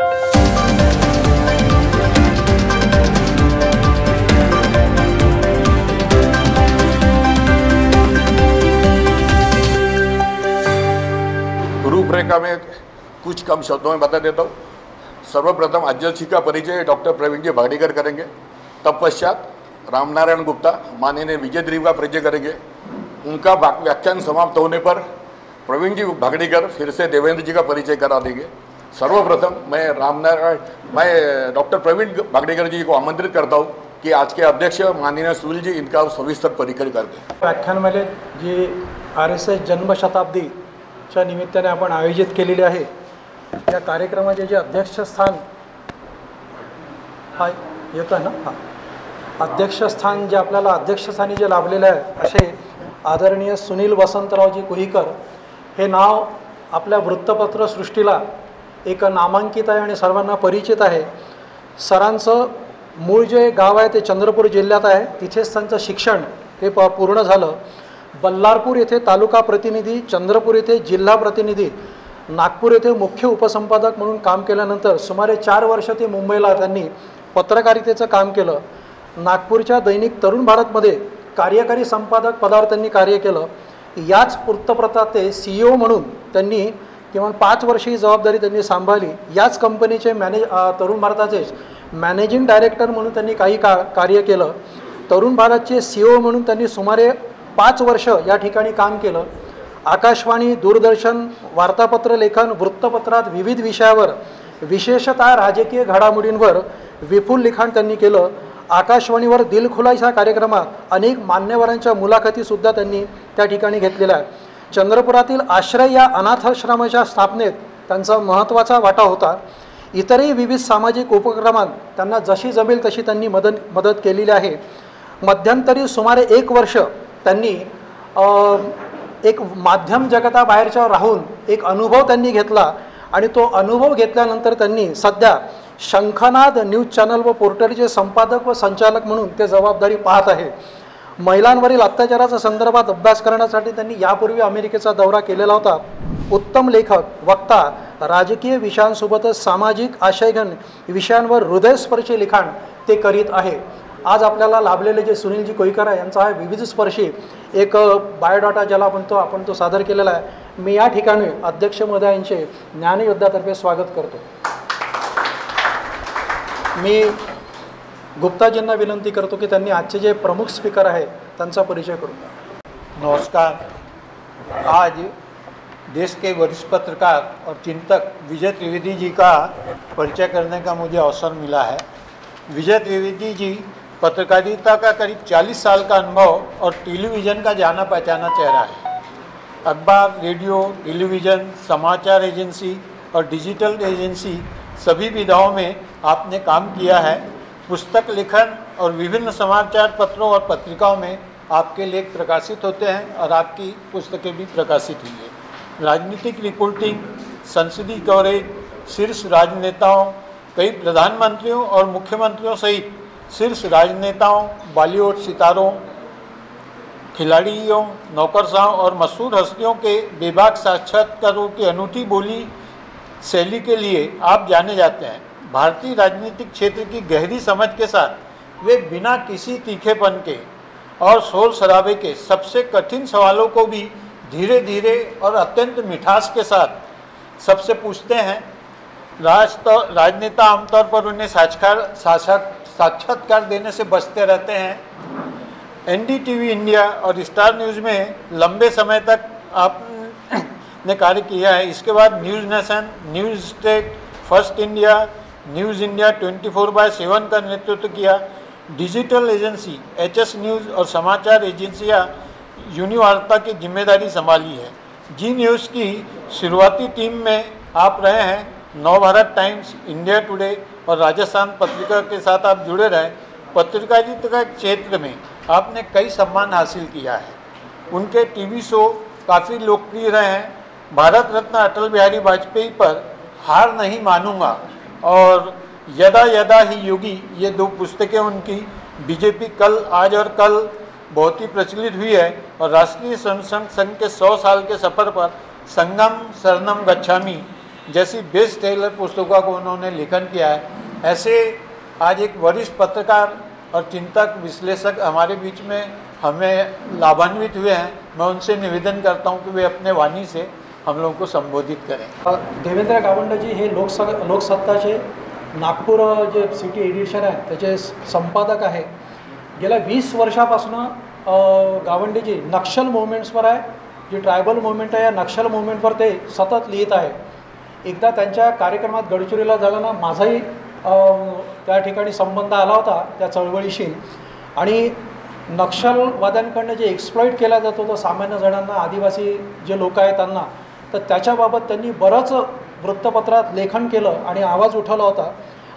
रूपरेखा में कुछ कम शब्दों में बता देता हूँ। सर्वप्रथम अध्यक्ष का परिचय डॉक्टर प्रवीण जी भागड़ीकर करेंगे। तत्पश्चात रामनारायण गुप्ता माननीय विजय द्रीव का परिचय करेंगे। उनका व्याख्यान समाप्त होने पर प्रवीण जी भागड़ीकर फिर से देवेंद्र जी का परिचय करा देंगे। सर्वप्रथम मैं डॉक्टर प्रवीण भागड़ीकर जी को आमंत्रित करता हूँ कि आज के अध्यक्ष माननीय सुनील जी इनका सविस्तर परिचय कर दें। व्याख्यानमालेत जी RSS जन्मशताब्दीच्या निमित्ताने आपण आयोजित केलेले आहे, या कार्यक्रमाचे जे अध्यक्षस्थान येतं आहे ना, अध्यक्षस्थान जे आपल्याला अध्यक्षस्थानी जे लाभलेलं आहे असे आदरणीय सुनील वसंतरावजी कुहीकर हे नाव आपल्या वृत्तपत्रसृष्टीला एक नामांकित आहे आणि सर्वांना परिचित आहे। सरांचं मूळ जे गाव आहे ते चंद्रपूर जिल्ह्यात आहे, तिथेच त्यांचं शिक्षण हे पूर्ण झालं। बल्लारपूर येथे तालुका प्रतिनिधी, चंद्रपूर येथे जिल्हा प्रतिनिधी, नागपूर येथे मुख्य उपसंपादक म्हणून काम केल्यानंतर सुमारे 4 वर्ष ते मुंबईला त्यांनी पत्रकारितेचं काम केलं। नागपूरच्या दैनिक तरुण भारतमध्ये कार्यकारी संपादक पदावर त्यांनी कार्य केलं। याच वृत्तपत्रात ते CEO म्हणून त्यांनी किमान 5 वर्ष ही जबाबदारी त्यांनी सांभाळली। याच कंपनीचे तरुण भारताचे मॅनेजिंग डायरेक्टर म्हणून त्यांनी काही कार्य केलं। तरुण भारतचे CEO म्हणून त्यांनी सुमारे 5 वर्ष या ठिकाणी काम केलं। आकाशवाणी, दूरदर्शन, वार्तापत्र लेखन, वृत्तपत्रात विविध विषयावर विशेषतः राजकीय घडामोडींवर विपुल लिखाण त्यांनी केलं। आकाशवाणीवर दिलखुलास या कार्यक्रमात अनेक मान्यवरांच्या मुलाखतीसुद्धा त्यांनी त्या ठिकाणी घेतलेल्या आहेत। चंद्रपुरातील आश्रय या अनाथाश्रमाच्या स्थापनेत त्यांचा महत्त्वाचा वाटा होता। इतरही विविध सामाजिक उपक्रमांत त्यांना जशी जमेल तशी त्यांनी मदत केलेली आहे। मध्यंतरी सुमारे 1 वर्ष त्यांनी एक माध्यम जगताबाहेरच्या राहून एक अनुभव त्यांनी घेतला आणि तो अनुभव घेतल्यानंतर त्यांनी सध्या शंखनाद न्यूज चॅनल व पोर्टलचे संपादक व संचालक म्हणून ते जबाबदारी पाहत आहे। महिलांवरील अत्याचाराच्या संदर्भात अभ्यास करण्यासाठी त्यांनी यापूर्वी अमेरिकेचा दौरा केलेला होता। उत्तम लेखक, वक्ता, राजकीय विषयांसोबतच सामाजिक आशयघन विषयांवर हृदयस्पर्शी लिखाण ते करीत आहे। आज आपल्याला लाभलेले जे सुनीलजी कुहीकर आहे यांचा हा विविध स्पर्शी एक बायोडाटा ज्याला आपण तो सादर केलेला आहे। मी या ठिकाणी अध्यक्ष महोदयांचे ज्ञानयोद्धातर्फे स्वागत करतो। मी गुप्ताजींना विनंती करतो की त्यांनी आजचे जे प्रमुख स्पीकर आहे त्यांचा परिचय करून द्या। नमस्कार। आज देश के वरिष्ठ पत्रकार और चिंतक विजय त्रिवेदी जी का परिचय करने का मुझे अवसर मिला है। विजय त्रिवेदी जी पत्रकारिता का करीब 40 साल का अनुभव और टेलीविज़न का जाना पहचाना चेहरा है। अखबार, रेडियो, टेलीविज़न, समाचार एजेंसी और डिजिटल एजेंसी सभी विधाओं में आपने काम किया है। पुस्तक लेखन और विभिन्न समाचार पत्रों और पत्रिकाओं में आपके लेख प्रकाशित होते हैं और आपकी पुस्तकें भी प्रकाशित हुई है। राजनीतिक रिपोर्टिंग, संसदीय कवरेज, शीर्ष राजनेताओं, कई प्रधानमंत्रियों और मुख्यमंत्रियों सहित शीर्ष राजनेताओं, बॉलीवुड सितारों, खिलाड़ियों, नौकरशाहों और मशहूर हस्तियों के बेबाक साक्षात्कारों की अनूठी बोली शैली के लिए आप जाने जाते हैं। भारतीय राजनीतिक क्षेत्र की गहरी समझ के साथ वे बिना किसी तीखेपन के और शोर शराबे के सबसे कठिन सवालों को भी धीरे धीरे और अत्यंत मिठास के साथ सबसे पूछते हैं। राजनेता आमतौर पर उन्हें साक्षात्कार देने से बचते रहते हैं। NDTV इंडिया और स्टार न्यूज़ में लंबे समय तक आपने कार्य किया है। इसके बाद News Nation, News State, First India, News India 24/7 का नेतृत्व किया। डिजिटल एजेंसी HS न्यूज़ और समाचार एजेंसियां यूनिवार्ता की जिम्मेदारी संभाली है। जी न्यूज़ की शुरुआती टीम में आप रहे हैं। नवभारत टाइम्स, इंडिया टुडे और राजस्थान पत्रिका के साथ आप जुड़े रहे। पत्रकारिता के क्षेत्र में आपने कई सम्मान हासिल किया है। उनके टीवी शो काफ़ी लोकप्रिय रहे हैं। भारत रत्न अटल बिहारी वाजपेयी पर हार नहीं मानूंगा और यदा यदा ही योगी, ये 2 पुस्तकें उनकी बीजेपी कल, आज और कल बहुत ही प्रचलित हुई है। और राष्ट्रीय जनसंघ संघ के 100 साल के सफ़र पर संगम शरणम गच्छामी जैसी बेस्ट सेलर पुस्तकों को उन्होंने लेखन किया है, ऐसे आज एक वरिष्ठ पत्रकार और चिंतक विश्लेषक हमारे बीच में हमें लाभान्वित हुए हैं। मैं उनसे निवेदन करता हूं कि वे अपने वाणी से हम लोगों को संबोधित करें। देवेंद्र गावंडेजी हे लोकसत्ताचे नागपूर जे सिटी एडिशन आहे त्याचे संपादक आहे। गेल्या 20 वर्षापासून गावंडेजी नक्षल मुवमेंट्सवर आहे, जी ट्रायबल मुवमेंट आहे या नक्षल मुवमेंटवर ते सतत लिहित आहे। एकदा त्यांच्या कार्यक्रमात गडचिरोलीला जाताना माझाही त्या ठिकाणी संबंध आला होता त्या चळवळीशी, आणि नक्षलवाद्यांकडनं जे एक्सप्लॉइट केला जात होतं सामान्य जणांना, आदिवासी जे लोक आहेत त्यांना, तर त्याच्याबाबत त्यांनी बरंच वृत्तपत्रात लेखन केलं आणि आवाज उठवला होता।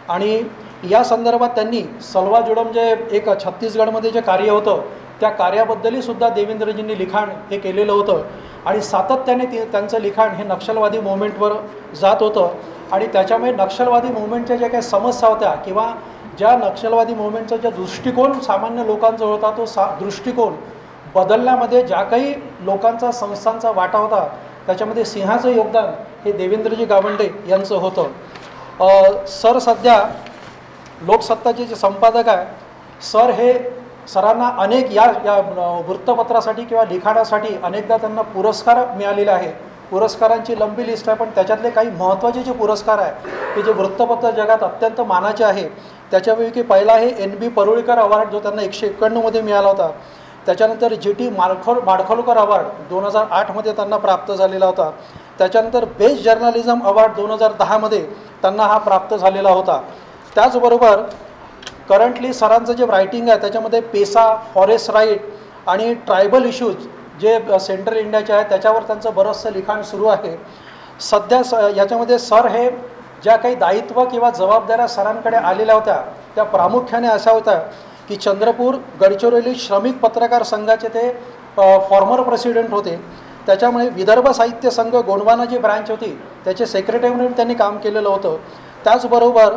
आणि या संदर्भात त्यांनी सलवा जुडम जे एक छत्तीसगडमध्ये जे कार्य होतं त्या कार्याबद्दलही सुद्धा देवेंद्रजींनी लिखाण हे केलेलं होतं, आणि सातत्याने त्यांचं लिखाण हे नक्षलवादी मुवमेंटवर जात होतं। आणि त्याच्यामुळे नक्षलवादी मुवमेंटच्या ज्या काही समस्या होत्या किंवा ज्या नक्षलवादी मुवमेंटचा जो दृष्टिकोन सामान्य लोकांचा होता तो दृष्टिकोन बदलण्यामध्ये ज्या काही लोकांचा संस्थांचा वाटा होता त्याच्यामध्ये सिंहाचं योगदान हे देवेंद्रजी गावंडे यांचं होतं। सर सध्या लोकसत्ताचे जे संपादक आहे, सर हे सरांना अनेक या वृत्तपत्रासाठी किंवा लिखाणासाठी अनेकदा त्यांना पुरस्कार मिळालेले आहे। पुरस्कारांची लंबी लिस्ट आहे, पण त्याच्यातले काही महत्त्वाचे जे पुरस्कार आहे की जे वृत्तपत्र जगात अत्यंत मानाचे आहे त्याच्यापैकी पहिला आहे NB परुळेकर अवॉर्ड, जो त्यांना 191 मिळाला होता। त्याच्यानंतर GT माडखोलकर अवॉर्ड 2008 त्यांना प्राप्त झालेला होता। त्याच्यानंतर बेस्ट जर्नलिझम अवॉर्ड 2010 त्यांना हा प्राप्त झालेला होता। त्याचबरोबर करंटली सरांचं जे रायटिंग आहे त्याच्यामध्ये पेसा, फॉरेस्ट राईट आणि ट्रायबल इश्यूज जे सेंट्रल इंडियाचे आहेत त्याच्यावर त्यांचं बरंचसं लिखाण सुरू आहे। सध्या याच्यामध्ये सर हे ज्या काही दायित्व किंवा जबाबदाऱ्या सरांकडे आलेल्या होत्या त्या प्रामुख्याने अशा होत्या की चंद्रपूर गडचिरोली श्रमिक पत्रकार संघाचे ते फॉर्मर प्रेसिडेंट होते। त्याच्यामुळे विदर्भ साहित्य संघ गोंडवाना जी ब्रँच होती त्याचे सेक्रेटरी म्हणून त्यांनी काम केलेलं होतं। त्याचबरोबर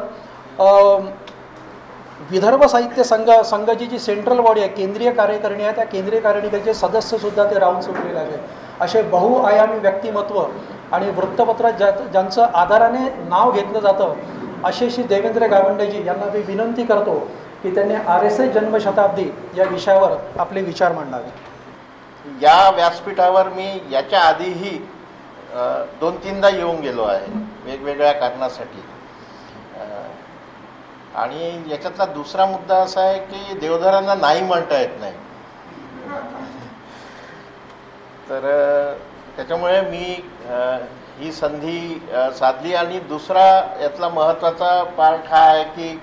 विदर्भ साहित्य संघाची जी सेंट्रल बॉडी आहे, केंद्रीय कार्यकारिणी आहे, त्या केंद्रीय कार्यकारिणीचे सदस्यसुद्धा ते राहून सुटलेले आहेत। असे बहुआयामी व्यक्तिमत्व आणि वृत्तपत्रात ज्यांचं आदराने नाव घेतलं जातं असे श्री देवेंद्र गावंडेजी यांना मी विनंती करतो की त्यांनी RSS जन्मशताब्दी या विषयावर आपले विचार मांडावे। या व्यासपीठावर मी याच्या आधीही 2-3दा येऊन गेलो आहे वेगवेगळ्या कारणासाठी, आणि याच्यातला दुसरा मुद्दा असा आहे की देवधरांना नाही म्हणता येत नाही, तर त्याच्यामुळे मी ही संधी साधली। आणि दुसरा यातला महत्त्वाचा पार्ट हा आहे की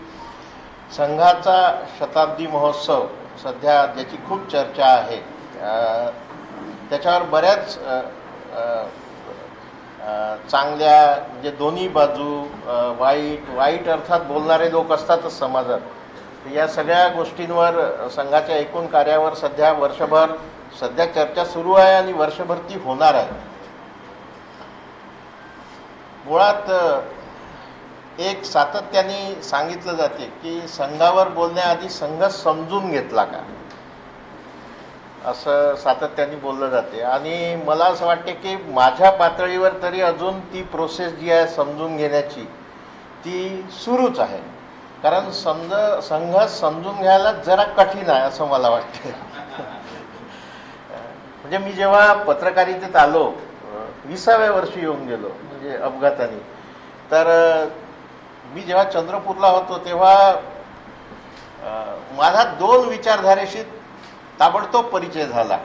संघाचा शताब्दी महोत्सव सध्या ज्याची खूप चर्चा आहे, त्याच्यावर बऱ्याच चांगल्या म्हणजे दोन्ही बाजू वाईट अर्थात बोलणारे लोक असतातच समाजात। या सगळ्या गोष्टींवर संघाच्या एकूण कार्यावर सध्या चर्चा सुरू आहे आणि वर्षभर ती होणार आहे। मुळात एक सातत्याने सांगितलं जाते की संघावर बोलण्याआधी संघ समजून घेतला का, असं सातत्याने बोललं जाते। आणि मला असं वाटते की माझ्या पातळीवर तरी अजून ती प्रोसेस जी आहे समजून घेण्याची ती सुरूच आहे, कारण संघ समजून घ्यायला जरा कठीण आहे असं मला वाटतं। म्हणजे मी जेव्हा पत्रकारितेत आलो 20व्या वर्षी येऊन गेलो म्हणजे अपघाताने, तर मी जेव्हा चंद्रपूरला होतो तेव्हा माझा 2 विचारधारेशी ताबडतोब परिचय झाला।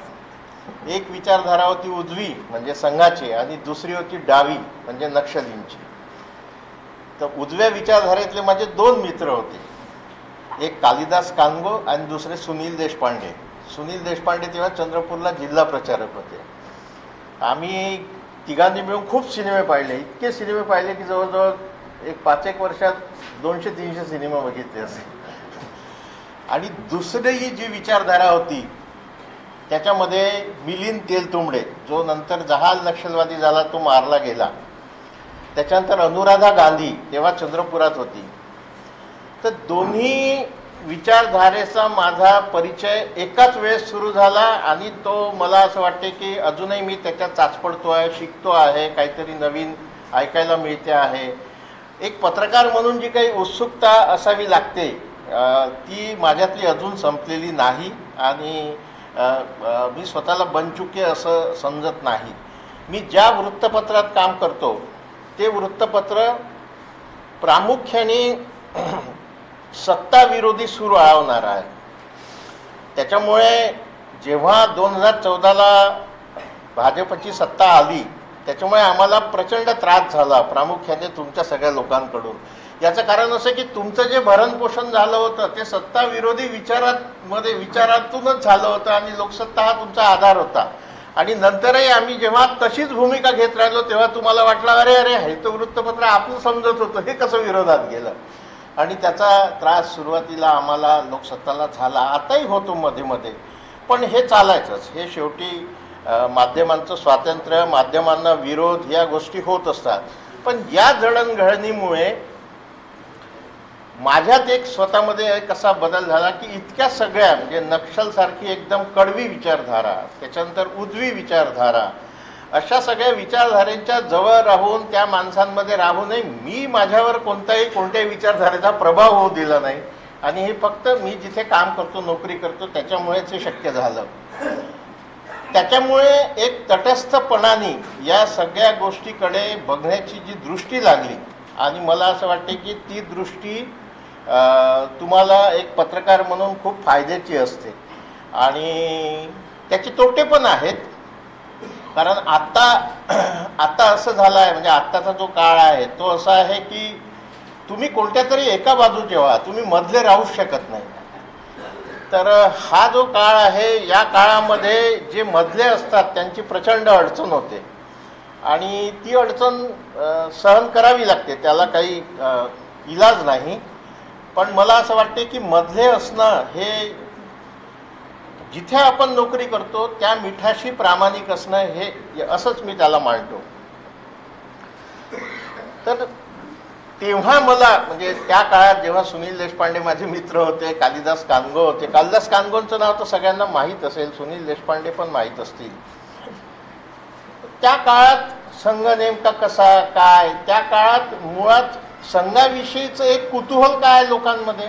एक विचारधारा होती उजवी म्हणजे संघाची, आणि दुसरी होती डावी म्हणजे नक्षलींची। तर उजव्या विचारधारेतले माझे 2 मित्र होते, एक कालिदास कानगो आणि दुसरे सुनील देशपांडे। सुनील देशपांडे तेव्हा चंद्रपूरला जिल्हा प्रचारक होते। आम्ही तिघांनी मिळून खूप सिनेमे पाहिले, इतके सिनेमे पाहिले की जवळजवळ एक 5-1 वर्षात 200-300 सिनेमा बघितले असेल। आणि दुसरी जी विचारधारा होती त्याच्यामध्ये मिलिंद तेलतुंबडे, जो नंतर जहाल नक्षलवादी झाला, तो मारला गेला। त्याच्यानंतर अनुराधा गांधी तेव्हा चंद्रपुरात होती। तर दोन्ही विचारधारेचा माझा परिचय एकाच वेळेस सुरू झाला, आणि तो मला असं वाटते की अजूनही मी त्याच्यात चाचपडतो आहे, शिकतो आहे, काहीतरी नवीन ऐकायला मिळते आहे. एक पत्रकार म्हणून जी काही उत्सुकता असावी लागते ती माझ्यातली अजून संपलेली नाही आणि मी स्वतःला बनचुके असं समजत नाही. मी ज्या वृत्तपत्रात काम करतो ते वृत्तपत्र प्रामुख्याने सत्ताविरोधी सूर आळवणार आहे. त्याच्यामुळे जेव्हा 2014ला भाजपची सत्ता आली त्याच्यामुळे आम्हाला प्रचंड त्रास झाला, प्रामुख्याने तुमच्या सगळ्या लोकांकडून. याचं कारण असं की तुमचं जे भरणपोषण झालं होतं ते सत्ताविरोधी विचारातूनच झालं होतं आणि लोकसत्ता हा तुमचा आधार होता. आणि नंतरही आम्ही जेव्हा तशीच भूमिका घेत राहिलो तेव्हा तुम्हाला वाटलं अरे अरे हे तर वृत्तपत्र आपलं समजत होतं, हे कसं विरोधात गेलं. आणि त्याचा त्रास सुरुवातीला आम्हाला लोकसत्ताला झाला, आताही होतो मध्ये मध्ये. पण हे चालायचंच, हे शेवटी माध्यमांचं स्वातंत्र्य, माध्यमांना विरोध या गोष्टी होत असतात. पण या जडणघडणीमुळे माझ्यात एक स्वतःमध्ये एक असा बदल झाला की इतक्या सगळ्या म्हणजे नक्षलसारखी एकदम कडवी विचारधारा, त्याच्यानंतर उजवी विचारधारा, अशा सगळ्या विचारधारेच्या जवळ राहून त्या माणसांमध्ये राहूनही मी माझ्यावर कोणत्याही विचारधारेचा प्रभाव होऊ दिला नाही. आणि हे फक्त मी जिथे काम करतो, नोकरी करतो त्याच्यामुळेच हे शक्य झालं. त्याच्यामुळे एक तटस्थपणाने या सगळ्या गोष्टीकडे बघण्याची जी दृष्टी लागली आणि मला असं वाटते की ती दृष्टी तुम्हाला एक पत्रकार म्हणून खूप फायद्याची असते. आणि त्याचे तोटे पण आहेत, कारण आता असं झालं आहे, म्हणजे आत्ताचा जो काळ आहे तो असा आहे की तुम्ही कोणत्या तरी एका बाजूचे व्हा, तुम्ही मधले राहूच शकत नाही. तर हा जो काळ आहे या काळामध्ये जे मधले असतात त्यांची प्रचंड अडचण होते आणि ती अडचण सहन करावी लागते, त्याला काही इलाज नाही. पण मला असं वाटते की मधले असणं हे जिथे आपण नोकरी करतो त्या मिठाशी प्रामाणिक असणं हे असंच मी त्याला मानतो. तर तेव्हा मला म्हणजे त्या काळात जेव्हा सुनील देशपांडे माझे मित्र होते, कालिदास कानगो होते. कालिदास कानगोंचं नाव तर सगळ्यांना माहीत असेल, सुनील देशपांडे पण माहीत असतील. त्या काळात संघ नेमका कसा काय, त्या काळात मुळात संघाविषयीचं एक कुतूहल काय लोकांमध्ये.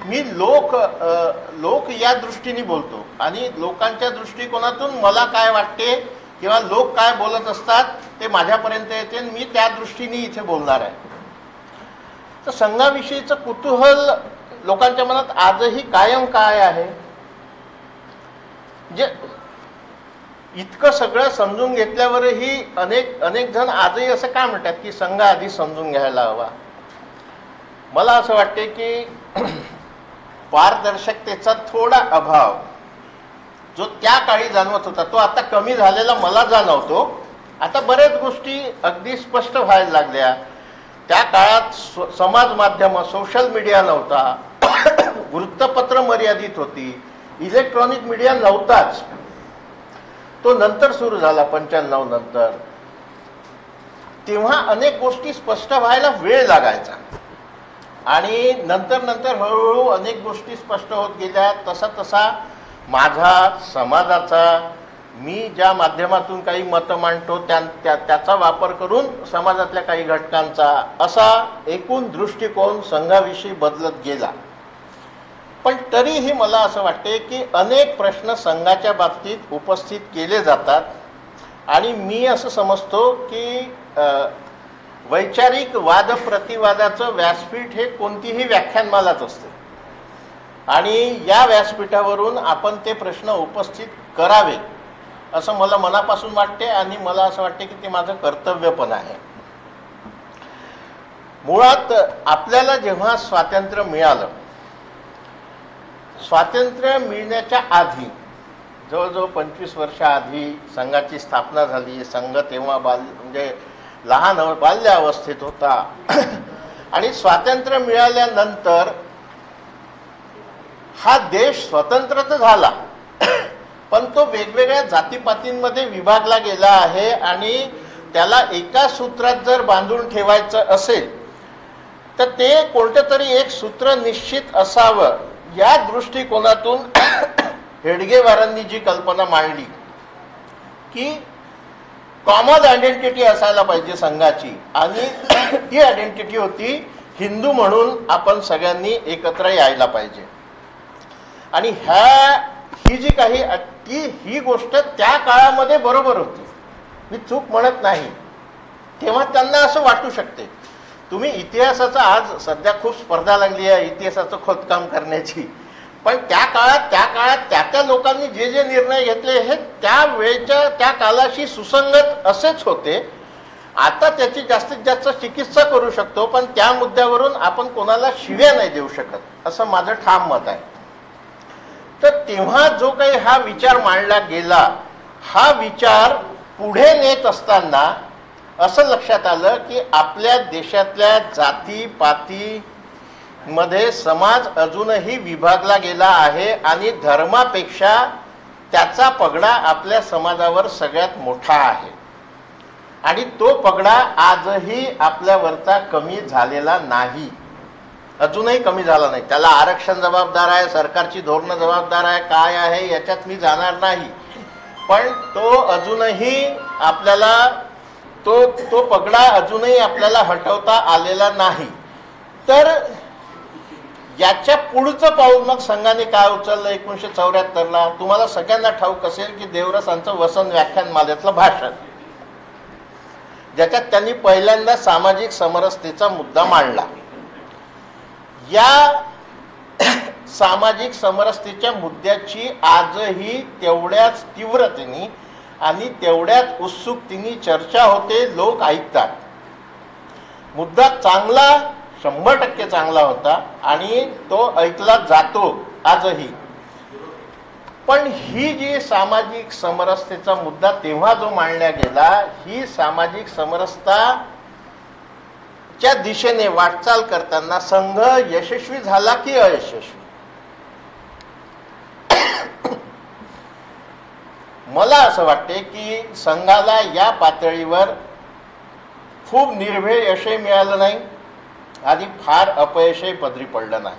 मी लोक या दृष्टीने बोलतो आणि लोकांच्या दृष्टिकोनातून मला काय वाटते किंवा लोक काय बोलत असतात ते माझ्यापर्यंत येते, मी त्या दृष्टीने इथे बोलणार आहे. तर संघाविषयीचं कुतूहल लोकांच्या मनात आजही कायम काय आहे. जे इतकं सगळं समजून घेतल्यावरही अनेक जण आजही असं काय म्हणतात की संघ आधी समजून घ्यायला हवा. मला असं वाटते की पारदर्शकतेचा थोडा अभाव जो त्या काळी जाणवत होता तो आता कमी झालेला मला जाणवतो. आता बऱ्याच गोष्टी अगदी स्पष्ट व्हायला लागल्या. त्या काळात समाज माध्यम, सोशल मीडिया नव्हता, वृत्तपत्र मर्यादित होती, इलेक्ट्रॉनिक मीडिया नव्हताच. तो नंतर सुरू झाला 95 नंतर. तेव्हा अनेक गोष्टी स्पष्ट व्हायला वेळ लागायचा आणि नंतर हळूहळू अनेक गोष्टी स्पष्ट होत गेल्या. तसा माझा, समाजाचा, मी ज्या माध्यमातून काही मतं मांडतो त्याचा वापर करून समाजातल्या काही घटकांचा असा एकूण दृष्टिकोन संघाविषयी बदलत गेला. पण तरीही मला असं वाटते की अनेक प्रश्न संघाच्या बाबतीत उपस्थित केले जातात आणि मी असं समजतो की वैचारिक वादप्रतिवादाचं व्यासपीठ हे कोणतीही व्याख्यानमालाच असते आणि या व्यासपीठावरून आपण ते प्रश्न उपस्थित करावे असं मला मनापासून वाटते आणि मला असं वाटते की ते माझं कर्तव्य पण आहे. मुळात आपल्याला जेव्हा स्वातंत्र्य मिळालं, स्वातंत्र्य मिळण्याच्या आधी जवळजवळ 25 वर्षाआधी संघाची स्थापना झाली. संघ तेव्हा म्हणजे लहान बाल्य अवस्थेत होता आणि स्वातंत्र्य मिळाल्यानंतर हा देश स्वतंत्र तर झाला पण तो वेगवेगळ्या जातीपातींमध्ये विभागला गेला आहे आणि त्याला एका सूत्रात जर बांधून ठेवायचं असेल तर ते कोणतं तरी एक सूत्र निश्चित असावं. या दृष्टिकोनातून हेडगेवारांनी जी कल्पना मांडली की कॉमन आयडेंटिटी असायला पाहिजे संघाची, आणि ती आयडेंटिटी होती हिंदू म्हणून आपण सगळ्यांनी एकत्र यायला पाहिजे. आणि ही जी काही ही गोष्ट त्या काळामध्ये बरोबर होती, मी चूक म्हणत नाही. तेव्हा त्यांना असं वाटू शकते. तुम्ही इतिहासाचा, आज सध्या खूप स्पर्धा लागली आहे इतिहासाचं खोदकाम करण्याची, पण त्या काळात त्या लोकांनी जे निर्णय घेतले हे त्या वेळेच्या त्या कालाशी सुसंगत असेच होते. आता त्याची जास्तीत जास्त चिकित्सा करू शकतो, पण त्या मुद्द्यावरून आपण कोणाला शिव्या नाही देऊ शकत, असं माझं ठाम मत आहे. तर तेव्हा जो काही हा विचार मांडला गेला, हा विचार पुढे नेत असताना असं लक्षात आलं की आपल्या देशातल्या जातीपाती मध्ये समाज अजूनही विभागला गेला आहे, आणि धर्मापेक्षा त्याचा पगडा आपल्या समाजावर सगळ्यात मोठा आहे. आणि तो पगडा आजही आपल्यावरचा कमी झालेला नाही, अजूनही कमी झाला नाही. त्याला आरक्षण जबाबदार आहे, सरकारची धोरणं जबाबदार आहे, काय आहे याच्यात मी जाणार नाही, पण तो अजूनही आपल्याला तो पगडा अजूनही आपल्याला हटवता आलेला नाही. तर याच्या पुढचं पाऊल मग संघाने काय उचललं 1974ला, तुम्हाला सगळ्यांना ठाऊक असेल की देवरसांचं वसंत व्याख्यानमालेतलं भाषण, ज्याच्यात त्यांनी पहिल्यांदा सामाजिक समरसतेचा मुद्दा मांडला. या सामाजिक समरसतेच्या मुद्द्याची आजही तेवढ्याच तीव्रतेने आणि तेवढ्याच उत्सुकतेने चर्चा होते, लोक ऐकतात. मुद्दा चांगला, 100% चांगला होता आणि तो ऐकला जातो आजही. पण ही जी सामाजिक समरसतेचा मुद्दा तेव्हा जो मांडला गेला, ही सामाजिक समरसताच्या दिशेने वाटचाल करताना संघ यशस्वी झाला की अयशस्वी? मला असं वाटते की संघाला या पातळीवर खूप निर्भय यशही मिळालं नाही आणि फार अपयशही पदरी पडलं नाही.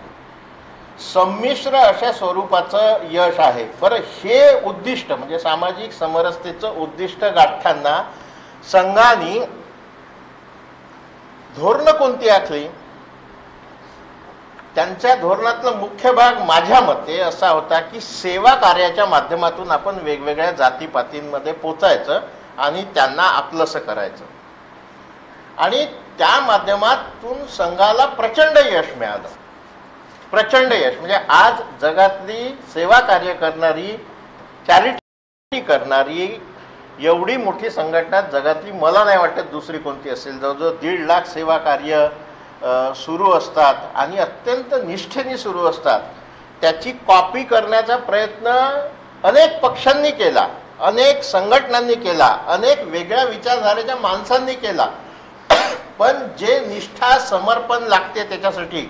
संमिश्र अशा स्वरूपाचं यश आहे. बरं, हे उद्दिष्ट म्हणजे सामाजिक समरसतेचं उद्दिष्ट गाठताना संघाने धोरणं कोणती आखली? त्यांच्या धोरणातला मुख्य भाग माझ्या मते असा होता की सेवा कार्याच्या माध्यमातून आपण वेगवेगळ्या जातीपातींमध्ये पोचायचं आणि त्यांना आपलंसं करायचं. आणि त्या माध्यमातून संघाला प्रचंड यश मिळालं. प्रचंड यश म्हणजे आज जगातली सेवा कार्य करणारी, चॅरिटी करणारी एवढी मोठी संघटना जगातली मला नाही वाटत दुसरी कोणती असेल. जवळजवळ 1.5 लाख सेवा कार्य सुरू असतात आणि अत्यंत निष्ठेने सुरू असतात. त्याची कॉपी करण्याचा प्रयत्न अनेक पक्षांनी केला, अनेक संघटनांनी केला, अनेक वेगळ्या विचारधारेच्या माणसांनी केला. पण जे निष्ठा समर्पण लागते त्याच्यासाठी,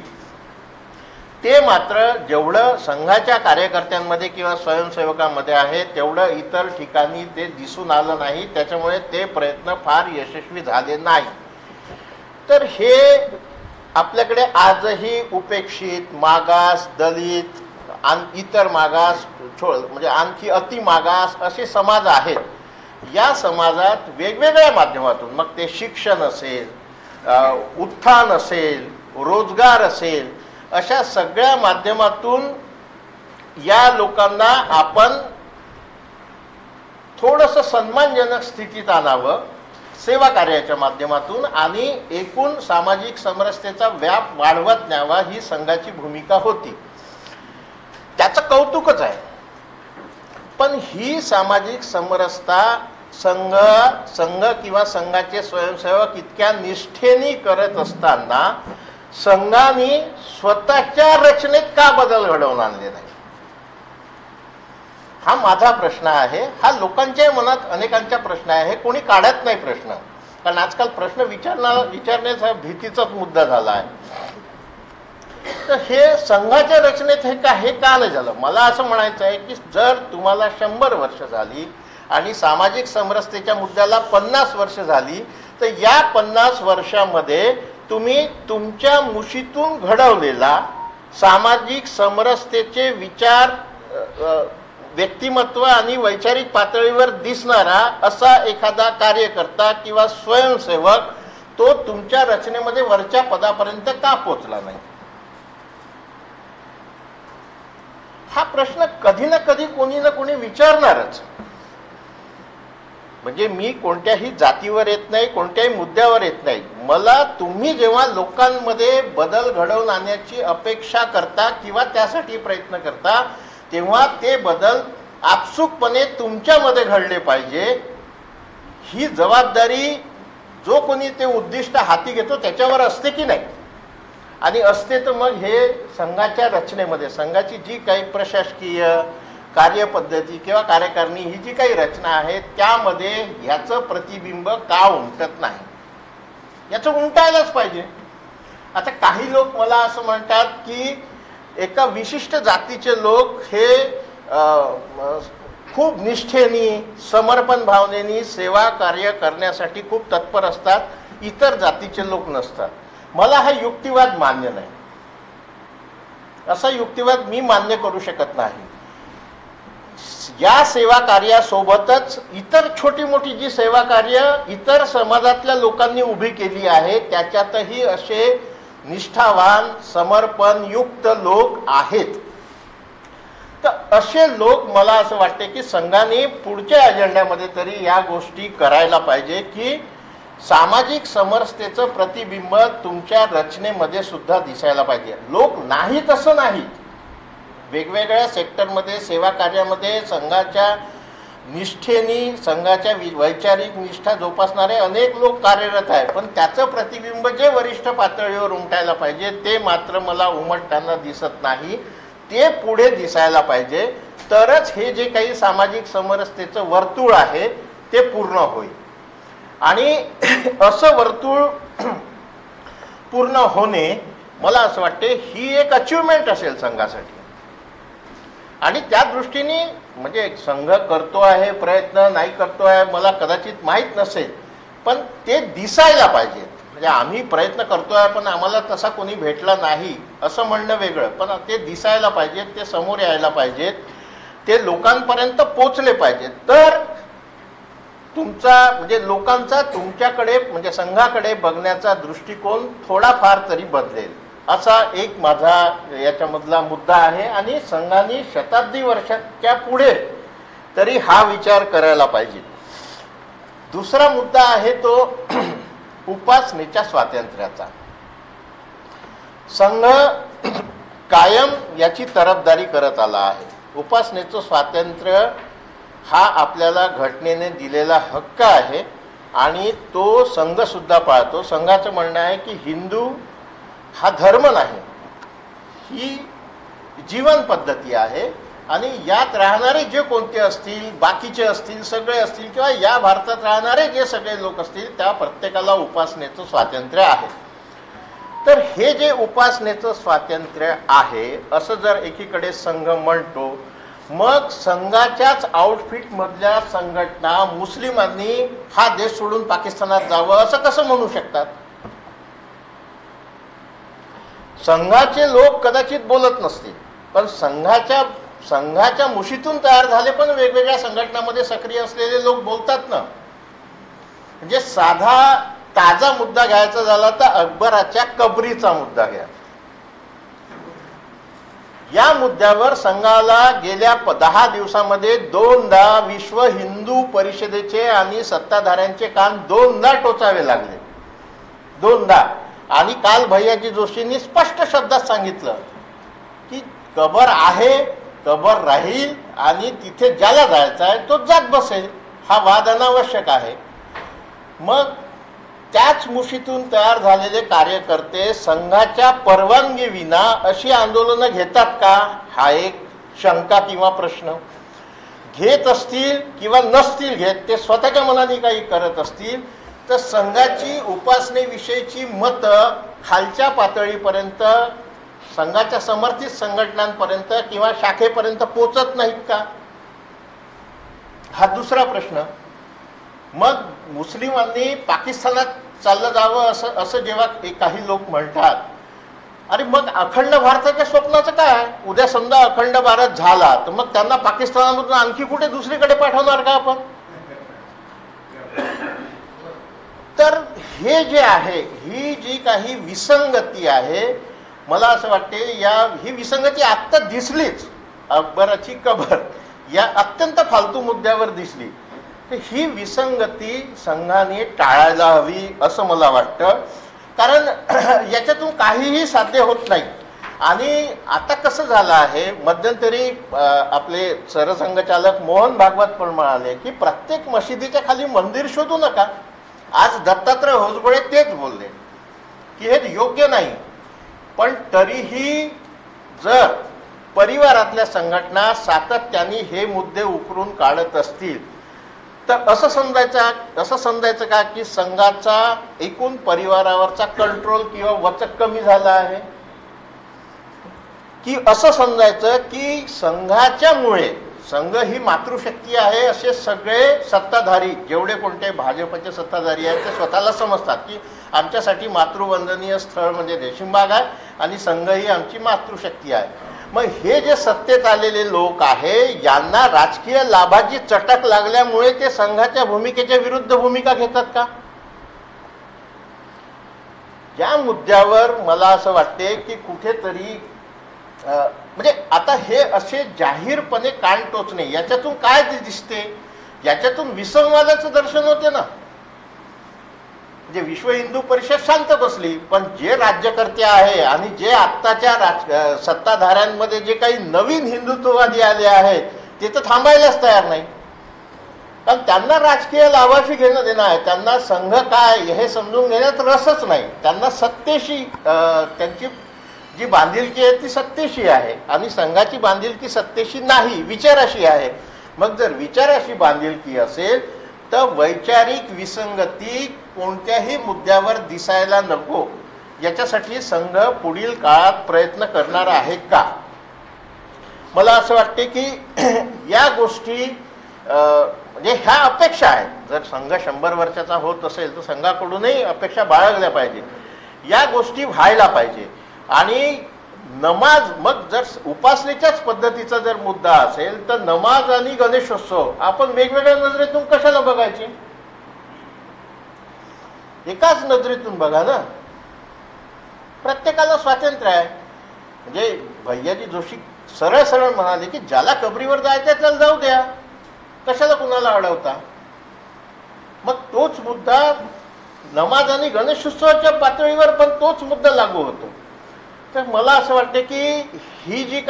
ते मात्र जेवढं संघाच्या कार्यकर्त्यांमध्ये किंवा स्वयंसेवकांमध्ये आहे तेवढं इतर ठिकाणी ते दिसून आलं नाही. त्याच्यामुळे ते प्रयत्न फार यशस्वी झाले नाही. तर हे आपल्याकडे आजही उपेक्षित, मागास, दलित, इतर मागास, म्हणजे आणखी अति मागास असे समाज आहेत. या समाजात वेगवेगळ्या माध्यमातून, मग ते शिक्षण असेल, उत्थान असेल, रोजगार असेल, अशा सगळ्या माध्यमातून या लोकांना आपण थोडंसं सन्मानजनक स्थितीत आणावं सेवा कार्याच्या माध्यमातून, आणि एकूण सामाजिक समरसतेचा व्याप वाढवत न्यावा ही संघाची भूमिका होती. त्याचं कौतुकच आहे. पण ही सामाजिक समरसता संघ किंवा संघाचे स्वयंसेवक इतक्या निष्ठेने करत असताना संघाने स्वतःच्या रचनेत का बदल घडवून आणले नाही, हा माझा प्रश्न आहे. हा लोकांच्या मनात अनेकांचा प्रश्न आहे. कोणी काढत नाही प्रश्न, कारण आजकाल प्रश्न विचारण्याचा भीतीचाच मुद्दा झाला आहे. तर हे संघाच्या रचनेत हे का नाही झालं? मला असं म्हणायचं आहे की जर तुम्हाला 100 वर्ष झाली आणि सामाजिक समरसतेच्या मुद्द्याला 50 वर्ष झाली, तर या 50 वर्षामध्ये तुम्ही तुमच्या मुशीतून घडवलेला सामाजिक समरसतेचे विचार व्यक्तिमत्व आणि वैचारिक पातळीवर दिसणारा असा एखादा कार्यकर्ता किंवा स्वयंसेवक तो तुमच्या रचनेमध्ये वरच्या पदापर्यंत का पोचला नाही? हा प्रश्न कधी ना कधी कोणी ना कोणी विचारणारच. म्हणजे मी कोणत्याही जातीवर येत नाही, कोणत्याही मुद्द्यावर येत नाही. मला तुम्ही जेव्हा लोकांमध्ये बदल घडवून आणण्याची अपेक्षा करता किंवा त्यासाठी प्रयत्न करता, तेव्हा ते बदल आपसुकपणे तुमच्यामध्ये घडले पाहिजे. ही जबाबदारी जो कोणी ते उद्दिष्ट हाती घेतो त्याच्यावर असते की नाही? आणि असते तर मग हे संघाच्या रचनेमध्ये, संघाची जी काही प्रशासकीय कार्यपद्धती किंवा कार्यकारिणी ही जी काही रचना आहे त्यामध्ये ह्याचं प्रतिबिंब का उमटत नाही? याचं उमटायलाच पाहिजे. आता काही लोक मला असं म्हणतात की एका विशिष्ट जातीचे लोक हे खूप निष्ठेने, समर्पण भावनेने सेवा कार्य करण्यासाठी खूप तत्पर असतात, इतर जातीचे लोक नसतात. मला हा युक्तिवाद मान्य नाही. असा युक्तिवाद मी मान्य करू शकत नाही. या सेवा कार्यासोबतच इतर छोटी मोठी जी सेवा कार्य इतर समाजातल्या लोकांनी उभी केली आहे त्याच्यातही असे निष्ठावान समर्पणयुक्त लोक आहेत. तर असे लोक मला असं वाटते की संघाने पुढच्या अजेंड्यामध्ये तरी या गोष्टी करायला पाहिजे की सामाजिक समरसतेचं प्रतिबिंब तुमच्या रचनेमध्ये सुद्धा दिसायला पाहिजे. लोक नाहीत असं नाहीत. वेगवेगळ्या सेक्टरमध्ये सेवा कार्यामध्ये संघाच्या निष्ठेने, संघाच्या वैचारिक निष्ठा जोपासणारे अनेक लोक कार्यरत आहेत. पण त्याचं प्रतिबिंब जे वरिष्ठ पातळीवर उमटायला पाहिजे ते मात्र मला उमटताना दिसत नाही. ते पुढे दिसायला पाहिजे. तरच हे जे काही सामाजिक समरसतेचं वर्तुळ आहे ते पूर्ण होईल. आणि असं वर्तुळ पूर्ण होणे मला असं वाटते ही एक अचिव्हमेंट असेल संघासाठी. आणि त्या दृष्टीने म्हणजे संघ करतो आहे प्रयत्न, नाही करतो आहे मला कदाचित माहीत नसेल, पण ते दिसायला पाहिजेत. म्हणजे आम्ही प्रयत्न करतो आहे पण आम्हाला तसा कोणी भेटला नाही असं म्हणणं वेगळं, पण ते दिसायला पाहिजेत, ते समोर यायला पाहिजेत, ते लोकांपर्यंत पोचले पाहिजेत. तर तुमचा म्हणजे लोकांचा तुमच्याकडे म्हणजे संघाकडे बघण्याचा दृष्टिकोन थोडाफार तरी बदलेल असा एक माझा याच्यामधला मुद्दा आहे. आणि संघाने शताब्दी वर्षाच्या पुढे तरी हा विचार करायला पाहिजे. दुसरा मुद्दा आहे तो उपासनेच्या स्वातंत्र्याचा. संघ कायम याची तरफदारी करत आला आहे. उपासनेचं स्वातंत्र्य हा आपल्याला घटनेने दिलेला हक्क आहे आणि तो संघ सुद्धा पाळतो. संघाचं म्हणणं आहे की हिंदू हा धर्म नाही, ही जीवन पद्धती आहे आणि यात राहणारे जे कोणते असतील, बाकीचे असतील, सगळे असतील किंवा या भारतात राहणारे जे सगळे लोक असतील त्या प्रत्येकाला उपासनेचं स्वातंत्र्य आहे. तर हे जे उपासनेचं स्वातंत्र्य आहे असं जर एकीकडे संघ म्हणतो, मग संघाच्याच आउटफिटमधल्या संघटना मुस्लिमांनी हा देश सोडून पाकिस्तानात जावं असं कसं म्हणू शकतात? संघाचे लोक कदाचित बोलत नसतील, पण संघाच्या मुशीतून तयार झाले पण वेगवेगळ्या संघटनांमध्ये सक्रिय असलेले लोक बोलतात ना. म्हणजे साधा ताजा मुद्दा घ्यायचा झाला तर अकबराच्या कबरीचा मुद्दा घ्या. या मुद्द्यावर संघाला गेल्या 10 दिवसामध्ये 2दा विश्व हिंदू परिषदेचे आणि सत्ताधाऱ्यांचे कान 2दा टोचावे लागले. 2दा. आणि काल भैयाजी जोशींनी स्पष्ट शब्दात सांगितलं की कबर आहे, कबर राहील आणि तिथे ज्याला जायचं आहे तो जात बसेल. हा वाद अनावश्यक आहे. मग त्याच मुशीतून तयार झालेले कार्यकर्ते संघाच्या परवानगी विना अशी आंदोलनं घेतात का? हा एक शंका किंवा प्रश्न. घेत असतील किंवा नसतील घेत, ते स्वतःच्या मनाने काही करत असतील तर संघाची उपासनेविषयीची मतं खालच्या पातळीपर्यंत संघाच्या समर्थित संघटनांपर्यंत किंवा शाखेपर्यंत पोचत नाहीत का? हा दुसरा प्रश्न. मग मुस्लिमांनी पाकिस्तानात चाललं जावं असं जेव्हा काही लोक म्हणतात अरे मग अखंड भारताच्या स्वप्नाचं काय? उद्या समजा अखंड भारत झाला तर मग त्यांना पाकिस्तानामधून आणखी कुठे दुसरीकडे पाठवणार का आपण? तर हे जे आहे, ही जी काही विसंगती आहे, मला असं वाटते ही विसंगती आत्ता दिसलीच. अकबराची कबर या अत्यंत फालतू मुद्द्यावर दिसली. तर ही विसंगती संघाने टाळायला हवी असं मला वाटतं. कारण याच्यातून काहीही साध्य होत नाही. आणि आता कसं झालं आहे, मध्यंतरी आपले सरसंघचालक मोहन भागवत पण म्हणाले की प्रत्येक मशिदीच्या खाली मंदिर शोधू नका. आज दत्तात्रय होसबळे तेच बोलले की हे योग्य नाही. पण तरीही जर परिवारातल्या संघटना सातत्याने हे मुद्दे उकरून काढत असतील तर असं समजायचं का की संघाचा एकूण परिवारावरचा कंट्रोल किंवा वचक कमी झाला आहे, की असं समजायचं की संघाच्यामुळे, संघ ही मातृशक्ती आहे असे सगळे सत्ताधारी, जेवढे कोणते भाजपचे सत्ताधारी आहेत ते स्वतःला समजतात की आमच्यासाठी मातृवंदनीय स्थळ म्हणजे रेशीमबाग आहे आणि संघ ही आमची मातृशक्ती आहे. मग हे जे सत्तेत आलेले लोक आहे यांना राजकीय लाभाची चटक लागल्यामुळे ते संघाच्या भूमिकेच्या विरुद्ध भूमिका घेतात का? या मुद्द्यावर मला असं वाटते की कुठेतरी म्हणजे आता हे असे जाहीरपणे कान टोचणे, याच्यातून काय दिसते? याच्यातून विसंवादाचं दर्शन होते ना. म्हणजे विश्व हिंदू परिषद शांत बसली, पण जे राज्यकर्ते आहे आणि जे आत्ताच्या सत्ताधाऱ्यांमध्ये जे काही नवीन हिंदुत्ववादी आले आहेत ते तर थांबायलाच तयार नाही. कारण त्यांना राजकीय लाभाशी घेणं देणं आहे. त्यांना संघ काय हे समजून घेण्यात रसच नाही. त्यांना सत्तेशी त्यांची जी बांधिलकी आहे ती सत्तेशी आहे आणि संघाची बांधिलकी सत्तेशी नाही, विचाराशी आहे. मग जर विचाराशी बांधिलकी असेल तर वैचारिक विसंगती कोणत्याही मुद्द्यावर दिसायला नको, याच्यासाठी संघ पुढील काळात प्रयत्न करणार आहे का? मला असं वाटते की या गोष्टी म्हणजे ह्या अपेक्षा आहेत. जर संघ 100 वर्षाचा होत असेल तर संघाकडूनही अपेक्षा बाळगल्या पाहिजे. या गोष्टी व्हायला पाहिजे. आणि नमाज, मग जर उपासनेच्याच पद्धतीचा जर मुद्दा असेल तर नमाज आणि गणेशोत्सव आपण वेगवेगळ्या नजरेतून कशाला बघायचे? एकाच नजरेतून बघा ना. प्रत्येकाला स्वातंत्र्य आहे. म्हणजे भैयाजी जोशी सरळ सरळ म्हणाले की ज्याला कबरीवर जायचं त्याला जाऊ द्या, कशाला कुणाला अडवता? मग तोच मुद्दा नमाज आणि गणेशोत्सवाच्या पातळीवर पण तोच मुद्दा लागू होतो. तर मला असं वाटतं की ही जी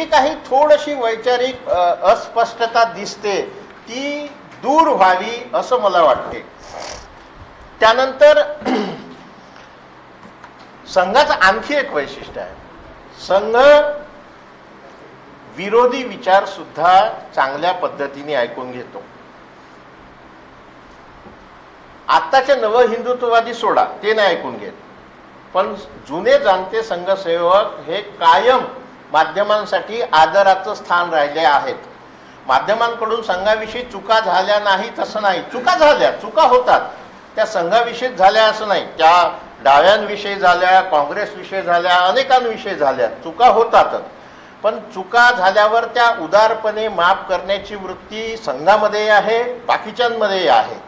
काही थोडीशी वैचारिक अस्पष्टता दिसते ती दूर व्हावी असं मला वाटते. त्यानंतर संघाचं आणखी एक वैशिष्ट्य आहे, संघ विरोधी विचार सुद्धा चांगल्या पद्धतीने ऐकून घेतो. आत्ताचे नव हिंदुत्ववादी सोडा, ते नाही ऐकून घेत. पण जुने जाणते संघसेवक हे कायम माध्यमांसाठी आदराचं स्थान राहिले आहेत. माध्यमांकडून संघाविषयी चुका झाल्या नाही तसं नाही, चुका होतात. त्या संघाविषयी झाल्या असं नाही, त्या डाव्यांविषयी झाल्या, काँग्रेसविषयी झाल्या, अनेकांविषयी झाल्या, चुका होतातच. पण चुका झाल्यावर त्या उदारपणे माफ करण्याची वृत्ती संघामध्ये आहे, बाकीच्यांमध्ये आहे.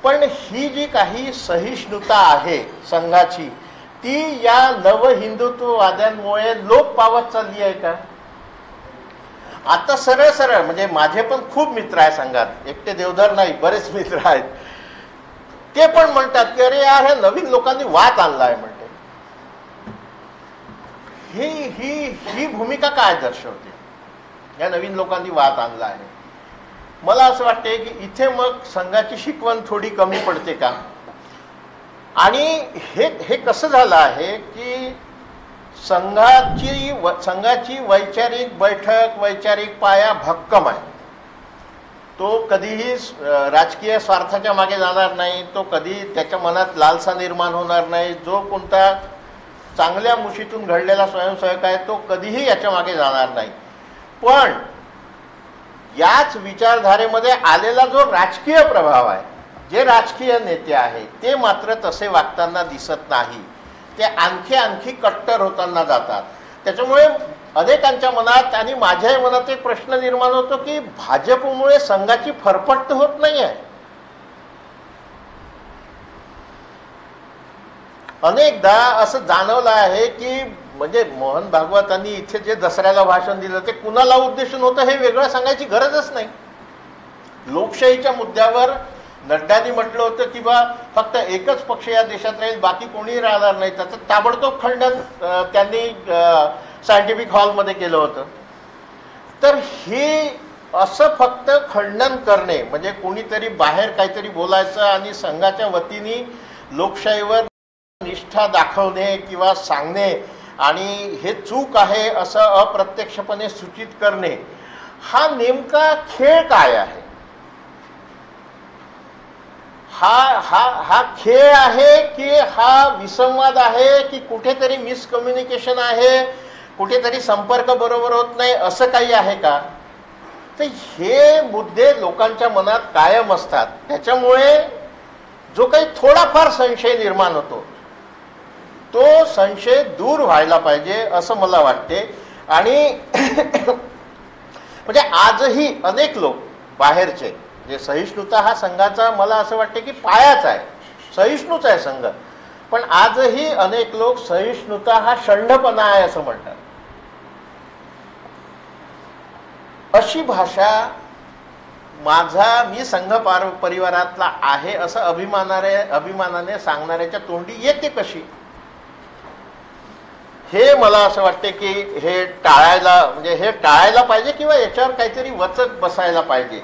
पण ही जी काही सहिष्णुता आहे संघाची, ती या नव हिंदुत्ववाद्यांमुळे लोप पावत चालली आहे का? आता सरळ सरळ म्हणजे माझे पण खूप मित्र आहे संघात, एकटे देवधर नाही, बरेच मित्र आहेत. ते पण म्हणतात की अरे यार ह्या नवीन लोकांनी वाद आणलाय म्हणते. ही भूमिका काय दर्शवते? या नवीन लोकांनी वाद आणला आहे. मला असं वाटते की इथे मग संघाची शिकवण थोडी कमी पडते का? आणि हे कसं झालं आहे की संघाची वैचारिक बैठक, वैचारिक पाया भक्कम आहे. तो कधीही राजकीय स्वार्थाच्या मागे जाणार नाही, तो कधी त्याच्या मनात लालसा निर्माण होणार नाही. जो कोणता चांगल्या मुशीतून घडलेला स्वयंसेवक आहे तो कधीही याच्या मागे जाणार नाही. पण याच विचारधारेमध्ये आलेला जो राजकीय प्रभाव आहे, जे राजकीय नेते आहे ते मात्र तसे वागताना दिसत नाही. ते आणखी कट्टर होताना जातात. त्याच्यामुळे अनेकांच्या मनात आणि माझ्याही मनात एक प्रश्न निर्माण होतो की भाजपमुळे संघाची फरफट तर होत नाही आहे. अनेकदा असं जाणवलं आहे की म्हणजे मोहन भागवतांनी इथे जे दसऱ्याला भाषण दिलं ते कुणाला उद्देशून होतं हे वेगळं सांगायची गरजच नाही. लोकशाहीच्या मुद्द्यावर नड्डांनी म्हटलं होतं की बा फक्त एकच पक्ष या देशात राहील, बाकी कोणीही राहणार नाही. त्याचं ताबडतोब खंडन त्यांनी सायंटिफिक हॉलमध्ये केलं होतं. तर हे असं फक्त खंडन करणे म्हणजे कोणीतरी बाहेर काहीतरी बोलायचं आणि संघाच्या वतीने लोकशाहीवर निष्ठा दाखवणे किंवा सांगणे आणि हे चूक आहे असं अप्रत्यक्षपणे सूचित करणे, हा नेमका खेळ काय आहे? हा खेळ आहे की हा विसंवाद आहे की कुठेतरी मिसकम्युनिकेशन आहे, कुठेतरी संपर्क बरोबर होत नाही, असं काही आहे का? तर हे मुद्दे लोकांच्या मनात कायम असतात. त्याच्यामुळे जो काही थोडाफार संशय निर्माण होतो तो संशय दूर व्हायला पाहिजे असं मला वाटते. आणि म्हणजे आजही अनेक लोक बाहेरचे जे सहिष्णुता हा संघाचा मला असं वाटते की पायाच आहे, सहिष्णूच आहे संघ, पण आजही अनेक लोक सहिष्णुता हा षंढपणा आहे असं म्हणतात. अशी भाषा मी संघ परिवारातला आहे असं अभिमानाने सांगणाऱ्याच्या तोंडी येते कशी? हे मला असं वाटते की हे टाळायला पाहिजे किंवा याच्यावर काहीतरी वचक बसायला पाहिजे.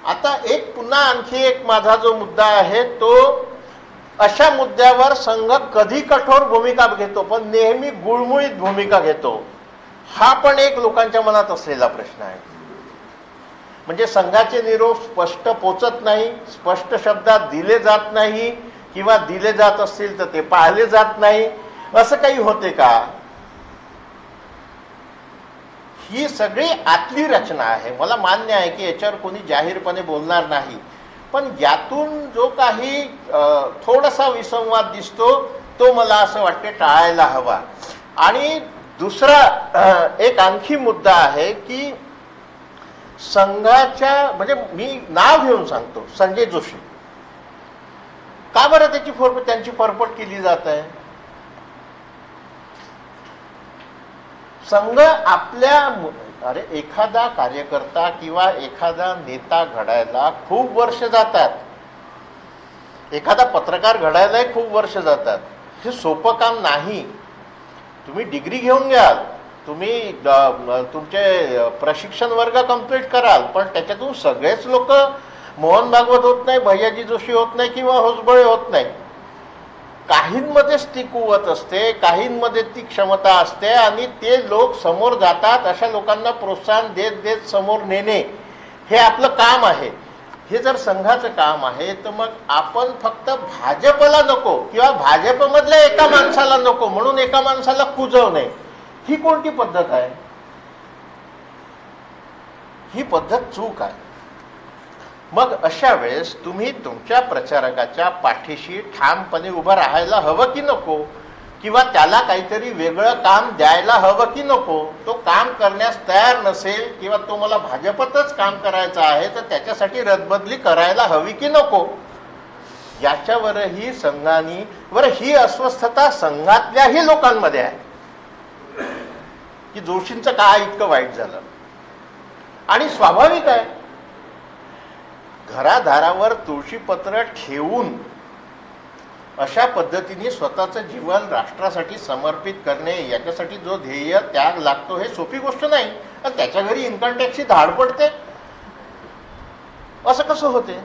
आता पुन्हा आणखी एक माझा जो मुद्दा आहे तो अशा मुद्द्यावर संघ कधी कठोर भूमिका घेतो पण नेहमी गुळमुळीत भूमिका घेतो, हा पण एक लोकांच्या मनात असलेला प्रश्न आहे. म्हणजे संघाचे निरोप स्पष्ट पोचत नाही, स्पष्ट शब्दात दिले जात नाही किंवा दिले जात असतील तर ते पाळले जात नाही, असं काही होते का? ही सगळी आतली रचना आहे. मला मान्य आहे की याच्यावर कोणी जाहीरपणे बोलणार नाही, पण यातून जो काही थोडासा विसंवाद दिसतो तो मला असं वाटते टाळायला हवा. आणि दुसरा एक आणखी मुद्दा आहे की संघाच्या म्हणजे मी नाव घेऊन सांगतो संजय जोशी, का बरं त्यांची फरफट केली जात आहे? संघ एखादा कार्यकर्ता किंवा एखादा नेता घडायला खूप वर्ष जातात, एखादा पत्रकार घडायलाही खूप वर्ष जातात. हे सोपं काम नाही. तुम्ही डिग्री घेऊन घ्याल, तुम्ही तुमचे प्रशिक्षण वर्ग कंप्लीट कराल, पण त्याच्यातून सगळेच लोक मोहन भागवत होत नाही, भैयाजी जोशी होत नाही किंवा होसबळे होत नाही. काहींमध्येच ती कुवत असते, काहींमध्ये ती क्षमता असते आणि ते लोक समोर जातात. अशा लोकांना प्रोत्साहन देत देत समोर नेणे हे आपलं काम आहे. हे जर संघाचं काम आहे तर मग आपण फक्त भाजपला नको किंवा भाजपमधल्या एका माणसाला नको म्हणून एका माणसाला कुजवणे, ही कोणती पद्धत आहे? ही पद्धत चूक आहे. मग अशा वेळेस तुम्ही तुमच्या प्रचारकाच्या पाठीशी ठामपणे उभं राहायला हवं की नको, किंवा त्याला काहीतरी वेगळं काम द्यायला हवं की नको? तो काम करण्यास तयार नसेल किंवा तो मला भाजपतच काम करायचं आहे तर त्याच्यासाठी रदबदली करायला हवी की नको, याच्यावरही संघाने ही अस्वस्थता संघातल्याही लोकांमध्ये आहे की जोशींचं काय इतकं वाईट झालं. आणि स्वाभाविक आहे, घरादारावर तुळशीपत्र ठेवून अशा पद्धतीने स्वतःचं जीवन राष्ट्रासाठी समर्पित करणे, याच्यासाठी जो ध्येय त्याग लागतो हे सोपी गोष्ट नाही. आणि त्याच्या घरी इन्कम टॅक्सची धाड पडते, असं कसं होते?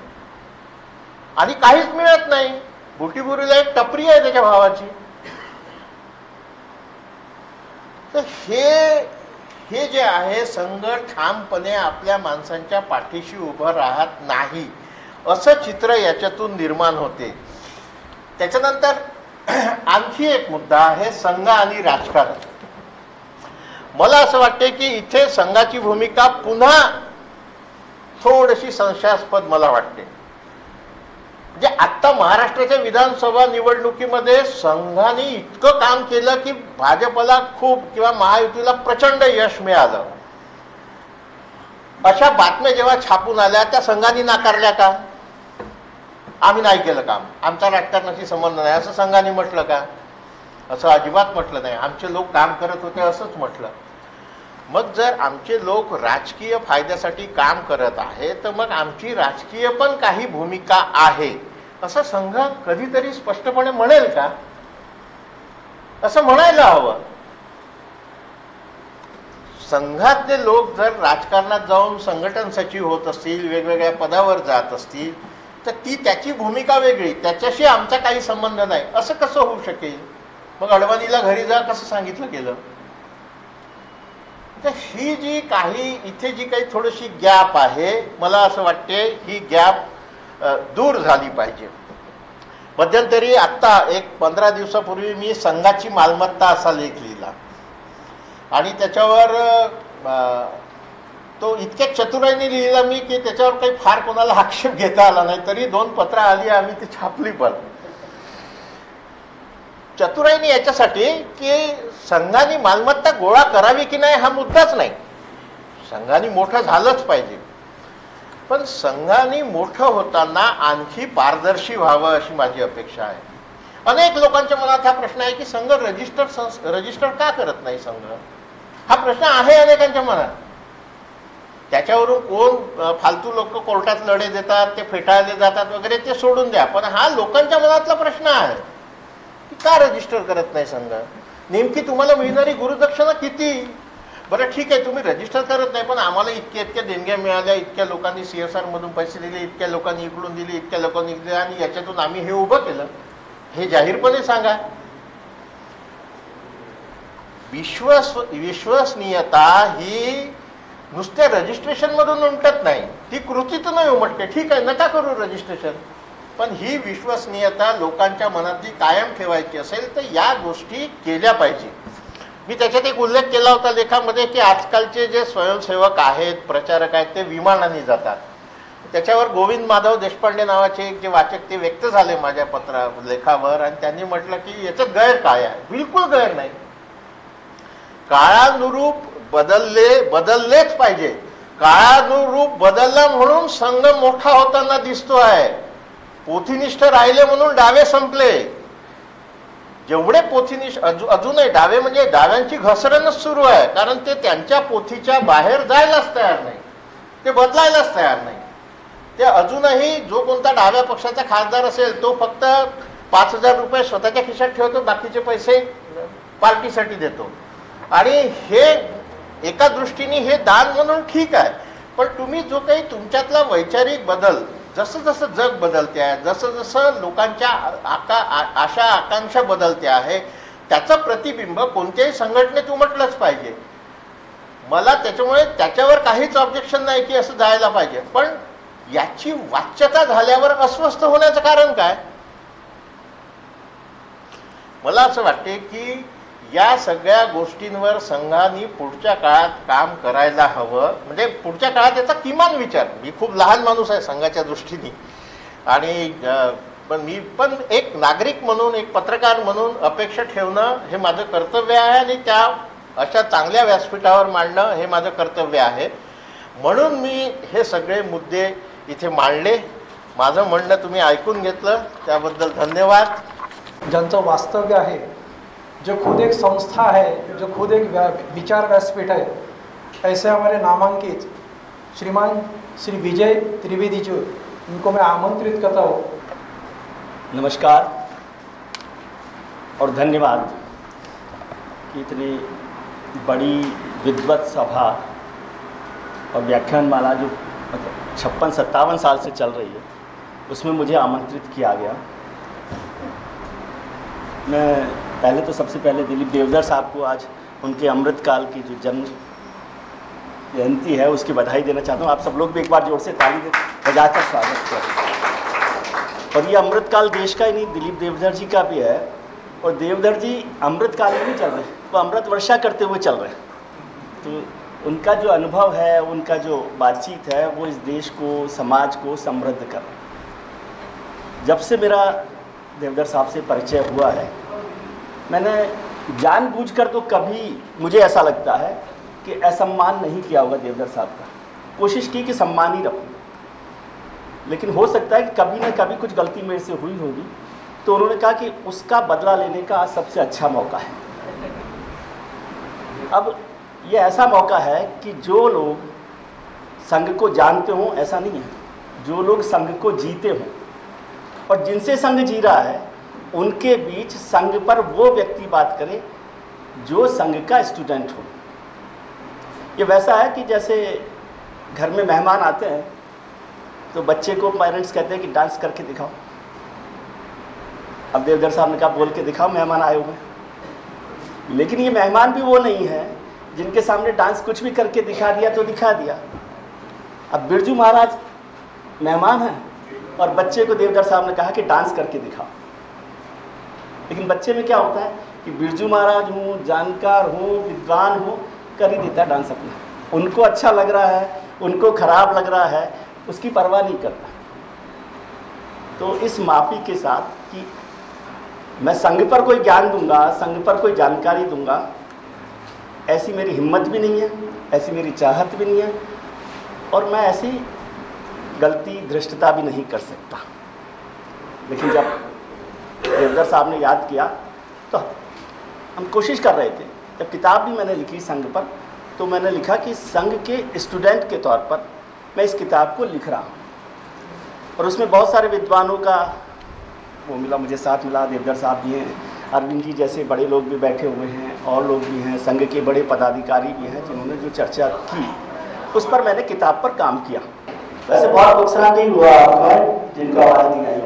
आणि काहीच मिळत नाही. बुटीबुरीला एक टपरी आहे त्याच्या भावाची. तर हे जे आहे, संघ ठामपणे आपल्या माणसांच्या पाठीशी उभं राहत नाही असं चित्र याच्यातून निर्माण होते. त्याच्यानंतर आणखी एक मुद्दा आहे संघ आणि राजकारण. मला असं वाटते की इथे संघाची भूमिका पुन्हा थोडीशी संशयास्पद मला वाटते. म्हणजे आत्ता महाराष्ट्राच्या विधानसभा निवडणुकीमध्ये संघाने इतकं काम केलं की भाजपला खूप किंवा महायुतीला प्रचंड यश मिळालं. अशा बातम्या जेव्हा छापून आल्या त्या संघाने नाकारल्या का? आम्ही नाही केलं काम, आमचा राजकारणाशी संबंध नाही असं संघाने म्हटलं का? असं अजिबात म्हटलं नाही. आमचे लोक काम करत होते असंच म्हटलं. मग जर आमचे लोक राजकीय फायद्यासाठी काम करत आहे तर मग आमची राजकीय पण काही भूमिका आहे असं संघ कधीतरी स्पष्टपणे म्हणेल का? असं म्हणायला हवं. संघातले लोक जर राजकारणात जाऊन संघटन सचिव होत असतील, वेगवेगळ्या पदावर जात असतील तर ती त्याची भूमिका वेगळी, त्याच्याशी आमचा काही संबंध नाही असं कसं होऊ शकेल? मग अडवाणीला घरी जा कसं सांगितलं गेलं? तर ही जी काही इथे जी काही थोडीशी गॅप आहे, मला असं वाटते ही गॅप दूर झाली पाहिजे. मध्यंतरी आत्ता एक 15 दिवसापूर्वी मी संघाची मालमत्ता असा लेख लिहिला आणि त्याच्यावर तो इतक्या चतुराईने लिहिला मी की त्याच्यावर काही फार कोणाला आक्षेप घेता आला नाही. तरी 2 पत्र आली, आम्ही ती छापली पण. चतुराईने याच्यासाठी की संघाने मालमत्ता गोळा करावी की नाही हा मुद्दाच नाही. संघाने मोठं झालंच पाहिजे, पण संघाने मोठं होताना आणखी पारदर्शी व्हावं अशी माझी अपेक्षा आहे. अनेक लोकांच्या मनात हा प्रश्न आहे की संघ रजिस्टर का करत नाही संघ, हा प्रश्न आहे अनेकांच्या मनात. त्याच्यावरून कोण फालतू लोक कोर्टात लढे देतात, ते फेटाळले जातात वगैरे ते सोडून द्या, पण हा लोकांच्या मनातला प्रश्न आहे की का रजिस्टर करत नाही संघ? नेमकी तुम्हाला मिळणारी गुरुदक्षिणा किती? बरं ठीक आहे, तुम्ही रजिस्टर करत नाही, पण आम्हाला इतक्या देणग्या मिळाल्या, इतक्या लोकांनी CSR मधून पैसे दिले, इतक्या लोकांनी इकडून दिले, इतक्या लोकांनी दिले आणि याच्यातून आम्ही हे उभं केलं, हे जाहीरपणे सांगा. विश्वसनीयता ही नुसत्या रजिस्ट्रेशन मधून उमटत नाही, ती कृतीतूनही उमटते. ठीक आहे, नका करू रजिस्ट्रेशन, पण ही विश्वसनीयता लोकांच्या मनातली कायम ठेवायची असेल तर या गोष्टी केल्या पाहिजे. मी त्याच्यात एक उल्लेख केला होता लेखामध्ये की आजकालचे जे स्वयंसेवक आहेत, प्रचारक आहेत, ते विमानाने जातात. त्याच्यावर गोविंद माधव देशपांडे नावाचे एक जे वाचक ते व्यक्त झाले माझ्या लेखावर आणि त्यांनी म्हटलं की याच्यात गैर काय आहे? बिलकुल गैर नाही. काळानुरूप बदललेच पाहिजे. काळानुरूप बदलला म्हणून संघ मोठा होताना दिसतो आहे. पोथीनिष्ठ राहिले म्हणून डावे संपले. जेवढे पोथीनिष्ठ अजूनही डावे म्हणजे डाव्यांची घसरणच सुरू आहे, कारण ते त्यांच्या पोथीच्या बाहेर जायलाच तयार नाही, ते बदलायलाच तयार नाही. ते अजूनही जो कोणता डाव्या पक्षाचा खासदार असेल तो फक्त 5,000 रुपये स्वतःच्या खिशात ठेवतो, बाकीचे पैसे पार्टीसाठी देतो. आणि हे एका दृष्टीने हे दान म्हणून ठीक आहे, पण तुम्ही जो काही तुमच्यातला वैचारिक बदल, जसं जसं जग बदलते आहे, जसं जसं लोकांच्या आशा आकांक्षा बदलते आहे, त्याचं प्रतिबिंब कोणत्याही संघटनेत उमटलंच पाहिजे. मला त्याच्यामुळे त्याच्यावर काहीच ऑब्जेक्शन नाही की असं जायला पाहिजे, पण याची वाच्यता झाल्यावर अस्वस्थ होण्याचं कारण काय? मला असं वाटते की या सगळ्या गोष्टींवर संघाने पुढच्या काळात काम करायला हवं. म्हणजे पुढच्या काळात याचा किमान विचार, मी खूप लहान माणूस आहे संघाच्या दृष्टीने, आणि मी पण एक नागरिक म्हणून, एक पत्रकार म्हणून अपेक्षा ठेवणं हे माझं कर्तव्य आहे आणि त्या अशा चांगल्या व्यासपीठावर मांडणं हे माझं कर्तव्य आहे. म्हणून मी हे सगळे मुद्दे इथे मांडले. माझं म्हणणं तुम्ही ऐकून घेतलं त्याबद्दल धन्यवाद. ज्यांचं वास्तव्य आहे, जो खुद एक संस्था है, जो खुद एक विचार व्यासपीठ है, ऐसे हमारे नामांकित श्रीमान श्री विजय त्रिवेदी जी, इनको मैं आमंत्रित करता हूँ. नमस्कार और धन्यवाद कि इतनी बड़ी विद्वत सभा और व्याख्यानमाला जो 56-57 साल से चल रही है उसमें मुझे आमंत्रित किया गया. मैं पहले तो सबसे पहले दिलीप देवधर साहब को आज उनके अमृतकाल की जो जन्म जयंती है उसकी बधाई देना चाहता हूँ. आप सब लोग भी एक बार जोर से ताली बजाकर स्वागत करें. और ये अमृतकाल देश का ही नहीं, दिलीप देवधर जी का भी है. और देवधर जी अमृतकाल में नहीं चल रहे, वो अमृत वर्षा करते हुए चल रहे हैं. तो उनका जो अनुभव है, उनका जो बातचीत है, वो इस देश को, समाज को समृद्ध कर रहा है. जब से मेरा देवधर साहब से परिचय हुआ है, मैंने जानबूझकर तो कभी, मुझे ऐसा लगता है कि असम्मान नहीं किया होगा देवधर साहब का। कोशिश की कि सम्मान ही रखूं, लेकिन हो सकता है कि कभी ना कभी कुछ गलती मेरे से हुई होगी, तो उन्होंने कहा कि उसका बदला लेने का आज सबसे अच्छा मौका है। अब ये ऐसा मौका है कि जो लोग संघ को जानते हों, ऐसा नहीं है, जो लोग संघ को जीते हों और जिनसे संघ जी रहा है, उनके बीच संघ पर वो व्यक्ति बात करे जो संघ का स्टूडेंट हो। ये वैसा है कि जैसे घर में मेहमान आते हैं तो बच्चे को पेरेंट्स कहते हैं कि डांस करके दिखाओ। अब देवधर साहब ने कहा बोल के दिखाओ, मेहमान आए हुए हैं। लेकिन ये मेहमान भी वो नहीं है जिनके सामने डांस कुछ भी करके दिखा दिया तो दिखा दिया। अब बिरजू महाराज मेहमान हैं और बच्चे को देवधर साहब ने कहा कि डांस करके दिखाओ। लेकिन बच्चे में क्या होता है कि बिरजू महाराज हूँ, जानकार हूँ, विद्वान हूँ, कर ही देता है डांस अपना। उनको अच्छा लग रहा है, उनको खराब लग रहा है, उसकी परवाह नहीं करता। तो इस माफ़ी के साथ कि मैं संघ पर कोई ज्ञान दूंगा, संघ पर कोई जानकारी दूंगा, ऐसी मेरी हिम्मत भी नहीं है, ऐसी मेरी चाहत भी नहीं है, और मैं ऐसी गलती धृष्टता भी नहीं कर सकता। लेकिन जब देवधर साहब ने याद किया तो हम कोशिश कर रहे थे। जब किताब भी मैंने लिखी संघ पर, तो मैंने लिखा कि संघ के स्टूडेंट के तौर पर मैं इस किताब को लिख रहा हूँ, और उसमें बहुत सारे विद्वानों का वो मिला, मुझे साथ मिला। देवधर साहब भी हैं, अरविंद जी जैसे बड़े लोग भी बैठे हुए हैं, और लोग भी हैं, संघ के बड़े पदाधिकारी भी हैं जिन्होंने जो चर्चा की उस पर मैंने किताब पर काम किया। वैसे बहुत नुकसान नहीं हुआ आपका, जिनको आवाज़ नहीं आई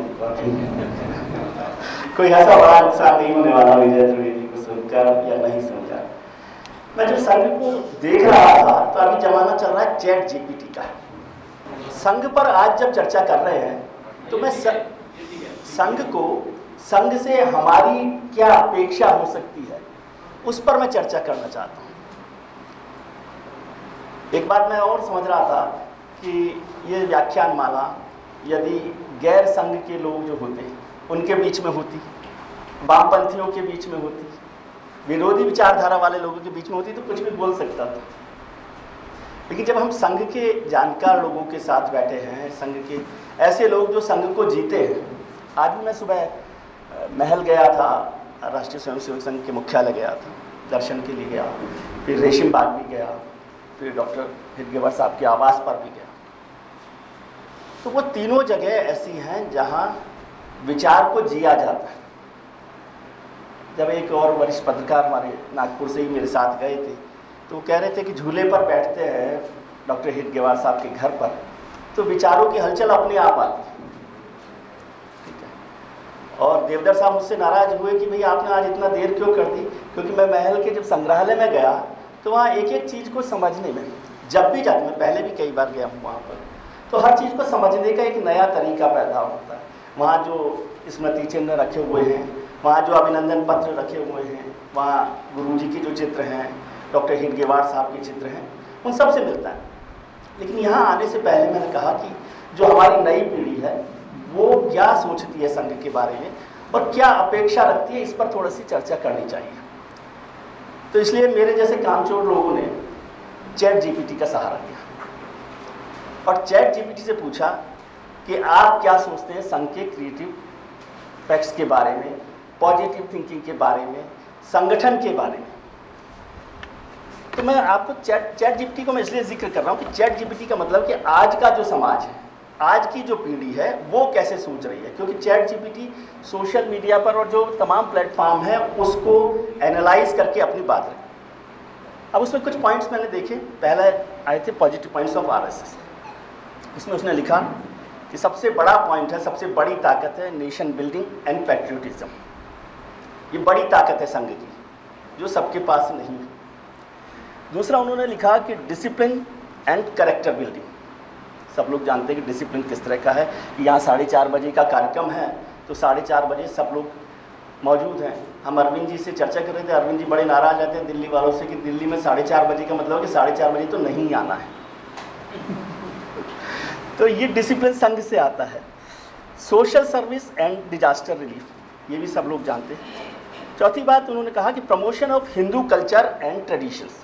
कोई ऐसा बड़ा नुकसान नहीं होने वाला विजय त्रिवेदी को सुनकर या नहीं सुनकर। मैं जब संघ को देख रहा था तो अभी जमाना चल रहा है चैट जीपीटी का। संघ पर आज जब चर्चा कर रहे हैं तो मैं संघ से हमारी क्या अपेक्षा हो सकती है उस पर मैं चर्चा करना चाहता हूँ। एक बात मैं और समझ रहा था कि ये व्याख्यान माला यदि गैर संघ के लोग जो होते उनके बीच में होती, वामपंथियों के बीच में होती, विरोधी विचारधारा वाले लोगों के बीच में होती तो कुछ भी बोल सकता था। लेकिन जब हम संघ के जानकार लोगों के साथ बैठे हैं, संघ के ऐसे लोग जो संघ को जीते हैं। आज भी मैं सुबह महल गया था, राष्ट्रीय स्वयंसेवक संघ के मुख्यालय गया था, दर्शन के लिए गया, फिर रेशिम बाग भी गया, फिर डॉक्टर हेडगेवार साहब के आवास पर भी गया। तो वो तीनों जगह ऐसी हैं जहाँ विचार को जिया जाता है। जब एक और वरिष्ठ पत्रकार हमारे नागपुर से ही मेरे साथ गए थे तो वो कह रहे थे कि झूले पर बैठते हैं डॉक्टर हेडगेवार साहब के घर पर तो विचारों की हलचल अपने आप आती है। ठीक है। और देवधर साहब मुझसे नाराज़ हुए कि भाई आपने आज इतना देर क्यों कर दी, क्योंकि मैं महल के जब संग्रहालय में गया तो वहाँ एक एक चीज़ को समझने में, जब भी जाता, मैं पहले भी कई बार गया हूँ वहाँ पर, तो हर चीज़ को समझने का एक नया तरीका पैदा होता है। वहाँ जो स्मृति चिन्ह रखे हुए हैं, वहाँ जो अभिनंदन पत्र रखे हुए हैं, वहाँ गुरुजी के जो चित्र हैं, डॉक्टर हेडगेवार साहब के चित्र हैं, उन सब से मिलता है। लेकिन यहाँ आने से पहले मैंने कहा कि जो हमारी नई पीढ़ी है वो क्या सोचती है संघ के बारे में और क्या अपेक्षा रखती है, इस पर थोड़ी सी चर्चा करनी चाहिए। तो इसलिए मेरे जैसे कामचोर लोगों ने चैट जीपीटी का सहारा लिया और चैट जीपीटी से पूछा कि आप क्या सोचते हैं संघ के क्रिएटिव फैक्ट्स के बारे में, पॉजिटिव थिंकिंग के बारे में, संगठन के बारे में। तो मैं आपको चैट जीपीटी को मैं इसलिए जिक्र कर रहा हूँ कि चैट जीपीटी का मतलब कि आज का जो समाज है, आज की जो पीढ़ी है वो कैसे सोच रही है, क्योंकि चैट जीपीटी सोशल मीडिया पर और जो तमाम प्लेटफॉर्म है उसको एनालाइज करके अपनी बात रखे। अब उसमें कुछ पॉइंट्स मैंने देखे, पहले आए थे पॉजिटिव पॉइंट्स ऑफ आरएसएस। इसमें उसने लिखा कि सबसे बड़ा पॉइंट है, सबसे बड़ी ताकत है नेशन बिल्डिंग एंड पैट्रियोटिज्म। ये बड़ी ताकत है संघ की जो सबके पास नहीं है। दूसरा उन्होंने लिखा कि डिसिप्लिन एंड कैरेक्टर बिल्डिंग। सब लोग जानते हैं कि डिसिप्लिन किस तरह का है। यहाँ 4:30 बजे का कार्यक्रम है तो 4:30 बजे सब लोग मौजूद हैं। हम अरविंद जी से चर्चा कर रहे थे, अरविंद जी बड़े नाराज रहते हैं दिल्ली वालों से कि दिल्ली में 4:30 बजे का मतलब है कि 4:30 बजे तो नहीं आना है। तो ये डिसिप्लिन संघ से आता है। Social service end disaster relief, ये भी सब लोग जानते हैं। चौथी बात उन्होंने कहा कि promotion of Hindu culture end traditions.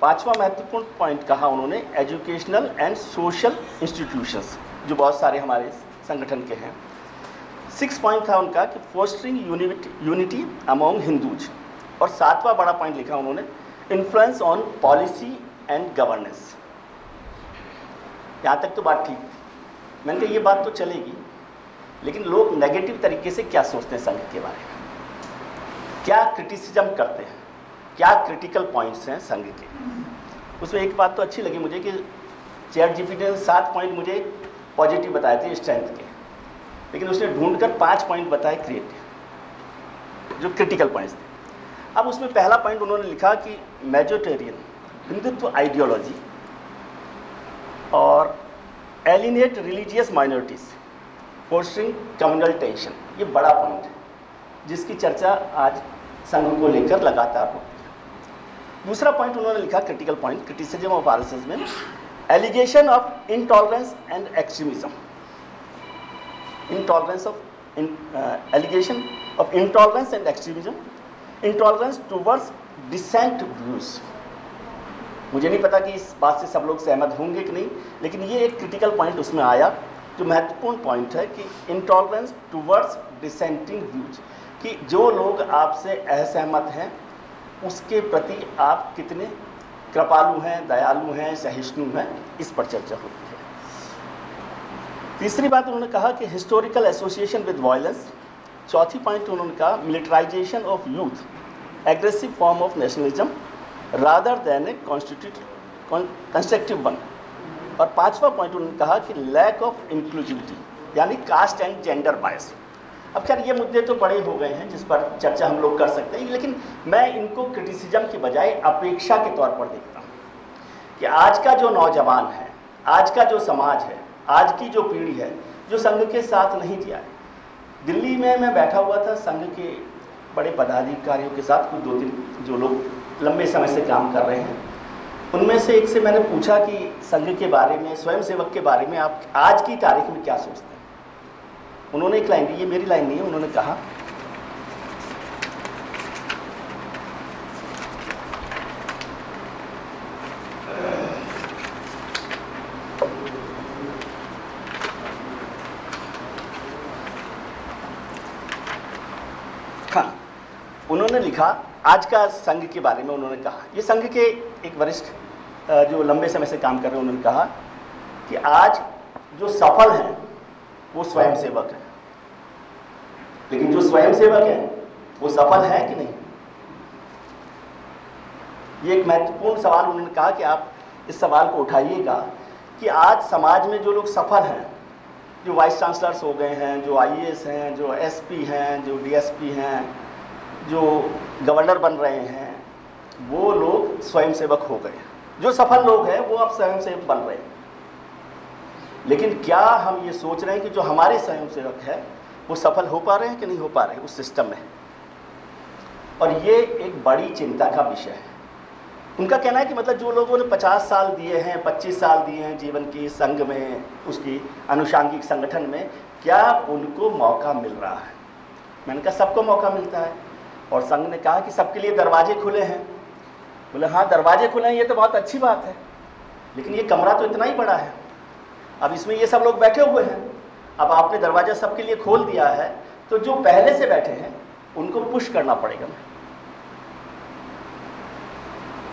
पांचवा महत्वपूर्ण पॉइंट कहा उन्होंने एजुकेशनल एंड सोशल इंस्टीट्यूशंस, जो बहुत सारे हमारे संगठन के हैं। 6 पॉइंट था उनका कि फोस्टरिंग यूनिटी अमॉन्ग हिंदूज। और 7वां बड़ा पॉइंट लिखा उन्होंने influence on policy end governance. यहाँ तक तो बात ठीक थी। मैंने कहा ये बात तो चलेगी, लेकिन लोग नेगेटिव तरीके से क्या सोचते हैं संघ के बारे में, क्या क्रिटिसिज्म करते हैं, क्या क्रिटिकल पॉइंट्स हैं संघ के। उसमें एक बात तो अच्छी लगी मुझे कि ChatGPT ने 7 पॉइंट मुझे पॉजिटिव बताए थे स्ट्रेंथ के, लेकिन उसने ढूंढकर 5 पॉइंट बताए क्रिएटिव, जो क्रिटिकल पॉइंट्स थे। अब उसमें पहला पॉइंट उन्होंने लिखा कि मेजोरिटेरियन हिंदुत्व आइडियोलॉजी और एलिनेट religious minorities fostering communal tension, ये बड़ा पॉइंट है जिसकी चर्चा आज संघ को लेकर लगातार होती है। दूसरा पॉइंट उन्होंने लिखा critical point, criticism of RSS में allegation of intolerance and extremism, intolerance of allegation of intolerance and extremism, intolerance towards dissent views। मुझे नहीं पता कि इस बात से सब लोग सहमत होंगे कि नहीं, लेकिन ये एक क्रिटिकल पॉइंट उसमें आया जो महत्वपूर्ण पॉइंट है कि इंटॉलरेंस टुवर्ड्स डिसेंटिंग व्यूज, कि जो लोग आपसे असहमत हैं उसके प्रति आप कितने कृपालु हैं, दयालु हैं, सहिष्णु हैं, इस पर चर्चा होती है। तीसरी बात उन्होंने कहा कि हिस्टोरिकल एसोसिएशन विद वायलेंस। चौथी पॉइंट उन्होंने कहा militarisation of youth, aggressive form of nationalism rather than A constructive one. और 5वां पॉइंट उन्होंने कहा कि लैक ऑफ इंक्लूसिविटी, यानी कास्ट एंड जेंडर बायस। अब खैर ये मुद्दे तो बड़े हो गए हैं जिस पर चर्चा हम लोग कर सकते हैं, लेकिन मैं इनको क्रिटिसिज्म की बजाय अपेक्षा के तौर पर देखता हूँ कि आज का जो नौजवान है, आज का जो समाज है, आज की जो पीढ़ी है, जो संघ के साथ नहीं जिया है। दिल्ली में मैं बैठा हुआ था संघ के बड़े पदाधिकारियों के साथ, कुछ 2-3 जो लोग लंबे समय से काम कर रहे हैं, उनमें से एक से मैंने पूछा कि संघ के बारे में, स्वयंसेवक के बारे में आप आज की तारीख में क्या सोचते हैं। उन्होंने एक लाइन दी, ये मेरी लाइन नहीं है, उन्होंने कहा हाँ, उन्होंने लिखा आज का संघ के बारे में, उन्होंने कहा, ये संघ के एक वरिष्ठ जो लंबे समय से काम कर रहे हैं, उन्होंने कहा कि आज जो सफल हैं वो स्वयंसेवक हैं, लेकिन जो स्वयंसेवक हैं वो सफल हैं कि नहीं। ये एक महत्वपूर्ण सवाल उन्होंने कहा कि आप इस सवाल को उठाइएगा कि आज समाज में जो लोग सफल हैं, जो वाइस चांसलर्स हो गए हैं, जो IAS हैं, जो SP हैं, जो DSP हैं, जो गवर्नर बन रहे हैं, वो लोग स्वयंसेवक हो गए। जो सफल लोग हैं वो अब स्वयंसेवक बन रहे हैं, लेकिन क्या हम ये सोच रहे हैं कि जो हमारे स्वयंसेवक हैं वो सफल हो पा रहे हैं कि नहीं हो पा रहे हैं उस सिस्टम में। और ये एक बड़ी चिंता का विषय है। उनका कहना है कि मतलब जो लोगों ने 50 साल दिए हैं, 25 साल दिए हैं जीवन की संघ में, उसकी अनुषांगिक संगठन में, क्या उनको मौका मिल रहा है। मैंने कहा सबको मौका मिलता है, और संघ ने कहा कि सबके लिए दरवाजे खुले हैं। बोले हाँ दरवाजे खुले हैं, ये तो बहुत अच्छी बात है, लेकिन ये कमरा तो इतना ही बड़ा है, अब इसमें ये सब लोग बैठे हुए हैं, अब आपने दरवाज़ा सबके लिए खोल दिया है, तो जो पहले से बैठे हैं उनको पुश करना पड़ेगा।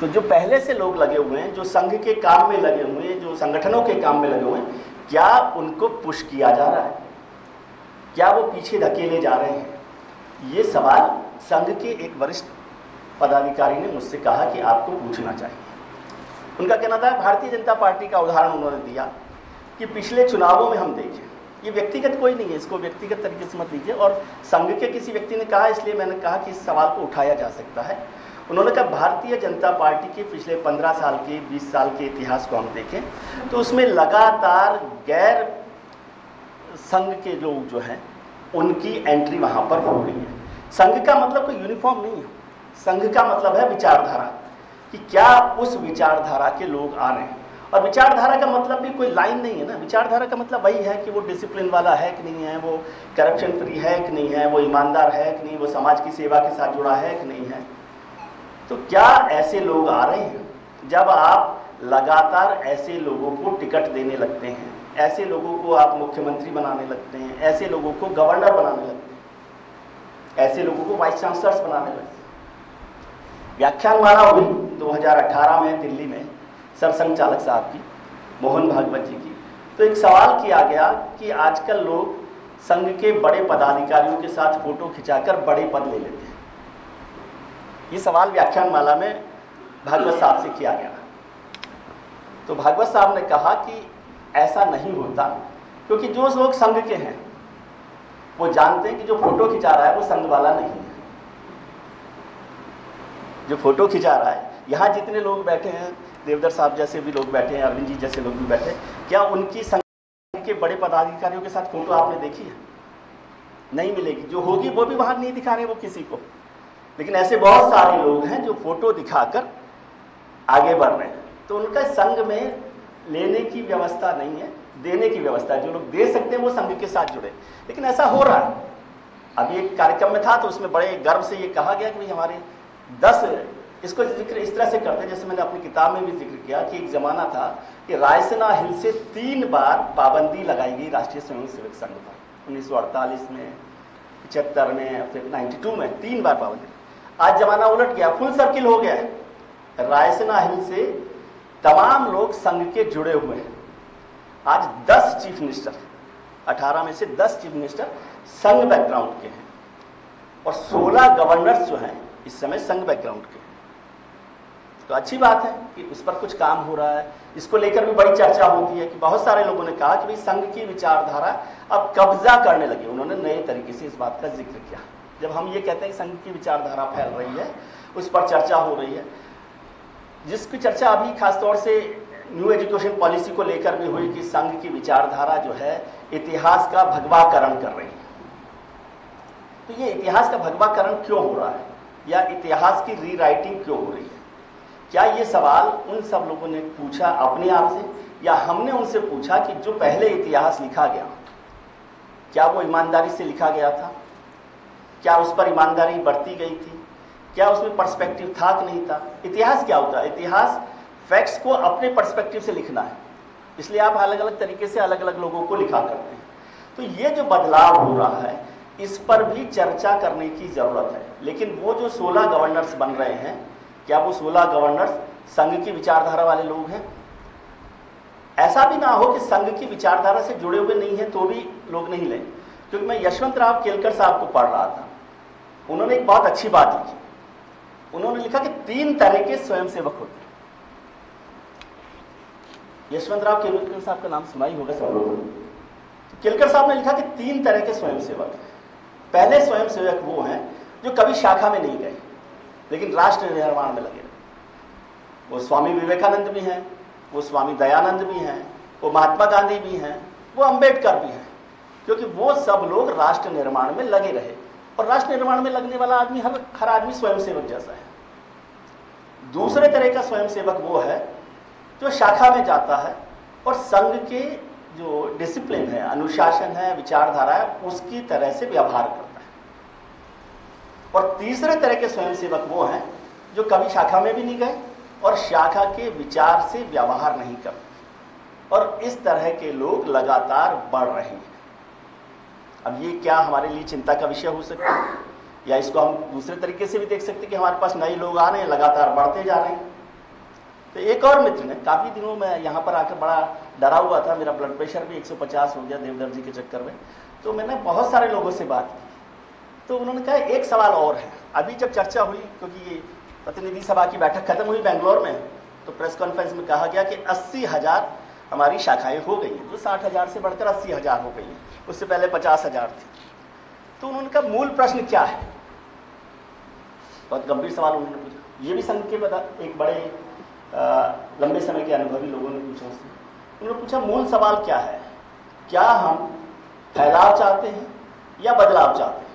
तो जो पहले से लोग लगे हुए हैं, जो संघ के काम में लगे हुए हैं, जो संगठनों के काम में लगे हुए हैं, क्या उनको पुश किया जा रहा है, क्या वो पीछे धकेले जा रहे हैं। ये सवाल संघ के एक वरिष्ठ पदाधिकारी ने मुझसे कहा कि आपको पूछना चाहिए। उनका कहना था, भारतीय जनता पार्टी का उदाहरण उन्होंने दिया कि पिछले चुनावों में हम देखें, ये व्यक्तिगत कोई नहीं है, इसको व्यक्तिगत तरीके से मत लीजिए, और संघ के किसी व्यक्ति ने कहा, इसलिए मैंने कहा कि इस सवाल को उठाया जा सकता है। उन्होंने कहा भारतीय जनता पार्टी के पिछले 15 साल के 20 साल के इतिहास को हम देखें तो उसमें लगातार गैर संघ के लोग जो हैं उनकी एंट्री वहाँ पर हो रही है। संघ का मतलब कोई यूनिफॉर्म नहीं है, संघ का मतलब है विचारधारा, कि क्या उस विचारधारा के लोग आ रहे हैं। और विचारधारा का मतलब भी कोई लाइन नहीं है ना, विचारधारा का मतलब वही है कि वो डिसिप्लिन वाला है कि नहीं है, वो करप्शन फ्री है कि नहीं है, वो ईमानदार है कि नहीं, वो समाज की सेवा के साथ जुड़ा है कि नहीं है। तो क्या ऐसे लोग आ रहे हैं? जब आप लगातार ऐसे लोगों को टिकट देने लगते हैं, ऐसे लोगों को आप मुख्यमंत्री बनाने लगते हैं, ऐसे लोगों को गवर्नर बनाने लगते हैं, ऐसे लोगों को वाइस चांसलर्स बनाने लगते हैं। व्याख्यानमाला हुई 2018 में दिल्ली में सरसंघ चालक साहब की, मोहन भागवत जी की, तो एक सवाल किया गया कि आजकल लोग संघ के बड़े पदाधिकारियों के साथ फोटो खिंचाकर बड़े पद ले लेते हैं। ये सवाल व्याख्यानमाला में भागवत साहब से किया गया। तो भागवत साहब ने कहा कि ऐसा नहीं होता, क्योंकि जो लोग संघ के हैं वो जानते हैं कि जो फोटो खिंचा रहा है वो संघ वाला नहीं है। जो फोटो खिंचा रहा है, यहाँ जितने लोग बैठे हैं, देवधर साहब जैसे भी लोग बैठे हैं, अरविंद जी जैसे लोग भी बैठे, क्या उनकी संघ के बड़े पदाधिकारियों के साथ फोटो आपने देखी है? नहीं मिलेगी। जो होगी वो भी वहाँ नहीं दिखा रहे वो किसी को। लेकिन ऐसे बहुत सारे लोग हैं जो फोटो दिखाकर आगे बढ़ रहे हैं। तो उनका संघ में लेने की व्यवस्था नहीं है, देने की व्यवस्था है। जो लोग दे सकते हैं वो संघ के साथ जुड़े, लेकिन ऐसा हो रहा है। अभी एक कार्यक्रम में था तो उसमें बड़े गर्व से ये कहा गया कि भाई हमारे 10, इसको जिक्र इस तरह से करते हैं जैसे मैंने अपनी किताब में भी जिक्र किया कि एक ज़माना था कि रायसीना हिल से 3 बार पाबंदी लगाई गई राष्ट्रीय स्वयंसेवक संघ पर। 1948 में, 75 में, फिर 92 में 3 बार पाबंदी। आज ज़माना उलट गया, फुल सर्किल हो गया है। रायसीना हिल से तमाम लोग संघ के जुड़े हुए हैं। आज 10 चीफ मिनिस्टर, 18 में से 10 चीफ मिनिस्टर संघ बैकग्राउंड के हैं और 16 गवर्नर्स जो हैं इस समय संघ बैकग्राउंड के हैं। तो अच्छी बात है कि उस पर कुछ काम हो रहा है। इसको लेकर भी बड़ी चर्चा होती है कि बहुत सारे लोगों ने कहा कि भाई संघ की विचारधारा अब कब्जा करने लगी। उन्होंने नए तरीके से इस बात का जिक्र किया। जब हम ये कहते हैं कि संघ की विचारधारा फैल रही है, उस पर चर्चा हो रही है, जिसकी चर्चा अभी खासतौर से न्यू एजुकेशन पॉलिसी को लेकर भी हुई कि संघ की विचारधारा जो है इतिहास का भगवाकरण कर रही है। तो ये इतिहास का भगवाकरण क्यों हो रहा है या इतिहास की रीराइटिंग क्यों हो रही है? क्या ये सवाल उन सब लोगों ने पूछा अपने आप से या हमने उनसे पूछा कि जो पहले इतिहास लिखा गया क्या वो ईमानदारी से लिखा गया था? क्या उस पर ईमानदारी बरती गई थी? क्या उसमें पर्सपेक्टिव था कि नहीं था? इतिहास क्या होता है? इतिहास फैक्ट्स को अपने पर्सपेक्टिव से लिखना है, इसलिए आप अलग अलग तरीके से अलग अलग लोगों को लिखा करते हैं। तो ये जो बदलाव हो रहा है इस पर भी चर्चा करने की ज़रूरत है। लेकिन वो जो 16 गवर्नर्स बन रहे हैं, क्या वो 16 गवर्नर्स संघ की विचारधारा वाले लोग हैं? ऐसा भी ना हो कि संघ की विचारधारा से जुड़े हुए नहीं हैं तो भी लोग नहीं लें। क्योंकि मैं यशवंतराव केलकर साहब को पढ़ रहा था, उन्होंने एक बहुत अच्छी बात लिखी। उन्होंने लिखा कि 3 तरह के स्वयंसेवक होते हैं। यशवंतराव केलकर साहब का नाम सुना ही होगा सब लोगों ने। केलकर साहब ने लिखा कि 3 तरह के स्वयंसेवक हैं। पहले स्वयंसेवक वो हैं जो कभी शाखा में नहीं गए लेकिन राष्ट्र निर्माण में लगे रहे। वो स्वामी विवेकानंद भी हैं, वो स्वामी दयानंद भी हैं, वो महात्मा गांधी भी हैं, वो अंबेडकर भी हैं, क्योंकि वो सब लोग राष्ट्र निर्माण में लगे रहे। और राष्ट्र निर्माण में लगने वाला आदमी हर आदमी स्वयंसेवक जैसा है। दूसरे तरह का स्वयंसेवक वो है जो शाखा में जाता है और संघ के जो डिसिप्लिन है, अनुशासन है, विचारधारा है, उसकी तरह से व्यवहार करता है। और तीसरे तरह के स्वयंसेवक वो हैं जो कभी शाखा में भी नहीं गए और शाखा के विचार से व्यवहार नहीं करते। और इस तरह के लोग लगातार बढ़ रहे हैं। अब ये क्या हमारे लिए चिंता का विषय हो सकता है, या इसको हम दूसरे तरीके से भी देख सकते हैं कि हमारे पास नए लोग आ रहे हैं, लगातार बढ़ते जा रहे हैं। तो एक और मित्र ने, काफ़ी दिनों में यहाँ पर आकर बड़ा डरा हुआ था, मेरा ब्लड प्रेशर भी 150 हो गया देवधर जी के चक्कर में। तो मैंने बहुत सारे लोगों से बात की, तो उन्होंने कहा एक सवाल और है। अभी जब चर्चा हुई, क्योंकि ये प्रतिनिधि सभा की बैठक खत्म हुई बेंगलोर में, तो प्रेस कॉन्फ्रेंस में कहा गया कि 80,000 हमारी शाखाएँ हो गई हैं, जो 60,000 से बढ़कर 80,000 हो गई हैं। उससे पहले 50,000 थी। तो उन्होंने कहा मूल प्रश्न क्या है? बहुत गंभीर सवाल उन्होंने पूछा। ये भी संघ के एक बड़े लंबे समय के अनुभवी लोगों ने पूछा उससे। उन्होंने पूछा मूल सवाल क्या है? क्या हम फैलाव चाहते हैं या बदलाव चाहते हैं?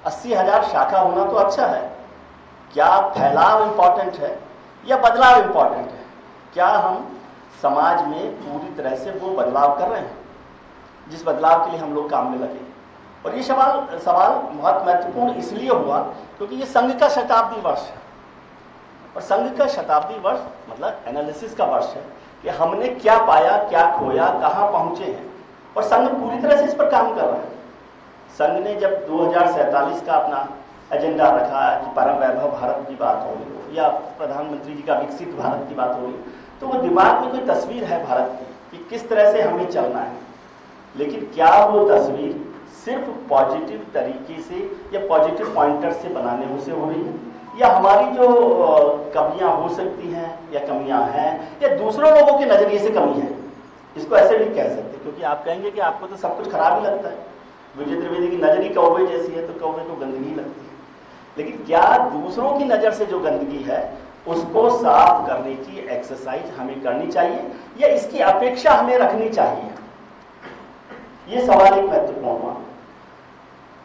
80,000 शाखा होना तो अच्छा है, क्या फैलाव इंपॉर्टेंट है या बदलाव इम्पॉर्टेंट है? क्या हम समाज में पूरी तरह से वो बदलाव कर रहे हैं जिस बदलाव के लिए हम लोग काम में लगे? और ये सवाल बहुत महत्वपूर्ण इसलिए हुआ क्योंकि ये संघ का शताब्दी वर्ष है, और संघ का शताब्दी वर्ष मतलब एनालिसिस का वर्ष है कि हमने क्या पाया, क्या खोया, कहाँ पहुँचे हैं, और संघ पूरी तरह से इस पर काम कर रहा है। संघ ने जब 2047 का अपना एजेंडा रखा कि परम वैभव भारत की बात हो रही हो या प्रधानमंत्री जी का विकसित भारत की बात हो रही हो, तो वो दिमाग में कोई तस्वीर है भारत की कि किस तरह से हमें चलना है, लेकिन क्या वो तस्वीर सिर्फ पॉजिटिव तरीके से या पॉजिटिव पॉइंटर से बनाने से हो रही है, या हमारी जो कमियां हो सकती हैं या कमियां हैं या दूसरों लोगों के नज़रिए से कमी है? इसको ऐसे भी कह सकते, क्योंकि आप कहेंगे कि आपको तो सब कुछ खराब ही लगता है, विजय त्रिवेदी की नज़र ही कौवे जैसी है तो कौवे को गंदगी लगती है, लेकिन क्या दूसरों की नज़र से जो गंदगी है उसको साफ करने की एक्सरसाइज हमें करनी चाहिए या इसकी अपेक्षा हमें रखनी चाहिए? ये सवाल एक महत्वपूर्ण हुआ।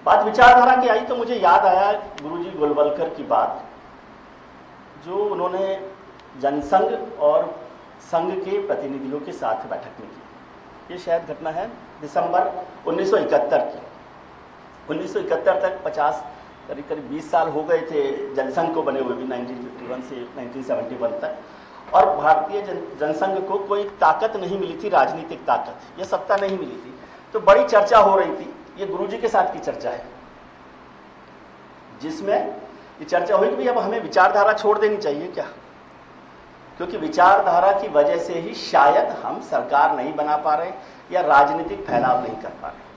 बात विचारधारा की आई तो मुझे याद आया गुरुजी गोलवलकर की बात, जो उन्होंने जनसंघ और संघ के प्रतिनिधियों के साथ बैठक में की। ये शायद घटना है दिसंबर 1971 की। 1971 तक 50 करीब 20 साल हो गए थे जनसंघ को बने हुए भी, 1951 से 1971 तक, और भारतीय जनसंघ को कोई ताकत नहीं मिली थी, राजनीतिक ताकत या सत्ता नहीं मिली थी। तो बड़ी चर्चा हो रही थी, ये गुरुजी के साथ की चर्चा है, जिसमें ये चर्चा हुई कि भाई अब हमें विचारधारा छोड़ देनी चाहिए क्या, क्योंकि विचारधारा की वजह से ही शायद हम सरकार नहीं बना पा रहे या राजनीतिक फैलाव नहीं कर पा रहे।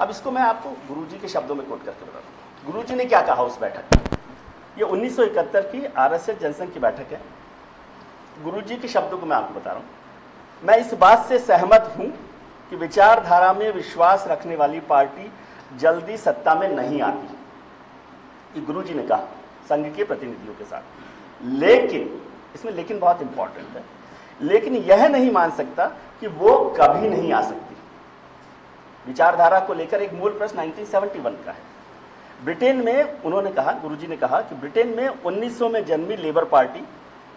अब इसको मैं आपको गुरुजी के शब्दों में कोट करके बताता हूँ। गुरुजी ने क्या कहा उस बैठक में? ये 1971 की आरएसएस जनसंघ की बैठक है। गुरुजी के शब्दों को मैं आपको बता रहा हूँ। मैं इस बात से सहमत हूँ कि विचारधारा में विश्वास रखने वाली पार्टी जल्दी सत्ता में नहीं आती, ये गुरुजी ने कहा संघ के प्रतिनिधियों के साथ। लेकिन इसमें लेकिन बहुत इंपॉर्टेंट है, लेकिन यह नहीं मान सकता कि वो कभी नहीं आ सकती। विचारधारा को लेकर एक मूल प्रश्न 1971 का है। ब्रिटेन में उन्होंने कहा, गुरुजी ने कहा कि ब्रिटेन में 1900 में जन्मी लेबर पार्टी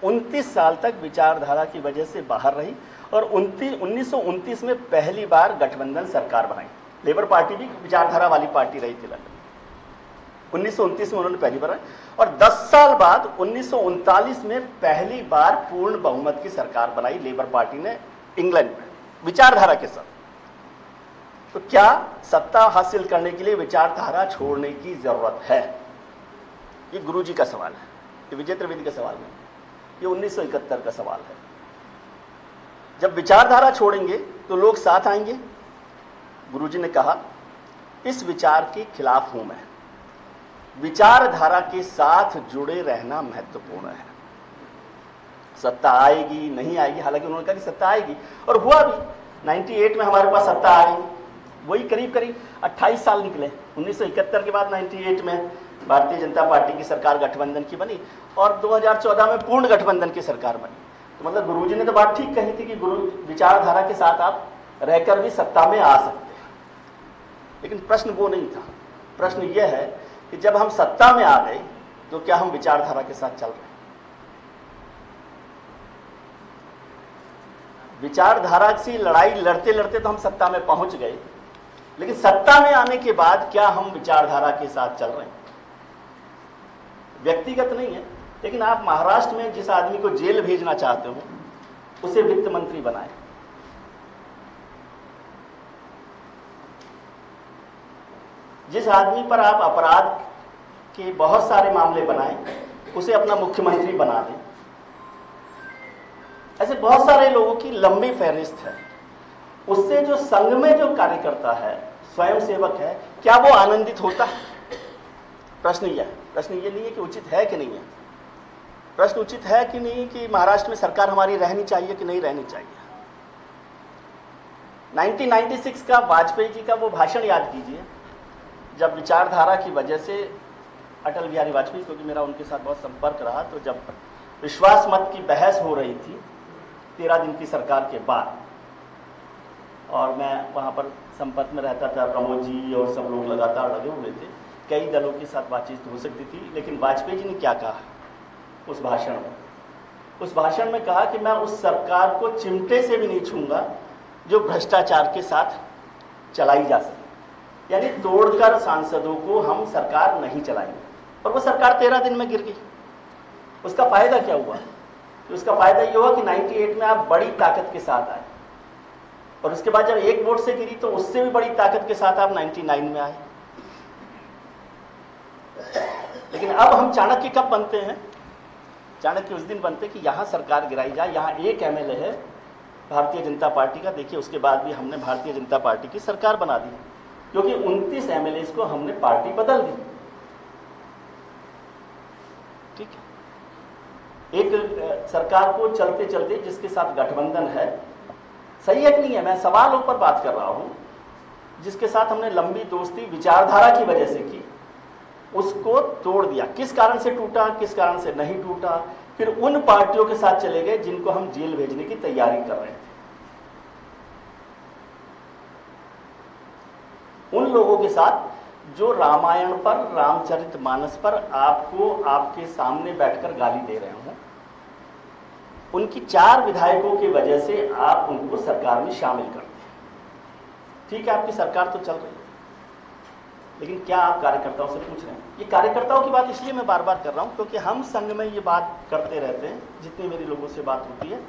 29 साल तक विचारधारा की वजह से बाहर रही और 1929 में पहली बार गठबंधन सरकार बनाई। लेबर पार्टी भी विचारधारा वाली पार्टी रही थी लंदन। 1929 में उन्होंने पहली बार, और 10 साल बाद 1939 में पहली बार पूर्ण बहुमत की सरकार बनाई लेबर पार्टी ने इंग्लैंड में विचारधारा के साथ। तो क्या सत्ता हासिल करने के लिए विचारधारा छोड़ने की जरूरत है? ये गुरुजी का सवाल है, ये विजय त्रिवेदी का सवाल नहीं, ये 1971 का सवाल है। जब विचारधारा छोड़ेंगे तो लोग साथ आएंगे। गुरुजी ने कहा इस विचार के खिलाफ हूं मैं, विचारधारा के साथ जुड़े रहना महत्वपूर्ण है। सत्ता आएगी नहीं आएगी, हालांकि उन्होंने कहा कि सत्ता आएगी, और हुआ भी। 98 में हमारे पास सत्ता आ गई, वही करीब 28 साल निकले। 1971 के बाद 98 में भारतीय जनता पार्टी की सरकार गठबंधन की बनी और 2014 में पूर्ण गठबंधन की सरकार बनी। तो मतलब गुरुजी ने तो बात ठीक कही थी कि विचारधारा के साथ आप रहकर भी सत्ता में आ सकते हैं, लेकिन प्रश्न वो नहीं था। प्रश्न यह है कि जब हम सत्ता में आ गए तो क्या हम विचारधारा के साथ चल रहे हैं? विचारधारा से लड़ाई लड़ते लड़ते तो हम सत्ता में पहुंच गए, लेकिन सत्ता में आने के बाद क्या हम विचारधारा के साथ चल रहे हैं? व्यक्तिगत नहीं है, लेकिन आप महाराष्ट्र में जिस आदमी को जेल भेजना चाहते हो उसे वित्त मंत्री बनाए, जिस आदमी पर आप अपराध के बहुत सारे मामले बनाएं उसे अपना मुख्यमंत्री बना दें। ऐसे बहुत सारे लोगों की लंबी फहरिस्त है। उससे जो संघ में जो कार्यकर्ता है, स्वयं सेवक है, क्या वो आनंदित होता है? प्रश्न यह है। प्रश्न ये नहीं है कि उचित है कि नहीं है, प्रश्न उचित है कि नहीं कि महाराष्ट्र में सरकार हमारी रहनी चाहिए कि नहीं रहनी चाहिए। 1996 का वाजपेयी जी का वो भाषण याद कीजिए, जब विचारधारा की वजह से अटल बिहारी वाजपेयी, क्योंकि मेरा उनके साथ बहुत संपर्क रहा, तो जब विश्वास मत की बहस हो रही थी 13 दिन की सरकार के बाद, और मैं वहाँ पर संपर्क में रहता था, प्रमोद जी और सब लोग लगातार लगे हुए थे, कई दलों के साथ बातचीत हो सकती थी, लेकिन वाजपेयी जी ने क्या कहा उस भाषण में? उस भाषण में कहा कि मैं उस सरकार को चिमटे से भी नहीं छूंगा जो भ्रष्टाचार के साथ चलाई जा सके, यानी तोड़कर सांसदों को हम सरकार नहीं चलाएंगे। और वो सरकार 13 दिन में गिर गई। उसका फायदा क्या हुआ? तो उसका फायदा ये हुआ कि 98 में आप बड़ी ताकत के साथ आए, और उसके बाद जब एक वोट से गिरी तो उससे भी बड़ी ताकत के साथ आप 99 में आए। लेकिन अब हम चाणक्य कब बनते हैं? चाणक्य उस दिन बनते कि यहां सरकार गिराई जाए, यहां एक एमएलए है भारतीय जनता पार्टी का। देखिए उसके बाद भी हमने भारतीय जनता पार्टी की सरकार बना दी, क्योंकि 29 एमएलए को हमने पार्टी बदल दी। ठीक है, एक सरकार को चलते चलते जिसके साथ गठबंधन है, सही है कि नहीं है, मैं सवालों पर बात कर रहा हूं, जिसके साथ हमने लंबी दोस्ती विचारधारा की वजह से की, उसको तोड़ दिया। किस कारण से टूटा, किस कारण से नहीं टूटा, फिर उन पार्टियों के साथ चले गए जिनको हम जेल भेजने की तैयारी कर रहे थे। उन लोगों के साथ जो रामायण पर, रामचरितमानस पर आपको आपके सामने बैठकर गाली दे रहे हों, उनकी 4 विधायकों की वजह से आप उनको सरकार में शामिल करते हैं। ठीक है, आपकी सरकार तो चल रही है, लेकिन क्या आप कार्यकर्ताओं से पूछ रहे हैं? ये कार्यकर्ताओं की बात इसलिए मैं बार बार कर रहा हूं क्योंकि हम संघ में ये बात करते रहते हैं, जितनी मेरी लोगों से बात होती है,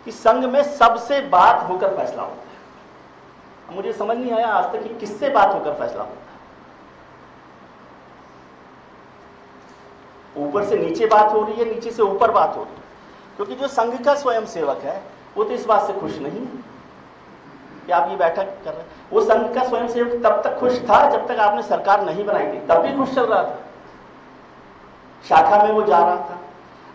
कि संघ में सबसे बात होकर फैसला होता है। मुझे समझ नहीं आया आज तक कि किससे बात होकर फैसला होता है। ऊपर से नीचे बात हो रही है, नीचे से ऊपर बात हो रही है, क्योंकि जो संघ का स्वयं सेवक है वो तो इस बात से खुश नहीं है कि आप ये बैठक कर रहे हैं। वो संघ का स्वयं सेवक तब तक खुश था जब तक आपने सरकार नहीं बनाई थी, तब भी खुश चल रहा था, शाखा में वो जा रहा था।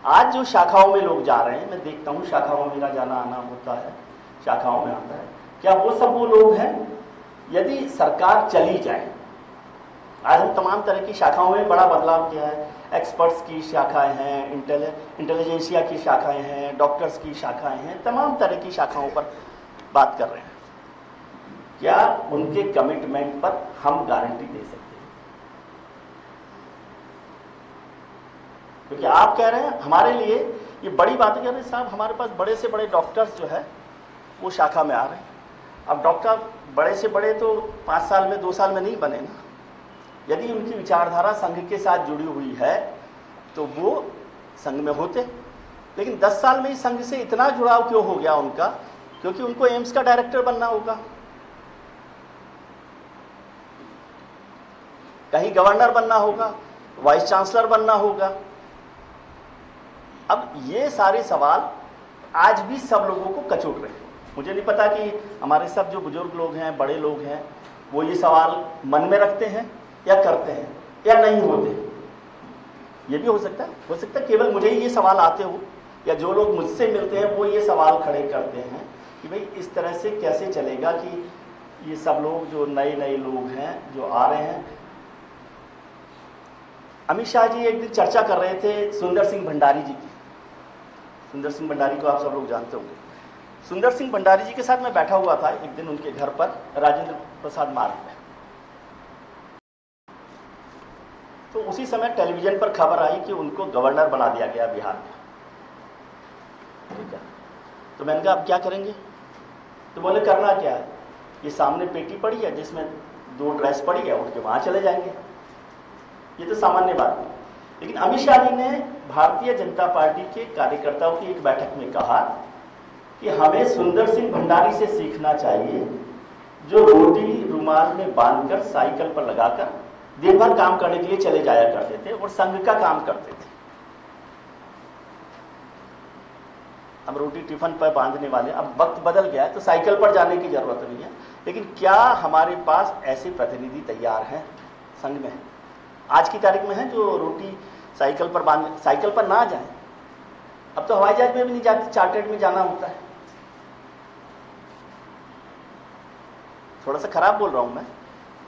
आज जो शाखाओं में लोग जा रहे हैं, मैं देखता हूँ शाखाओं में मेरा जाना आना होता है, शाखाओं में आता है, क्या वो सब वो लोग हैं? यदि सरकार चली जाए, आज हम तमाम तरह की शाखाओं में बड़ा बदलाव किया है। एक्सपर्ट्स की शाखाएं हैं, इंटेलिजेंसिया की शाखाएं हैं, डॉक्टर्स की शाखाएं हैं, तमाम तरह की शाखाओं पर बात कर रहे हैं। क्या उनके कमिटमेंट पर हम गारंटी दे सकते हैं? क्योंकि आप कह रहे हैं हमारे लिए ये बड़ी बातें कह रहे हैं, साहब हमारे पास बड़े से बड़े डॉक्टर्स जो है वो शाखा में आ रहे हैं। अब डॉक्टर बड़े से बड़े तो 5 साल में 2 साल में नहीं बने ना। यदि उनकी विचारधारा संघ के साथ जुड़ी हुई है तो वो संघ में होते, लेकिन 10 साल में ही संघ से इतना जुड़ाव क्यों हो गया उनका? क्योंकि उनको एम्स का डायरेक्टर बनना होगा, कहीं गवर्नर बनना होगा, वाइस चांसलर बनना होगा। अब ये सारे सवाल आज भी सब लोगों को कचोट रहे हैं। मुझे नहीं पता कि हमारे सब जो बुजुर्ग लोग हैं, बड़े लोग हैं, वो ये सवाल मन में रखते हैं या करते हैं या नहीं होते। ये भी हो सकता है केवल मुझे ही ये सवाल आते हो, या जो लोग मुझसे मिलते हैं वो ये सवाल खड़े करते हैं कि भाई इस तरह से कैसे चलेगा कि ये सब लोग जो नए नए लोग हैं जो आ रहे हैं। अमित शाह जी एक दिन चर्चा कर रहे थे सुंदर सिंह भंडारी जी की। सुंदर सिंह भंडारी को आप सब लोग जानते होंगे। सुंदर सिंह भंडारी जी के साथ मैं बैठा हुआ था एक दिन उनके घर पर राजेंद्र प्रसाद मार्ग में। तो उसी समय टेलीविजन पर खबर आई कि उनको गवर्नर बना दिया गया बिहार में। ठीक है, तो मैंने कहा अब क्या करेंगे? तो बोले करना क्या है, ये सामने पेटी पड़ी है जिसमें 2 ड्रेस पड़ी है, उठ के वहां चले जाएंगे। ये तो सामान्य बात है। लेकिन अमित शाह जी ने भारतीय जनता पार्टी के कार्यकर्ताओं की एक बैठक में कहा कि हमें सुंदर सिंह भंडारी से सीखना चाहिए, जो रोटी रुमाल में बांधकर साइकिल पर लगाकर दिन भर काम करने के लिए चले जाया करते थे और संघ का काम करते थे। अब रोटी टिफिन पर बांधने वाले, अब वक्त बदल गया है तो साइकिल पर जाने की जरूरत नहीं है। लेकिन क्या हमारे पास ऐसे प्रतिनिधि तैयार हैं संघ में? आज की तारीख में है जो रोटी साइकिल पर ना जाए। अब तो हवाई जहाज में भी नहीं जाते, चार्टर्ड में जाना होता है। थोड़ा सा खराब बोल रहा हूं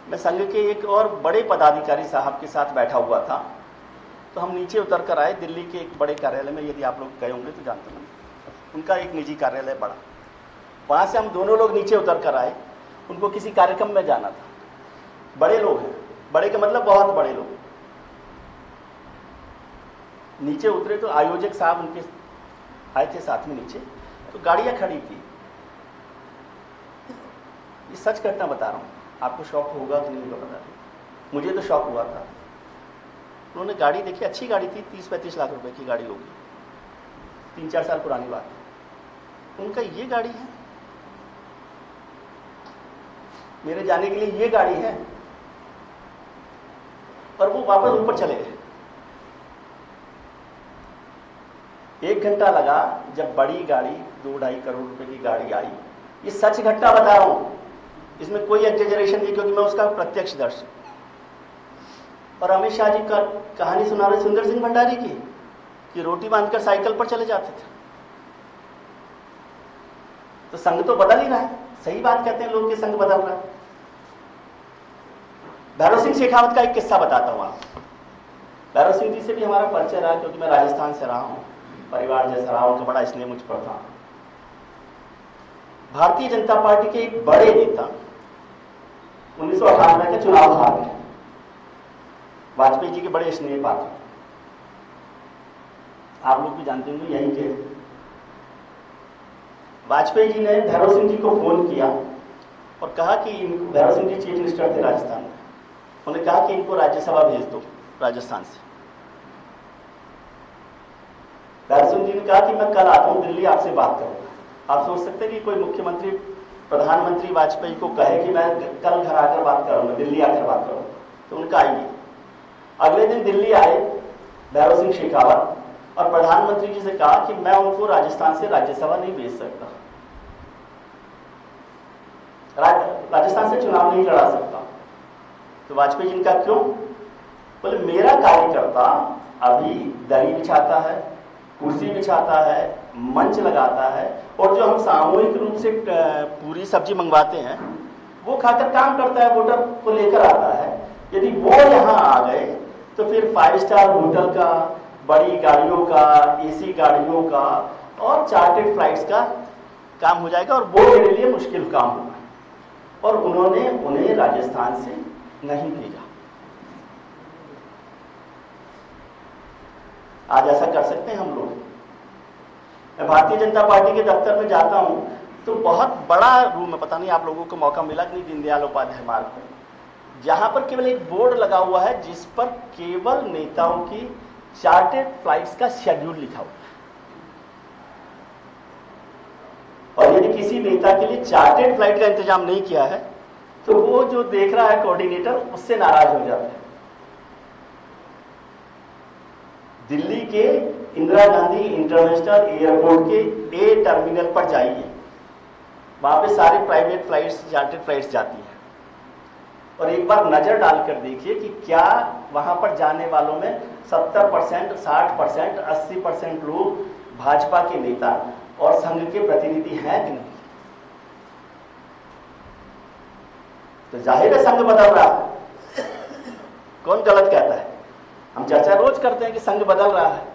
मैं संघ के एक और बड़े पदाधिकारी साहब के साथ बैठा हुआ था। तो हम नीचे उतर कर आए दिल्ली के एक बड़े कार्यालय में, यदि आप लोग गए होंगे तो जानते होंगे, उनका एक निजी कार्यालय बड़ा। वहां से हम दोनों लोग नीचे उतर कर आए, उनको किसी कार्यक्रम में जाना था। बड़े लोग हैं, बड़े का मतलब बहुत बड़े लोग। नीचे उतरे तो आयोजक साहब उनके आए थे साथ में नीचे, तो गाड़ियाँ खड़ी थी। ये सच घटना बता रहा हूँ, आपको शौक होगा कि नहीं होगा पता नहीं, मुझे तो शौक हुआ था। उन्होंने गाड़ी देखी, अच्छी गाड़ी थी, 30-35 लाख रुपए की गाड़ी होगी, 3-4 साल पुरानी बात है। उनका ये गाड़ी है, मेरे जाने के लिए ये गाड़ी है, और वो वापस ऊपर चले गए। 1 घंटा लगा, जब बड़ी गाड़ी 2-2.5 करोड़ रुपए की गाड़ी आई। ये सच घटना बता रहा हूं, इसमें कोई एग्जेजरेशन नहीं, क्योंकि मैं उसका प्रत्यक्षदर्शी। और अमित शाह जी का कहानी सुना रहे सुंदर सिंह भंडारी की, कि रोटी बांधकर साइकिल पर चले जाते थे। तो संघ तो बदल ही रहा है, सही बात कहते हैं लोग कि संघ बदल रहा है। भैरव सिंह शेखावत का एक किस्सा बताता हूं आपको। भैरव सिंह जी से भी हमारा परिचय रहा, क्योंकि मैं राजस्थान से रहा हूं, परिवार जैसा रहा, उनका बड़ा स्नेह मुझ पर था। भारतीय जनता पार्टी के एक बड़े नेता 1998 के चुनाव हार गए, वाजपेयी जी के बड़े स्नेह पात्र, आप लोग भी जानते होंगे यहीं के। वाजपेयी जी ने भैरव सिंह जी को फोन किया और कहा कि भैरव सिंह जी चीफ मिनिस्टर थे राजस्थान में, उन्होंने कहा कि इनको राज्यसभा भेज दो राजस्थान से। भैरव सिंह जी ने कहा कि मैं कल आता हूं दिल्ली, आपसे बात करूंगा। आप सोच सकते हैं कि कोई मुख्यमंत्री प्रधानमंत्री वाजपेयी को कहे कि मैं कल घर आकर बात करूंगा, दिल्ली आकर बात करूंगा, तो उनका आइए। अगले दिन दिल्ली आए भैरव सिंह शेखावत और प्रधानमंत्री जी से कहा कि मैं उनको राजस्थान से राज्यसभा नहीं भेज सकता, राजस्थान से चुनाव नहीं लड़ा सकता। तो वाजपेयी जी ने कहा क्यों? बोले मेरा कार्यकर्ता अभी दरी बिछाता है, कुर्सी बिछाता है, मंच लगाता है, और जो हम सामूहिक रूप से पूरी सब्जी मंगवाते हैं वो खाकर काम करता है, वोटर को लेकर आता है। यदि वो यहाँ आ गए तो फिर 5 स्टार होटल का, बड़ी गाड़ियों का, एसी गाड़ियों का और चार्टेड फ्लाइट्स का काम हो जाएगा, और वो मेरे लिए मुश्किल काम होगा। और उन्होंने उन्हें राजस्थान से नहीं भेजा। आज ऐसा कर सकते हैं हम लोग। मैं भारतीय जनता पार्टी के दफ्तर में जाता हूं तो बहुत बड़ा रूम है, पता नहीं आप लोगों को मौका मिला कि नहीं, दीनदयाल उपाध्याय मार्ग पर, जहां पर केवल एक बोर्ड लगा हुआ है जिस पर केवल नेताओं की चार्टेड फ्लाइट्स का शेड्यूल लिखा हुआ है। और यदि किसी नेता के लिए चार्टेड फ्लाइट का इंतजाम नहीं किया है तो वो जो देख रहा है कोऑर्डिनेटर, उससे नाराज हो जाता है। दिल्ली के इंदिरा गांधी इंटरनेशनल एयरपोर्ट के ए टर्मिनल पर जाइए, वहां पे सारे प्राइवेट फ्लाइट्स, चार्टेड फ्लाइट्स जाती हैं, और एक बार नजर डालकर देखिए कि क्या वहां पर जाने वालों में 70%, 60%, 80% लोग भाजपा के नेता और संघ के प्रतिनिधि हैं कि नहीं। तो जाहिर है संघ बदल रहा है, कौन गलत कहता है? हम चर्चा रोज करते हैं कि संघ बदल रहा है।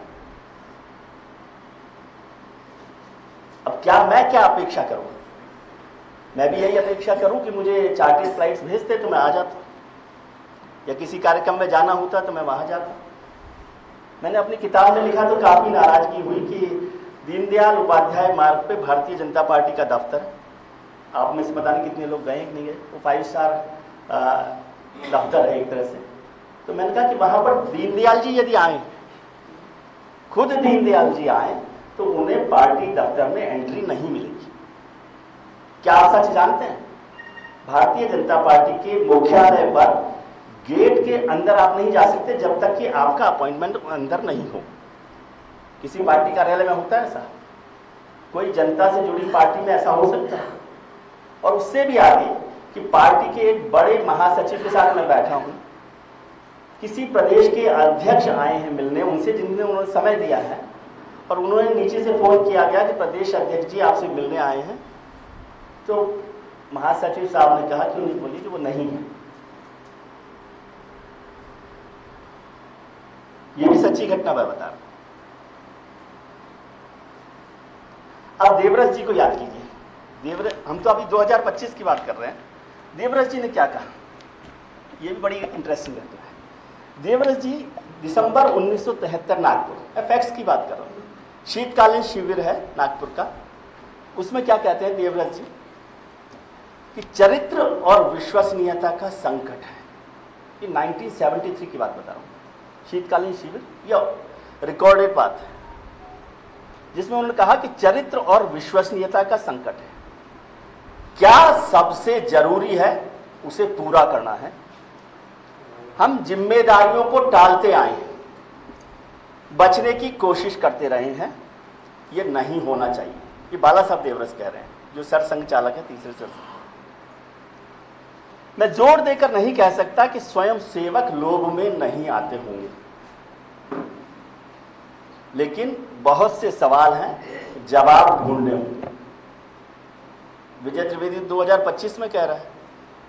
अब मैं क्या अपेक्षा करूं? मैं भी यही अपेक्षा करूं कि मुझे चार्टेड फ्लाइट्स भेजते तो मैं आ जाता, या किसी कार्यक्रम में जाना होता तो मैं वहां जाता। मैंने अपनी किताब में लिखा तो काफी नाराजगी हुई कि दीनदयाल उपाध्याय मार्ग पे भारतीय जनता पार्टी का दफ्तर है। आप में से पता नहीं कितने लोग गए कि नहीं गए, वो 5 स्टार दफ्तर है एक तरह से। तो मैंने कहा कि वहां पर दीनदयाल जी यदि आए, खुद दीनदयाल जी आए, तो उन्हें पार्टी दफ्तर में एंट्री नहीं मिलेगी। क्या आप सच जानते हैं? भारतीय जनता पार्टी के मुख्यालय पर गेट के अंदर आप नहीं जा सकते जब तक कि आपका अपॉइंटमेंट अंदर नहीं हो। किसी पार्टी कार्यालय में होता है ऐसा? कोई जनता से जुड़ी पार्टी में ऐसा हो सकता है? और उससे भी आगे कि पार्टी के एक बड़े महासचिव के साथ मैं बैठा हूं, किसी प्रदेश के अध्यक्ष आए हैं मिलने उनसे, जिन्होंने उन्होंने समय दिया है, और उन्होंने नीचे से फोन किया गया कि प्रदेश अध्यक्ष जी आपसे मिलने आए हैं। तो महासचिव साहब ने कहा कि उन्हें बोली कि वो नहीं है। ये भी सच्ची घटना मैं बता रहा हूं। अब देवव्रत जी को याद कीजिए। हम तो अभी 2025 की बात कर रहे हैं। देवव्रत जी ने क्या कहा, ये भी बड़ी इंटरेस्टिंग रहता है। देवव्रत जी दिसंबर 1973 नागपुर, फैक्ट्स की बात कर रहा हूँ, शीतकालीन शिविर है नागपुर का, उसमें क्या कहते हैं देवव्रत जी कि चरित्र और विश्वसनीयता का संकट है। ये 1973 की बात बता रहा हूँ। शीतकालीन शिविर यह रिकॉर्डेड बात है जिसमें उन्होंने कहा कि चरित्र और विश्वसनीयता का संकट है। क्या सबसे जरूरी है उसे पूरा करना है। हम जिम्मेदारियों को टालते आए हैं, बचने की कोशिश करते रहे हैं, ये नहीं होना चाहिए। ये बाला साहब देवरस कह रहे हैं, जो सरसंघ चालक है, तीसरे सरसंघ। मैं जोर देकर नहीं कह सकता कि स्वयं सेवक लोभ में नहीं आते होंगे, लेकिन बहुत से सवाल हैं, जवाब ढूंढने होंगे। विजय त्रिवेदी 2025 में कह रहा है,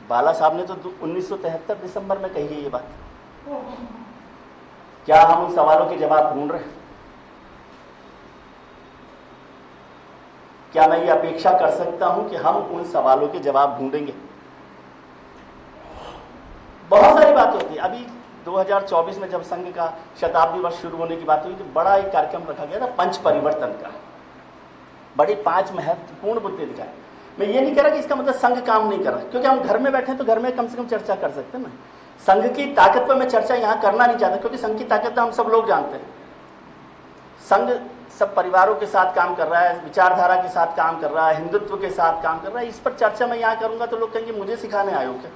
बाला साहब ने तो 1973 दिसंबर में कही है ये बात। क्या हम उन सवालों के जवाब ढूंढ रहे हैं? क्या मैं ये अपेक्षा कर सकता हूं कि हम उन सवालों के जवाब ढूंढेंगे? बहुत सारी बातें होती है। अभी 2024 में जब संघ का शताब्दी वर्ष शुरू होने की बात हुई तो बड़ा एक कार्यक्रम रखा गया था पंच परिवर्तन का। बड़ी 5 महत्वपूर्ण मुद्दे दिखाए। मैं ये नहीं कह रहा कि इसका मतलब संघ काम नहीं कर रहा, क्योंकि हम घर में बैठे हैं तो घर में कम से कम चर्चा कर सकते हैं ना। संघ की ताकत पर मैं चर्चा यहाँ करना नहीं चाहता, क्योंकि संघ की ताकत हम सब लोग जानते हैं। संघ सब परिवारों के साथ काम कर रहा है, विचारधारा के साथ काम कर रहा है, हिंदुत्व के साथ काम कर रहा है। इस पर चर्चा मैं यहाँ करूंगा तो लोग कहेंगे मुझे सिखाने आए हो क्या।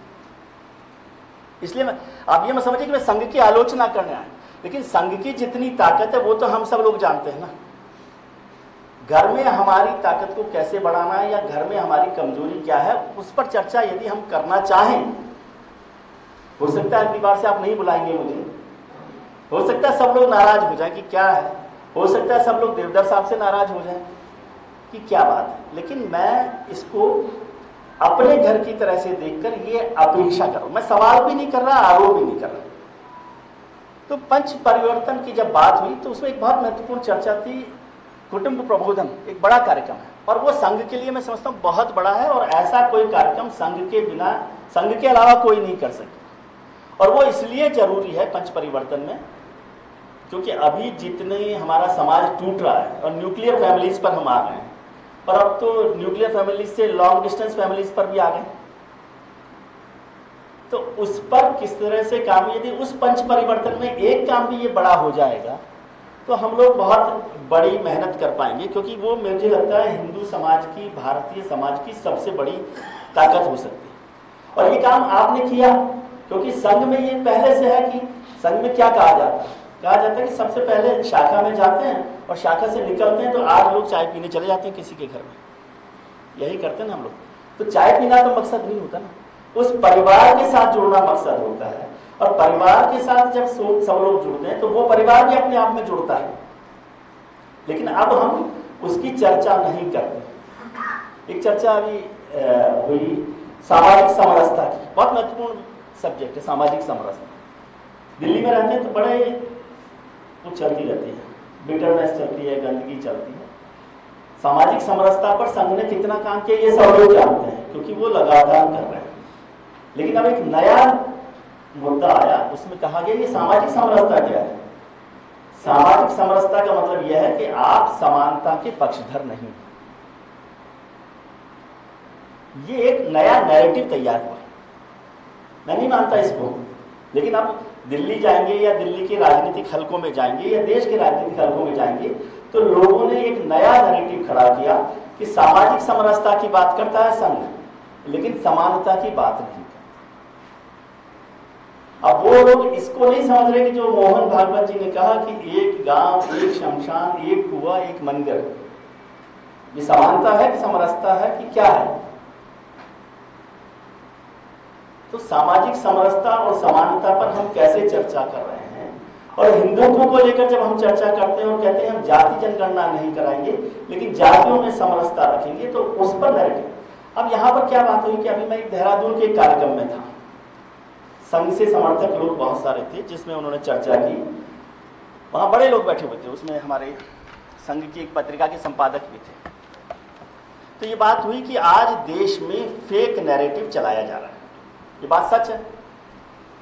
इसलिए आप ये मत समझिए कि मैं संघ की आलोचना करने आया, लेकिन संघ की जितनी ताकत है वो तो हम सब लोग जानते हैं ना। घर में हमारी ताकत को कैसे बढ़ाना है या घर में हमारी कमजोरी क्या है, उस पर चर्चा यदि हम करना चाहें, हो सकता है अगली बार से आप नहीं बुलाएंगे मुझे, हो सकता है सब लोग नाराज हो जाए कि क्या है, हो सकता है सब लोग देवधर साहब से नाराज हो जाए कि क्या बात है, लेकिन मैं इसको अपने घर की तरह से देखकर ये अपेक्षा करूं। मैं सवाल भी नहीं कर रहा, आरोप भी नहीं कर रहा। तो पंच परिवर्तन की जब बात हुई तो उसमें एक बहुत महत्वपूर्ण चर्चा थी कुटुंब प्रबोधन। एक बड़ा कार्यक्रम है और वो संघ के लिए मैं समझता हूँ बहुत बड़ा है, और ऐसा कोई कार्यक्रम संघ के बिना, संघ के अलावा कोई नहीं कर सकता। और वो इसलिए जरूरी है पंच परिवर्तन में क्योंकि अभी जितने हमारा समाज टूट रहा है और न्यूक्लियर फैमिलीज पर हम आ गए हैं, और अब तो न्यूक्लियर फैमिलीज से लॉन्ग डिस्टेंस फैमिलीज पर भी आ गए, तो उस पर किस तरह से काम, यदि उस पंच परिवर्तन में एक काम भी ये बड़ा हो जाएगा तो हम लोग बहुत बड़ी मेहनत कर पाएंगे, क्योंकि वो मुझे लगता है हिंदू समाज की, भारतीय समाज की सबसे बड़ी ताकत हो सकती है। और ये काम आपने किया, क्योंकि संघ में ये पहले से है कि संघ में क्या कहा जाता है कि सबसे पहले शाखा में जाते हैं और शाखा से निकलते हैं तो 8 लोग चाय पीने चले जाते हैं किसी के घर में, यही करते हैं ना हम लोग। तो चाय पीना तो मकसद नहीं होता ना, उस परिवार के साथ जुड़ना मकसद होता है। और परिवार के साथ जब सब लोग जुड़ते हैं तो वो परिवार भी अपने आप में जुड़ता है, लेकिन अब हम उसकी चर्चा नहीं करते। एक चर्चा अभी हुई सामाजिक समरसता की, बहुत महत्वपूर्ण सब्जेक्ट है सामाजिक समरसता। दिल्ली में रहते हैं तो बड़े वो चलती रहती है, बिटरनेस चलती है, गंदगी चलती है। सामाजिक समरसता पर संघ ने कितना काम किया ये सब लोग जानते हैं, क्योंकि वो लगातार कर रहे हैं। लेकिन अब एक नया मुद्दा आया, उसमें कहा गया ये सामाजिक समरसता क्या है। सामाजिक समरसता का मतलब यह है कि आप समानता के पक्षधर नहीं। ये एक नया नैरेटिव तैयार हुआ, मैं नहीं मानता इसको, लेकिन आप दिल्ली जाएंगे या दिल्ली के राजनीतिक हलकों में जाएंगे या देश के राजनीतिक हलकों में जाएंगे तो लोगों ने एक नया नैरेटिव खड़ा किया कि सामाजिक समरसता की बात करता है संघ, लेकिन समानता की बात नहीं। अब वो लोग इसको नहीं समझ रहे कि जो मोहन भागवत जी ने कहा कि एक गांव, एक शमशान, एक कुआं, एक मंदिर, ये समानता है कि समरसता है कि क्या है। तो सामाजिक समरसता और समानता पर हम कैसे चर्चा कर रहे हैं, और हिंदुत्व को लेकर जब हम चर्चा करते हैं और कहते हैं हम जाति जनगणना नहीं कराएंगे लेकिन जातियों में समरसता रखेंगे, तो उस पर नैरेटिव। अब यहाँ पर क्या बात हुई कि अभी मैं एक देहरादून के कार्यक्रम में था, संघ से समर्थक लोग बहुत सारे थे जिसमें उन्होंने चर्चा की, वहाँ बड़े लोग बैठे हुए थे, उसमें हमारे संघ की एक पत्रिका के संपादक भी थे। तो ये बात हुई कि आज देश में फेक नैरेटिव चलाया जा रहा है। ये बात सच है।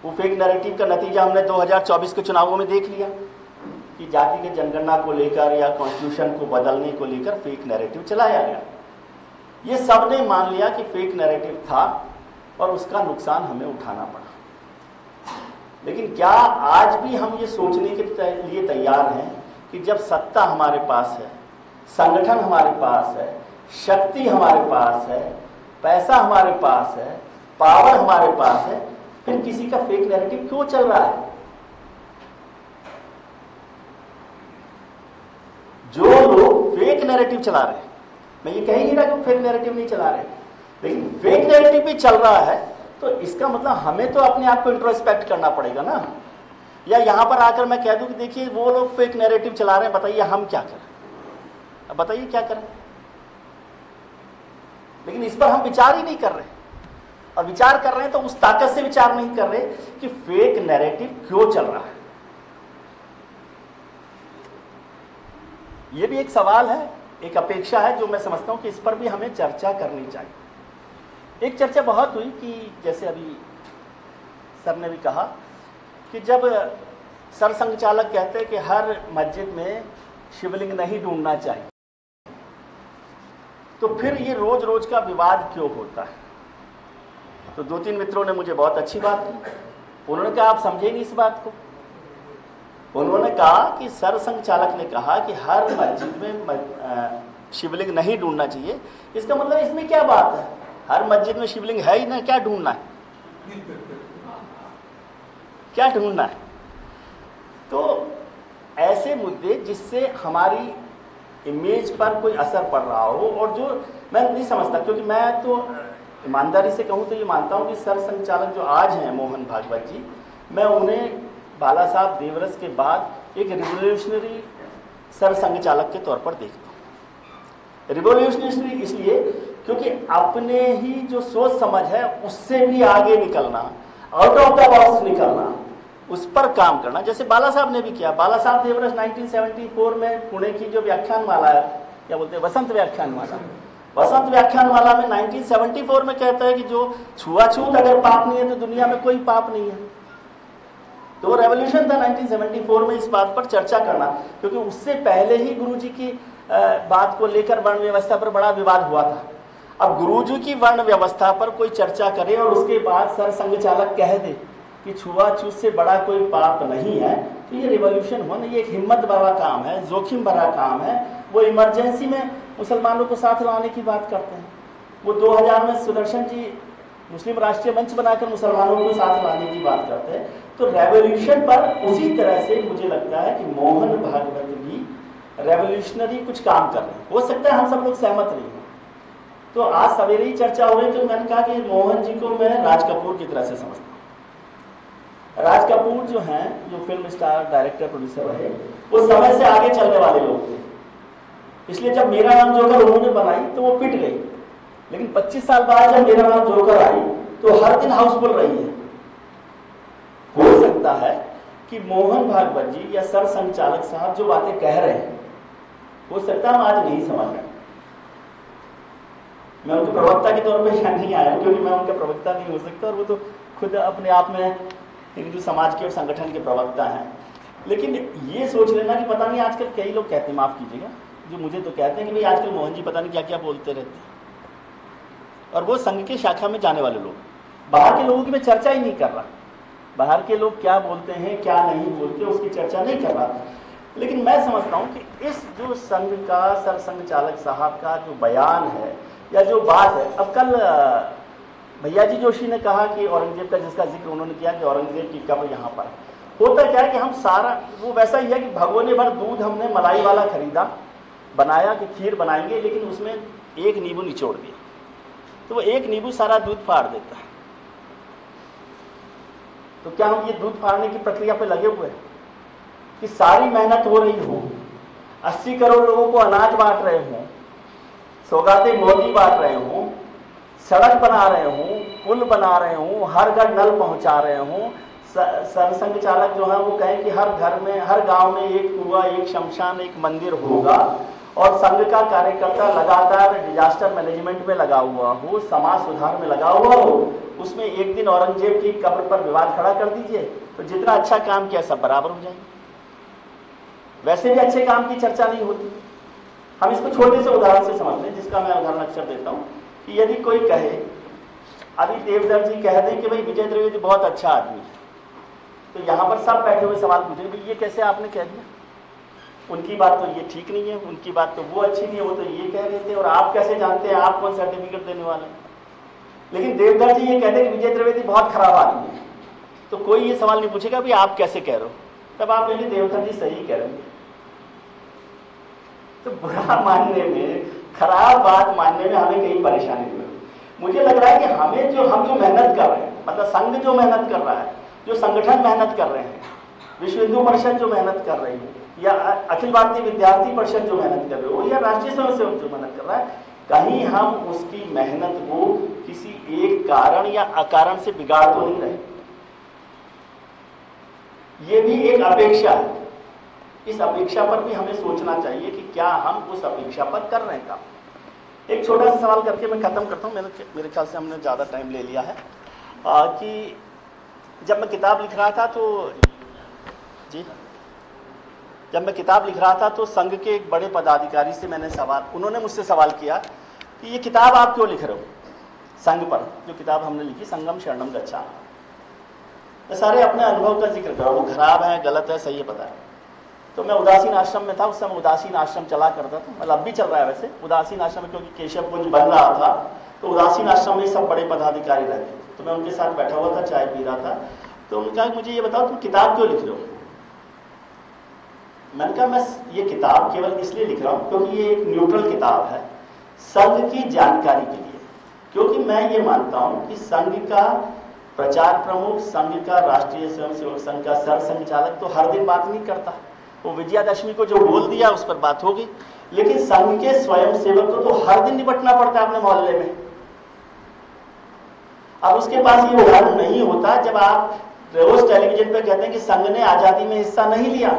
वो फेक नैरेटिव का नतीजा हमने 2024 के चुनावों में देख लिया। कि जाति के जनगणना को लेकर या कॉन्स्टिट्यूशन को बदलने को लेकर फेक नैरेटिव चलाया गया। ये सबने मान लिया कि फेक नैरेटिव था और उसका नुकसान हमें उठाना पड़ा। लेकिन क्या आज भी हम ये सोचने के लिए तैयार हैं कि जब सत्ता हमारे पास है, संगठन हमारे पास है, शक्ति हमारे पास है, पैसा हमारे पास है, पावर हमारे पास है, फिर किसी का फेक नैरेटिव क्यों चल रहा है? जो लोग फेक नैरेटिव चला रहे हैं, मैं ये कह ही नहीं रहा कि फेक नैरेटिव नहीं चला रहे, लेकिन फेक नैरेटिव भी चल रहा है, तो इसका मतलब हमें तो अपने आप को इंट्रोस्पेक्ट करना पड़ेगा ना। या यहां पर आकर मैं कह दूं कि देखिए वो लोग फेक नैरेटिव चला रहे हैं, बताइए हम क्या करें? अब बताइए क्या करें? लेकिन इस पर हम विचार ही नहीं कर रहे, और विचार कर रहे हैं तो उस ताकत से विचार नहीं कर रहे कि फेक नैरेटिव क्यों चल रहा है। यह भी एक सवाल है, एक अपेक्षा है जो मैं समझता हूं कि इस पर भी हमें चर्चा करनी चाहिए। एक चर्चा बहुत हुई कि जैसे अभी सर ने भी कहा कि जब सर संघचालक कहते हैं कि हर मस्जिद में शिवलिंग नहीं ढूंढना चाहिए, तो फिर ये रोज रोज का विवाद क्यों होता है? तो 2-3 मित्रों ने मुझे बहुत अच्छी बात की, उन्होंने कहा आप समझे नहीं इस बात को। उन्होंने कहा कि सर संघचालक ने कहा कि हर मस्जिद में शिवलिंग नहीं ढूंढना चाहिए, इसका मतलब इसमें क्या बात है? हर मस्जिद में शिवलिंग है ही ना, क्या ढूंढना है? क्या ढूंढना है? तो ऐसे मुद्दे जिससे हमारी इमेज पर कोई असर पड़ रहा हो, और जो मैं नहीं समझता, क्योंकि मैं तो ईमानदारी से कहूँ तो ये मानता हूँ कि सर संचालक जो आज हैं मोहन भागवत जी, मैं उन्हें बाला साहब देवरस के बाद एक रिवोल्यूशनरी सर संघचालक के तौर पर देखता हूँ। रिवोल्यूशनरी इसलिए क्योंकि अपने ही जो सोच समझ है उससे भी आगे निकलना, आउट ऑफ द बॉक्स निकलना, उस पर काम करना, जैसे बाला साहब ने भी किया। बाला साहब देवरस 1974 में पुणे की जो व्याख्यानमाला है, क्या बोलते हैं, वसंत व्याख्यानमाला, वसंत व्याख्यानमाला में 1974 में कहता है कि जो छुआछूत अगर पाप नहीं है तो दुनिया में कोई पाप नहीं है। तो रेवोल्यूशन था 1974 में इस बात पर चर्चा करना, क्योंकि उससे पहले ही गुरुजी की बात को लेकर वर्ण व्यवस्था पर बड़ा विवाद हुआ था। अब गुरुजी की वर्ण व्यवस्था पर कोई चर्चा करे और उसके बाद सर संघचालक कह दे कि छुआछूत से बड़ा कोई पाप नहीं है, तो ये रिवॉल्यूशन हुआ ना। ये एक हिम्मत भरा काम है, जोखिम भरा काम है। वो इमरजेंसी में मुसलमानों को साथ लाने की बात करते हैं। वो 2000 में सुदर्शन जी मुस्लिम राष्ट्रीय मंच बनाकर मुसलमानों को साथ लाने की बात करते हैं। तो रेवोल्यूशन पर उसी तरह से मुझे लगता है कि मोहन भागवत भी रेवोल्यूशनरी कुछ काम कर रहे हैं। हो सकता है हम सब लोग सहमत नहीं हो। तो आज सवेरे ही चर्चा हो रही, तो मैंने कहा कि मोहन जी को मैं राज कपूर की तरह से समझता हूँ। राज कपूर जो हैं, जो फिल्म स्टार, डायरेक्टर, प्रोड्यूसर रहे, वो समय से आगे चलने वाले लोग थे। इसलिए जब मेरा नाम जोकर उन्होंने बनाई तो वो पिट गई, लेकिन 25 साल बाद जब मेरा नाम जोकर आई तो हर दिन हाउसफुल रही है। हो सकता है कि मोहन भागवत जी या सर संचालक साहब जो बातें कह रहे हैं, हो सकता है हम आज नहीं समझ रहे। मैं उनके प्रवक्ता के तौर पर यहाँ नहीं आया, क्योंकि मैं उनका प्रवक्ता नहीं हो सकता, और वो तो खुद अपने आप में हिंदू समाज के और संगठन के प्रवक्ता हैं। लेकिन ये सोच लेना कि पता नहीं, आजकल कई लोग कहते हैं, माफ़ कीजिएगा, जो मुझे तो कहते हैं कि भाई आजकल मोहन जी पता नहीं क्या क्या बोलते रहते हैं, और वो संघ के शाखा में जाने वाले लोग, बाहर के लोगों की मैं चर्चा ही नहीं कर रहा। बाहर के लोग क्या बोलते हैं क्या नहीं बोलते उसकी चर्चा नहीं कर रहा। लेकिन मैं समझता हूँ कि इस जो संघ का, सर संघचालक साहब का जो बयान है या जो बात है, अब कल भैया जी जोशी ने कहा कि औरंगजेब का, जिसका जिक्र उन्होंने किया कि औरंगजेब की कब्र यहाँ पर, होता क्या है कि हम सारा वो वैसा ही है कि भगोने भर दूध हमने मलाई वाला खरीदा, बनाया कि खीर बनाएंगे, लेकिन उसमें एक नींबू निचोड़ दिया, तो वो एक नींबू सारा दूध फाड़ देता है। तो क्या हम ये दूध फाड़ने की प्रक्रिया पे लगे हुए हैं कि सारी मेहनत हो रही हो, 80 करोड़ लोगों को अनाज बांट रहे हों, सौगातें मोदी बांट रहे हों, सड़क बना रहे हों, पुल बना रहे हों, हर घर नल पहुंचा रहे हों, सरसंघ चालक जो है वो कहें कि हर घर में, हर गांव में एक कुआं, एक शमशान, एक मंदिर होगा, और संघ का कार्यकर्ता लगातार डिजास्टर मैनेजमेंट में लगा हुआ हो, समाज सुधार में लगा हुआ हो, उसमें एक दिन औरंगजेब की कब्र पर विवाद खड़ा कर दीजिए, तो जितना अच्छा काम किया सब बराबर हो जाएंगे। वैसे भी अच्छे काम की चर्चा नहीं होती। हम इसको छोटे से उदाहरण से समझ लें, जिसका मैं उदाहरण अक्सर देता हूँ कि यदि कोई कहे, अभी देवदत्त जी कह दें कि भाई विजय द्विवेदी बहुत अच्छा आदमी है, तो यहाँ पर सब बैठे हुए सवाल पूछेंगे भाई ये कैसे आपने कह दिया, उनकी बात तो ये ठीक नहीं है, उनकी बात तो वो अच्छी नहीं है, वो तो ये कह रहे थे, और आप कैसे जानते हैं, आप कौन सर्टिफिकेट देने वाले हैं। लेकिन देवदत्त जी ये कहते हैं कि विजय द्विवेदी बहुत खराब आदमी है, तो कोई ये सवाल नहीं पूछेगा भाई आप कैसे कह रहे हो, तब आप कहेंगे देवदत्त जी सही कह रहे हैं। तो बुरा मानने में, खराब बात मानने में हमें कहीं परेशानी नहीं है। मुझे लग रहा है कि हम जो मेहनत कर रहे हैं, मतलब संघ जो मेहनत कर रहा है, जो संगठन मेहनत कर रहे हैं, विश्व हिंदू परिषद जो मेहनत कर रही है, या अखिल भारतीय विद्यार्थी परिषद जो मेहनत कर रही हो, या राष्ट्रीय स्वयंसेवक जो मेहनत कर रहा है, कहीं हम उसकी मेहनत को किसी एक कारण या अकारण से बिगाड़ तो नहीं रहे। ये भी एक अपेक्षा है, इस अपेक्षा पर भी हमें सोचना चाहिए कि क्या हम उस अपेक्षा पर कर रहे हैं काम। एक छोटा सा सवाल करके मैं खत्म करता हूँ, मेरे ख्याल से हमने ज़्यादा टाइम ले लिया है। कि जब मैं किताब लिख रहा था तो संघ के एक बड़े पदाधिकारी से मैंने उन्होंने मुझसे सवाल किया कि ये किताब आप क्यों लिख रहे हो, संघ पर जो किताब हमने लिखी, संगम शरणम गच्छामि। सारे अपने अनुभव का जिक्र करो, वो खराब है, गलत है, सही है, पता है। तो मैं उदासीन आश्रम में था, उस समय उदासीन आश्रम चला करता था, मतलब अब भी चल रहा है वैसे उदासीन आश्रम में, क्योंकि केशव कुंज बन रहा था, तो उदासीन आश्रम में सब बड़े पदाधिकारी रहते थे। तो मैं उनके साथ बैठा हुआ था, चाय पी रहा था, तो उन्होंने कहा मुझे ये बताओ तुम किताब क्यों लिख रहे हो। मैंने कहा मैं ये किताब केवल इसलिए लिख रहा हूँ क्योंकि ये एक न्यूट्रल किताब है संघ की जानकारी के लिए, क्योंकि मैं ये मानता हूँ कि संघ का प्रचार प्रमुख, संघ का राष्ट्रीय स्वयंसेवक संघ का सर संचालक तो हर दिन बात नहीं करता, वो विजयादशमी को जो बोल दिया उस पर बात होगी, लेकिन संघ के स्वयंसेवक को तो हर दिन निपटना पड़ता है अपने मोहल्ले में। अब उसके पास ये उदाहरण नहीं होता जब आप रोज टेलीविजन पे कहते हैं कि संघ ने आजादी में हिस्सा नहीं लिया,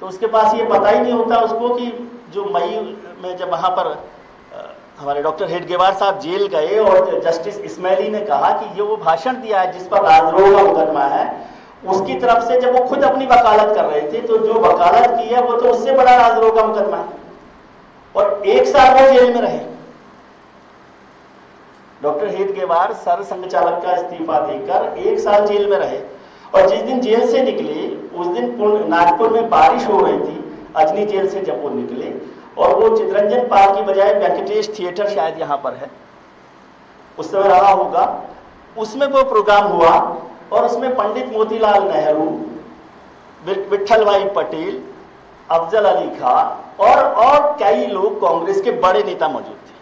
तो उसके पास ये पता ही नहीं होता उसको कि जो मई में जब वहां पर हमारे डॉक्टर हेडगेवार साहब जेल गए और जस्टिस इस्माइली ने कहा कि ये वो भाषण दिया है जिस पर राजद्रोह का मुकदमा है, उसकी तरफ से जब वो खुद अपनी वकालत कर रहे थे, तो जो वकालत की है वो तो उससे बड़ा राजद्रोह का मुकदमा है, और 1 साल वो जेल में रहे। डॉक्टर हेडगेवार सर संघचालक का इस्तीफा देकर 1 साल जेल में रहे, और जिस दिन जेल से निकले उस दिन नागपुर में बारिश हो रही थी, अजनी जेल से जब वो निकले, और वो चितरंजन पार्क की बजाय वेंकटेश थिएटर शायद यहाँ पर है, उस समय रहा होगा, उसमें वो प्रोग्राम हुआ, और उसमें पंडित मोतीलाल नेहरू, विट्ठल भाई पटेल, अफजल अली खां और कई लोग कांग्रेस के बड़े नेता मौजूद थे।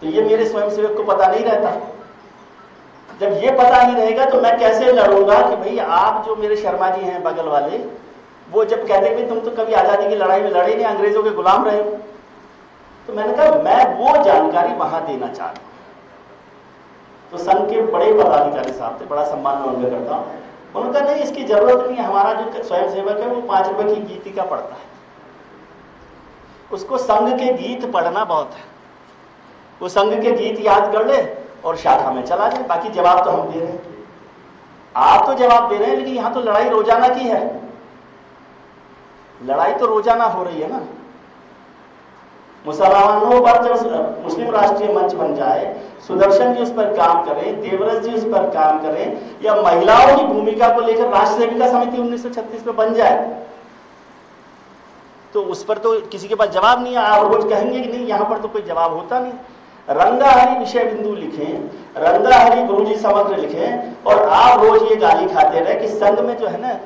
तो ये मेरे स्वयंसेवक को पता नहीं रहता। जब ये पता नहीं रहेगा तो मैं कैसे लड़ूंगा कि भाई आप जो मेरे शर्मा जी हैं बगल वाले, वो जब कहते हैं तुम तो कभी आजादी की लड़ाई में लड़े नहीं, अंग्रेजों के गुलाम रहे हो, तो मैंने कहा मैं वो जानकारी वहां देना चाहता हूं। तो संघ के बड़े पदाधिकारी साहब थे, बड़ा सम्मान मैं उनका करता हूँ, उन्होंने कहा नहीं इसकी जरूरत नहीं है, हमारा जो स्वयंसेवक है वो 5 रुपए की गीतिका पढ़ता है, उसको संघ के गीत पढ़ना बहुत है, वो संघ के गीत याद कर ले और शाखा में चला जाए, बाकी जवाब तो हम दे रहे हैं, आप तो जवाब दे रहे हैं, लेकिन यहाँ तो लड़ाई रोजाना की है, लड़ाई तो रोजाना हो रही है ना। मुसलमानों पर जब मुस्लिम राष्ट्रीय मंच बन जाए, सुदर्शन जी उस पर काम करें, देवरस जी उस पर काम करें, या महिलाओं की भूमिका को लेकर राष्ट्र सेविका समिति 1936 में बन जाए, तो उस पर तो किसी के पास जवाब नहीं है। आप रोज कहेंगे कि नहीं यहाँ पर तो कोई जवाब होता नहीं। रंगाहरी विषय बिंदु लिखें, रंगाहरी गुरुजी समग्र लिखें, और आप रोज ये गाली खाते रहे कि संघ में जो है ना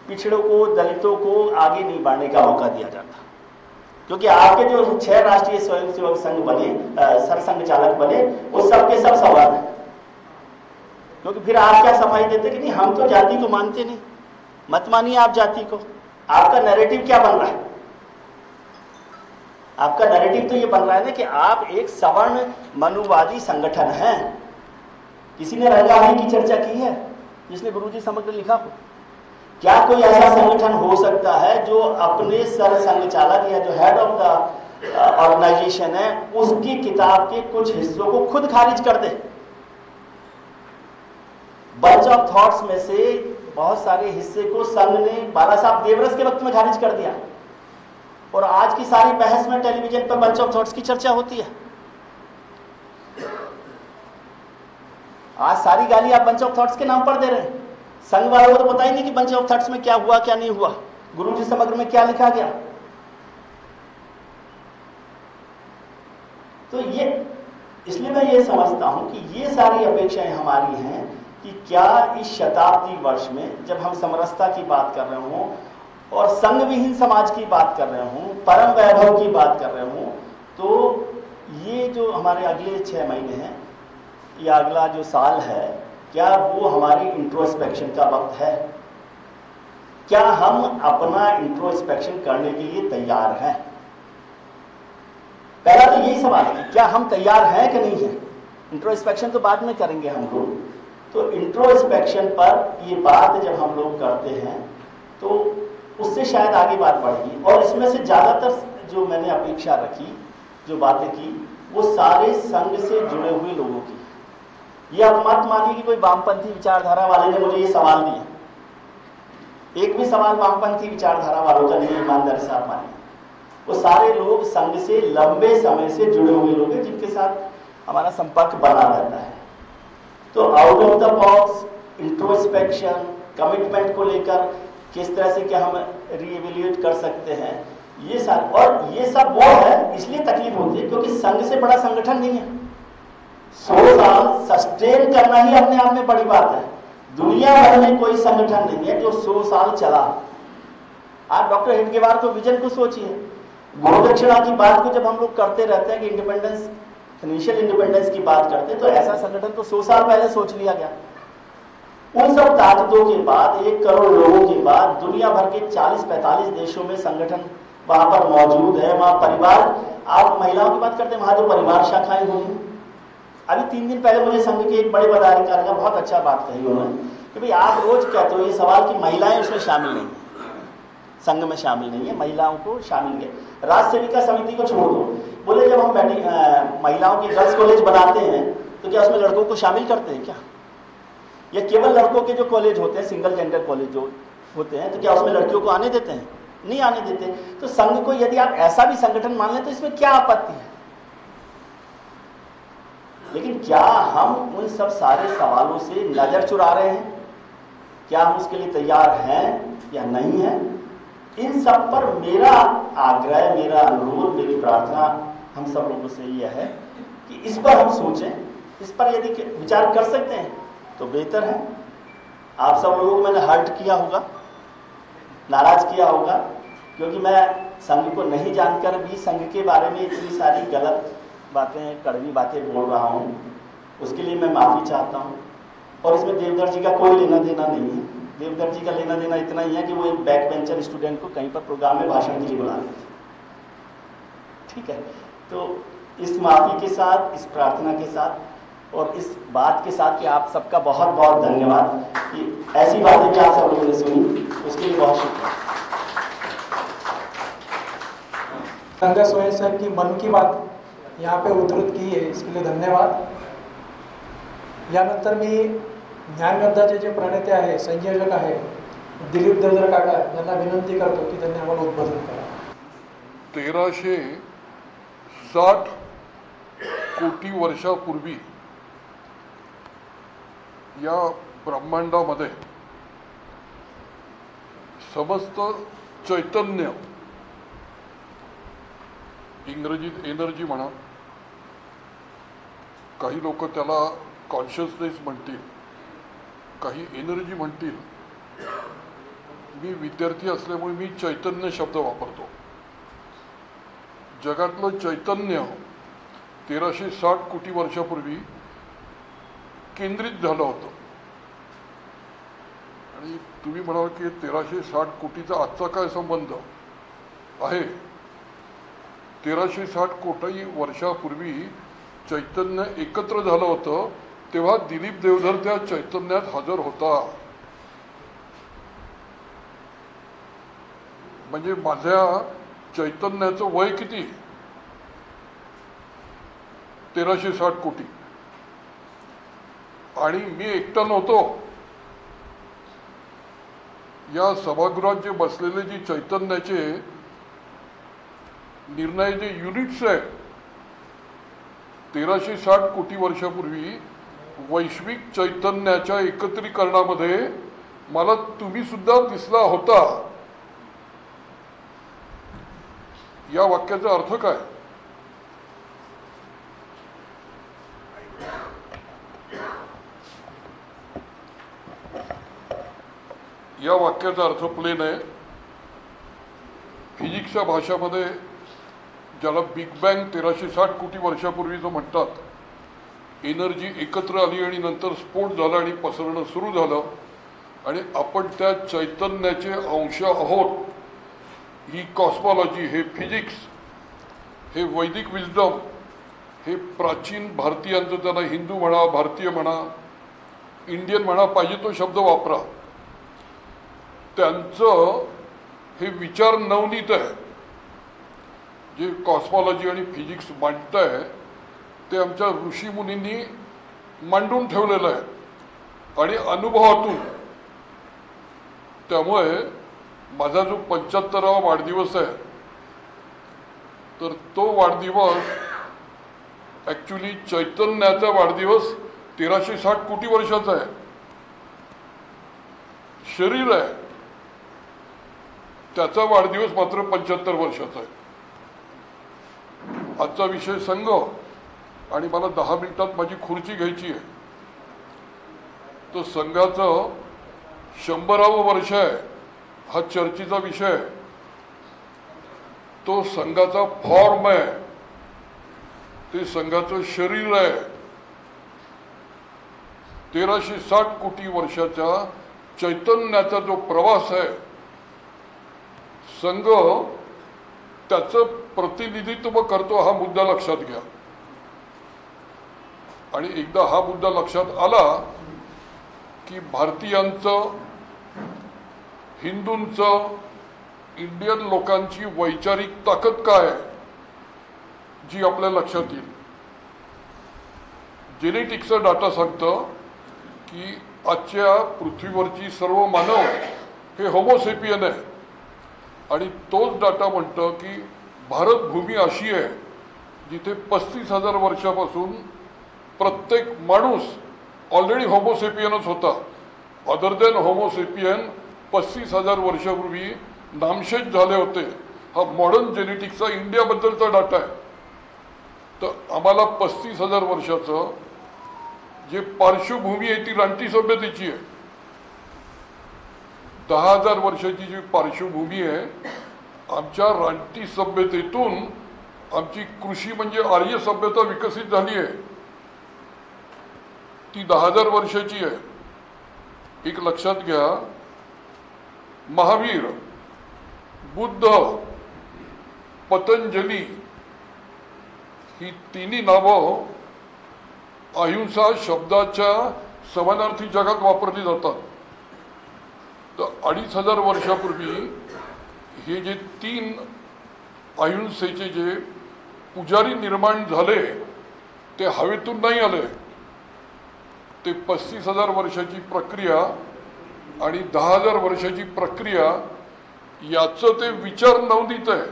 पिछड़ों को, दलितों को आगे नहीं बढ़ने का मौका दिया जाता, क्योंकि आपके जो 6 राष्ट्रीय स्वयंसेवक संघ बने, सर संघचालक बने, वो सबके सब सवाल है, क्योंकि फिर आप क्या सफाई देते कि नहीं हम तो जाति को मानते नहीं। मत मानिए आप जाति को, आपका नैरेटिव क्या बन रहा है? आपका नैरेटिव तो ये बन रहा है ना कि आप एक सवर्ण मनुवादी संगठन हैं। किसी ने रंगाहरी की चर्चा की है जिसने गुरुजी समग्र लिखा हो? क्या कोई ऐसा संगठन हो सकता है जो अपने सर संघचालक या जो हेड ऑफ द ऑर्गेनाइजेशन है उसकी किताब के कुछ हिस्सों को खुद खारिज कर दे? बंच ऑफ थॉट्स में से बहुत सारे हिस्से को संघ ने बाला साहब देवरस के वक्त में खारिज कर दिया, और आज की सारी बहस में television per bunch of thoughts की चर्चा होती है। आज सारी गाली आप बंच ऑफ थॉट्स के नाम पर दे रहे हैं। संघ वालों को तो पता ही नहीं कि बंच ऑफ थॉट्स में क्या हुआ क्या नहीं हुआ, गुरुजी समग्र में क्या लिखा गया। तो ये इसलिए मैं ये समझता हूं कि ये सारी अपेक्षाएं हमारी हैं कि क्या इस शताब्दी वर्ष में जब हम समरसता की बात कर रहे हों और संघ विहीन समाज की बात कर रहे हों, परम वैभव की बात कर रहे हों, तो ये जो हमारे अगले 6 महीने हैं या अगला जो साल है, क्या वो हमारी इंट्रोस्पेक्शन का वक्त है? क्या हम अपना इंट्रोस्पेक्शन करने के लिए तैयार हैं? पहला तो यही सवाल है कि क्या हम तैयार हैं कि नहीं हैं। इंट्रोस्पेक्शन तो बाद में करेंगे हम लोग, तो इंट्रोस्पेक्शन पर ये बात जब हम लोग करते हैं तो उससे शायद आगे बात बढ़ेगी। और इसमें से ज़्यादातर जो मैंने अपेक्षा रखी, जो बातें की, वो सारे संघ से जुड़े हुए लोगों की। ये आप मत मानिए कि कोई वामपंथी विचारधारा वाले ने मुझे ये सवाल दिए, एक भी सवाल वामपंथी विचारधारा वालों का नहीं, ईमानदारी से आप मानिए। वो सारे लोग संघ से लंबे समय से जुड़े हुए लोग हैं, जिनके साथ हमारा संपर्क बना रहता है। तो out of the box introspection, commitment को लेकर किस तरह से क्या हम रीएवेल्यूएट कर सकते हैं, ये सारे, और ये सब वो है इसलिए तकलीफ होती है क्योंकि संघ से बड़ा संगठन नहीं है। 100 साल सस्टेन करना ही अपने आप में बड़ी बात है। दुनिया भर में कोई संगठन नहीं है जो 100 साल चला। आप डॉक्टर हेडगेवार को विजन को सोचिए, गुरुदक्षिणा की बात को जब हम लोग करते रहते हैं कि इंडिपेंडेंस, फाइनेंशियल इंडिपेंडेंस की बात करते हैं, तो ऐसा संगठन तो 100 साल पहले सोच लिया गया। उन सब ताकतों के बाद, 1 करोड़ लोगों के बाद, दुनिया भर के 40-45 देशों में संगठन वहां पर मौजूद है। वहां परिवार, आप महिलाओं की बात करते हैं, वहां तो परिवार शाखाएं हुई हैं। अभी 3 दिन पहले मुझे संघ के एक बड़े पदाधिकारी का बहुत अच्छा बात कही उन्होंने कि भाई आप रोज कहते हो ये सवाल कि महिलाएं उसमें शामिल नहीं है, संघ में शामिल नहीं है, महिलाओं को शामिल है। राज्य सेविका समिति को छोड़ दो, बोले जब हम महिलाओं की गर्ल्स कॉलेज बनाते हैं तो क्या उसमें लड़कों को शामिल करते हैं क्या? या केवल लड़कों के जो कॉलेज होते हैं, सिंगल जेंडर कॉलेज जो होते हैं, तो क्या उसमें लड़कियों को आने देते हैं? नहीं आने देते। तो संघ को यदि आप ऐसा भी संगठन मान लें तो इसमें क्या आपत्ति है? लेकिन क्या हम उन सब सारे सवालों से नजर चुरा रहे हैं? क्या हम उसके लिए तैयार हैं या नहीं है? इन सब पर मेरा आग्रह, मेरा अनुरोध, मेरी प्रार्थना हम सब लोगों से यह है कि इस पर हम सोचें, इस पर यदि विचार कर सकते हैं तो बेहतर है। आप सब लोगों को मैंने हर्ट किया होगा, नाराज किया होगा, क्योंकि मैं संघ को नहीं जानकर भी संघ के बारे में इतनी सारी गलत बातें, कड़वी बातें बोल रहा हूँ। उसके लिए मैं माफ़ी चाहता हूँ। और इसमें देवधर जी का कोई लेना देना नहीं है। देवधर जी का लेना देना इतना ही है कि वो एक बैक बेंचर स्टूडेंट को कहीं पर प्रोग्राम में भाषण के लिए बुला रहे थे। ठीक है, तो इस माफ़ी के साथ, इस प्रार्थना के साथ और इस बात के साथ कि आप सबका बहुत बहुत धन्यवाद कि ऐसी बातें भी आप सब लोगों ने सुनी, उसके लिए बहुत शुक्रिया। संघ स्वयंसेवक की मन की बात यहाँ पे उद्धृत की आहे, इसके लिए धन्यवाद। यानंतर मी ज्ञानगंधाचे जे प्रणेते आहे, संयोजक आहे दिलीप देवधर काका यांना विनंती करतो की त्यांनी आम्हाला उद्बोधन करा। 1360 कोटी वर्षापूर्वी या ब्रह्मांडामध्ये समस्त चैतन्य, इंग्रजीत एनर्जी म्हणा, काही लोक त्याला कॉन्शियसनेस म्हणतील, काही एनर्जी म्हणतील। मी विद्यार्थी असल्यामुळे मी चैतन्य शब्द वापरतो। जगातलं चैतन्य 1360 कोटी वर्षापूर्वी केंद्रित झालं होतं आणि तुम्ही म्हणाल की 1360 कोटीचा आजचा काय संबंध आहे? 1360 कोटी वर्षापूर्वी चैतन्य एकत्र झालं होतं, तेव्हा दिलीप देवधर त्या चैतन्यात हजर होता। म्हणजे माझ्या चैतन्याचं वय किती? 1360 कोटी। आणि मी एकटा नव्हतो, या सभागृहात जे बसलेले जे चैतन्याचे निर्णय जे युनिट्स आहे 1360 कोटी वर्षापूर्वी वैश्विक चैतन्याच्या एकत्रीकरणामध्ये मला तुम्ही सुद्धा दिसला होता. या वाक्याचा अर्थ काय? या वाक्याचा अर्थ प्लेन आहे. फिजिक्सच्या भाषेमध्ये ज्याला बिग बँग 1360 कोटी वर्षापूर्वीचं म्हणतात, एनर्जी एकत्र आली आणि नंतर स्फोट झाला आणि पसरणं सुरू झालं आणि आपण त्या चैतन्याचे अंश आहोत. ही कॉस्मॉलॉजी, हे फिजिक्स, हे वैदिक विज्डम, हे प्राचीन भारतीयांचं, त्यांना हिंदू म्हणा, भारतीय म्हणा, इंडियन म्हणा, पाहिजे तो शब्द वापरा, त्यांचं हे विचार नवनीत आहे. जे कॉस्मॉलॉजी आणि फिजिक्स मांडत आहे ते आमच्या ऋषीमुनींनी मांडून ठेवलेलं आहे आणि अनुभवातून. त्यामुळे माझा जो 75वा वाढदिवस आहे तर तो वाढदिवस ॲक्च्युली चैतन्याचा वाढदिवस 1360 कोटी वर्षाचा आहे. शरीर आहे त्याचा वाढदिवस मात्र 75 वर्षाचा आहे. आजचा विषय संघ आणि मला 10 मिनिटात माझी खुर्ची घ्यायची आहे. तो संघाचं 100वे वर्ष आहे हा चर्चेचा विषय आहे. तो संघाचा फॉर्म आहे, ते संघाचं शरीर आहे. 1360 कोटी वर्षाच्या चैतन्याचा जो प्रवास आहे, संघ त्याचं प्रतिनिधित्व करतो. हा मुद्दा लक्षात घ्या. आणि एकदा हा मुद्दा लक्षात आला की भारतीयांचं, हिंदूंचं, इंडियन लोकांची वैचारिक ताकद काय आहे जी आपल्या लक्षात येईल. जेनेटिक्सचा डाटा सांगतं की आजच्या पृथ्वीवरची सर्व मानव हे होमोसेपियन आहे. आणि तोच डाटा म्हणतं की भारत भूमी अशी आहे जिथे 35,000 वर्षापासून प्रत्येक माणूस ऑलरेडी होमोसेपियनच होता. अदर दॅन होमोसेपियन 35,000 वर्षापूर्वी नामशेष झाले होते. हा मॉडर्न जेनेटिक्सचा इंडियाबद्दलचा डाटा आहे. तर आम्हाला 35,000 वर्षाचं जे पार्श्वभूमी आहे ती रानटी सभ्यतेची आहे. 10,000 वर्षाची जी पार्श्वभूमी आहे, आमच्या रानटी सभ्यतेतून आमची कृषी म्हणजे आर्य सभ्यता विकसित झाली आहे. ती 10,000 वर्षाची आहे. एक लक्षात घ्या, महावीर, बुद्ध, पतंजली ही तिन्ही नावं अहिंसा शब्दाच्या समानार्थी जगात वापरली जातात. तर 2,500 वर्षापूर्वी हे जे 3 अहिंसेचे जे पुजारी निर्माण झाले ते हवेतून नाही आले. ते 35,000 वर्षाची प्रक्रिया आणि 10,000 वर्षाची प्रक्रिया याचं ते विचार नवनीत आहे.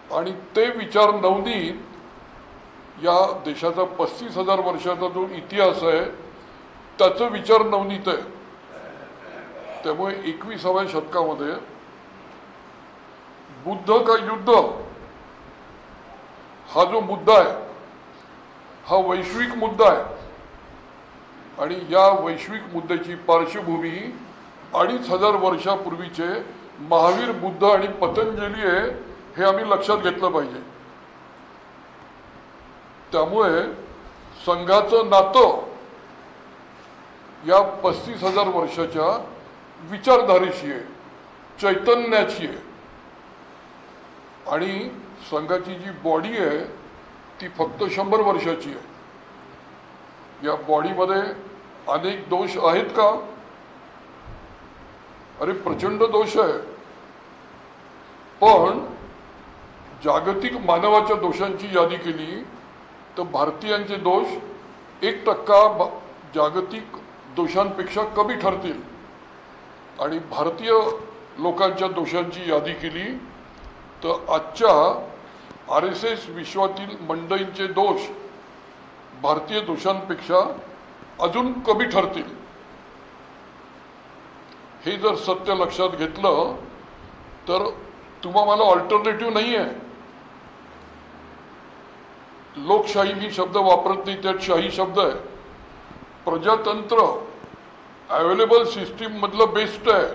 आणि ते विचार नवनीत या देशाचा 35,000 वर्षाचा जो इतिहास आहे त्याचं विचार नवनीत आहे. त्यामुळे 21व्या शतकामध्ये बुद्ध का युद्ध हा जो मुद्दा आहे हा वैश्विक मुद्दा आहे. आणि या वैश्विक मुद्द्याची पार्श्वभूमी 2,500 वर्षापूर्वीचे महावीर, बुद्ध आणि पतंजली आहे हे आम्ही लक्षात घेतलं पाहिजे. त्यामुळे संघाचं नातं या 35,000 वर्षाच्या विचारधारेशी आहे, चैतन्याची आहे. आणि संघाची जी बॉडी आहे ती फक्त 100 वर्षाची आहे. या बॉडीमध्ये अनेक दोष आहेत का? अरे प्रचंड दोष आहे. पण जागतिक मानवाच्या दोषांची यादी केली तर भारतीयांचे दोष 1% जागतिक दोषांपेक्षा कमी ठरतील. आणि भारतीय लोकांच्या दोषांची यादी केली तर आजच्या RSS विश्वातील मंडळींचे दोष भारतीय दोषांपेक्षा अजून कमी ठरतील. हे जर सत्य लक्षात घेतलं तर तुम्हाला ऑल्टरनेटिव्ह नाही आहे. लोकशाही मी शब्द वापरत नाही, त्यात शाही शब्द आहे. प्रजातंत्र अवेलेबल सिस्टीम मधलं बेस्ट आहे,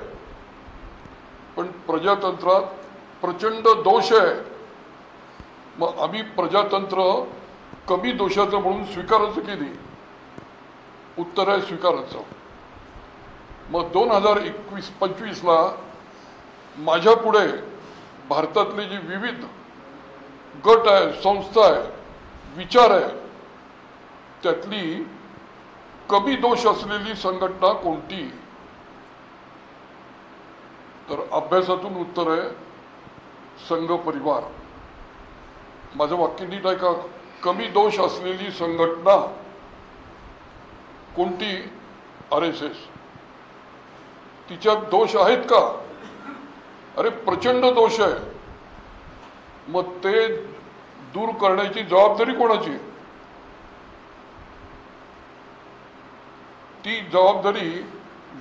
पण प्रजातंत्रात प्रचंड दोष आहे. मग आम्ही प्रजातंत्र कमी दोषाचं म्हणून स्वीकारायचं की नाही? उत्तर आहे स्वीकारायचं. मग 2021-25ला माझ्या पुढे भारतातले जे विविध गट आहे, संस्था आहे, विचार आहे, त्यातली कमी दोष असलेली संघटना कोणती? तर अभ्यासातून उत्तर आहे संघ परिवार. माझं वाक्य नीट आहे का? कमी दोष असलेली संघटना कोणती? RSS. तिच्यात दोष आहेत का? अरे प्रचंड दोष आहे. मग ते दूर करण्याची जबाबदारी कोणाची? ती जबाबदारी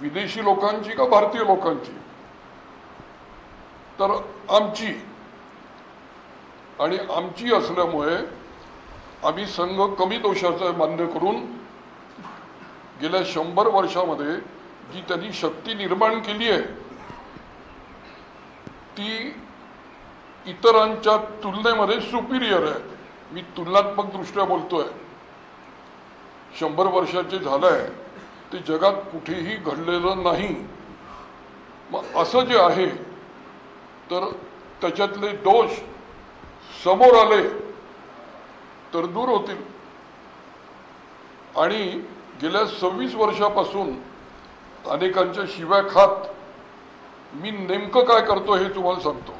विदेशी लोकांची का भारतीय लोकांची? तर आमची. आणि आमची असल्यामुळे आम्ही संघ कमी दोषाचं मान्य करून गेल्या 100 वर्षामध्ये जी त्यांनी शक्ती निर्माण केली आहे ती इतरांच्या तुलनेमध्ये सुपिरियर आहे. मी तुलनात्मक दृष्ट्या बोलतोय. 100 वर्षाचे झालंय ते जगात कुठेही घडलेलं नाही. मग असं जे आहे तर त्याच्यातले दोष समोर आले तर दूर होतील. आणि गेल्या 26 वर्षापासून अनेकांच्या शिव्या खात मी नेमकं काय करतो हे तुम्हाला सांगतो.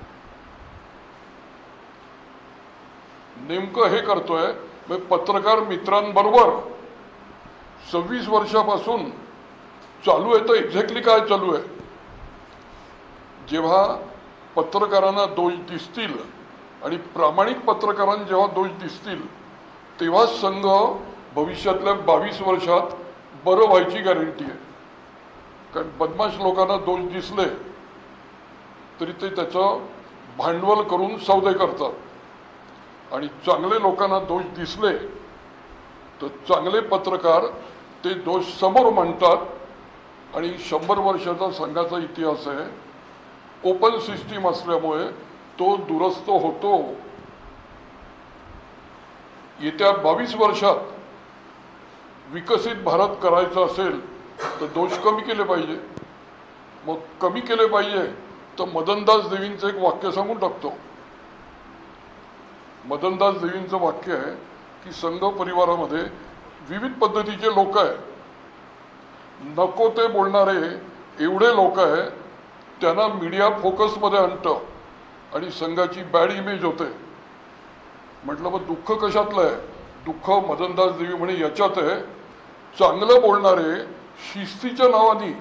नेमकं हे करतोय पत्रकार मित्रांबरोबर 26 वर्षापासून चालू आहे. तर एक्झॅक्टली काय चालू आहे? जेव्हा पत्रकारांना दोष दिसतील आणि प्रामाणिक पत्रकारांना जेव्हा दोष दिसतील तेव्हा संघ भविष्यातल्या 22 वर्षात बरं व्हायची गॅरंटी आहे. कारण बदमाश लोकांना दोष दिसले तरी ते त्याचं भांडवल करून सौदे करतात, आणि चांगले लोकांना दोष दिसले तर चांगले पत्रकार ते दोष समोर मांडतात. आणि 100 वर्षाचा संघाचा इतिहास आहे. ओपन सिस्टीम असल्यामुळे तो दुरुस्त होतो. येत्या 22 वर्षात विकसित भारत करायचा असेल तर दोष कमी केले पाहिजे. मग कमी केले पाहिजे तर मदनदास देवींचं एक वाक्य सांगून टाकतो. मदनदास देवींचं वाक्य आहे की संघ परिवारामध्ये विविध पद्धतीचे लोक आहे. नको ते बोलणारे एवढे लोक आहे त्यांना मीडिया फोकसमध्ये आणतं आणि संघाची बॅड इमेज होते. म्हटलं मग दुःख कशातलं आहे? दुःख मदनदास देवी म्हणे याच्यात आहे, चांगलं बोलणारे शिस्तीच्या नावाने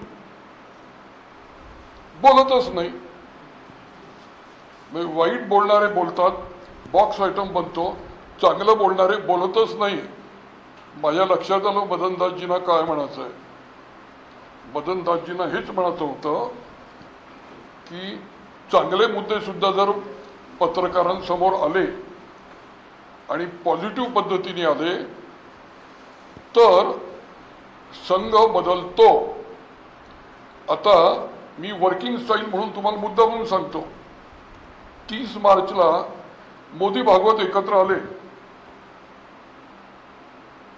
बोलतच नाही. वाईट बोलणारे बोलतात, बॉक्स आयटम बनतो, चांगलं बोलणारे बोलतच नाही. माझ्या लक्षात आलं मदनदासजींना काय म्हणायचं आहे. मदनदासजींना हेच म्हणायचं होतं की चांगले मुद्दे सुद्धा जर पत्रकारांसमोर आले आणि पॉझिटिव्ह पद्धतीने आले तर संघ बदलतो. आता मी वर्किंग स्टाईल म्हणून तुम्हाला मुद्दा म्हणून सांगतो. 30 मार्चला मोदी भागवत एकत्र आले,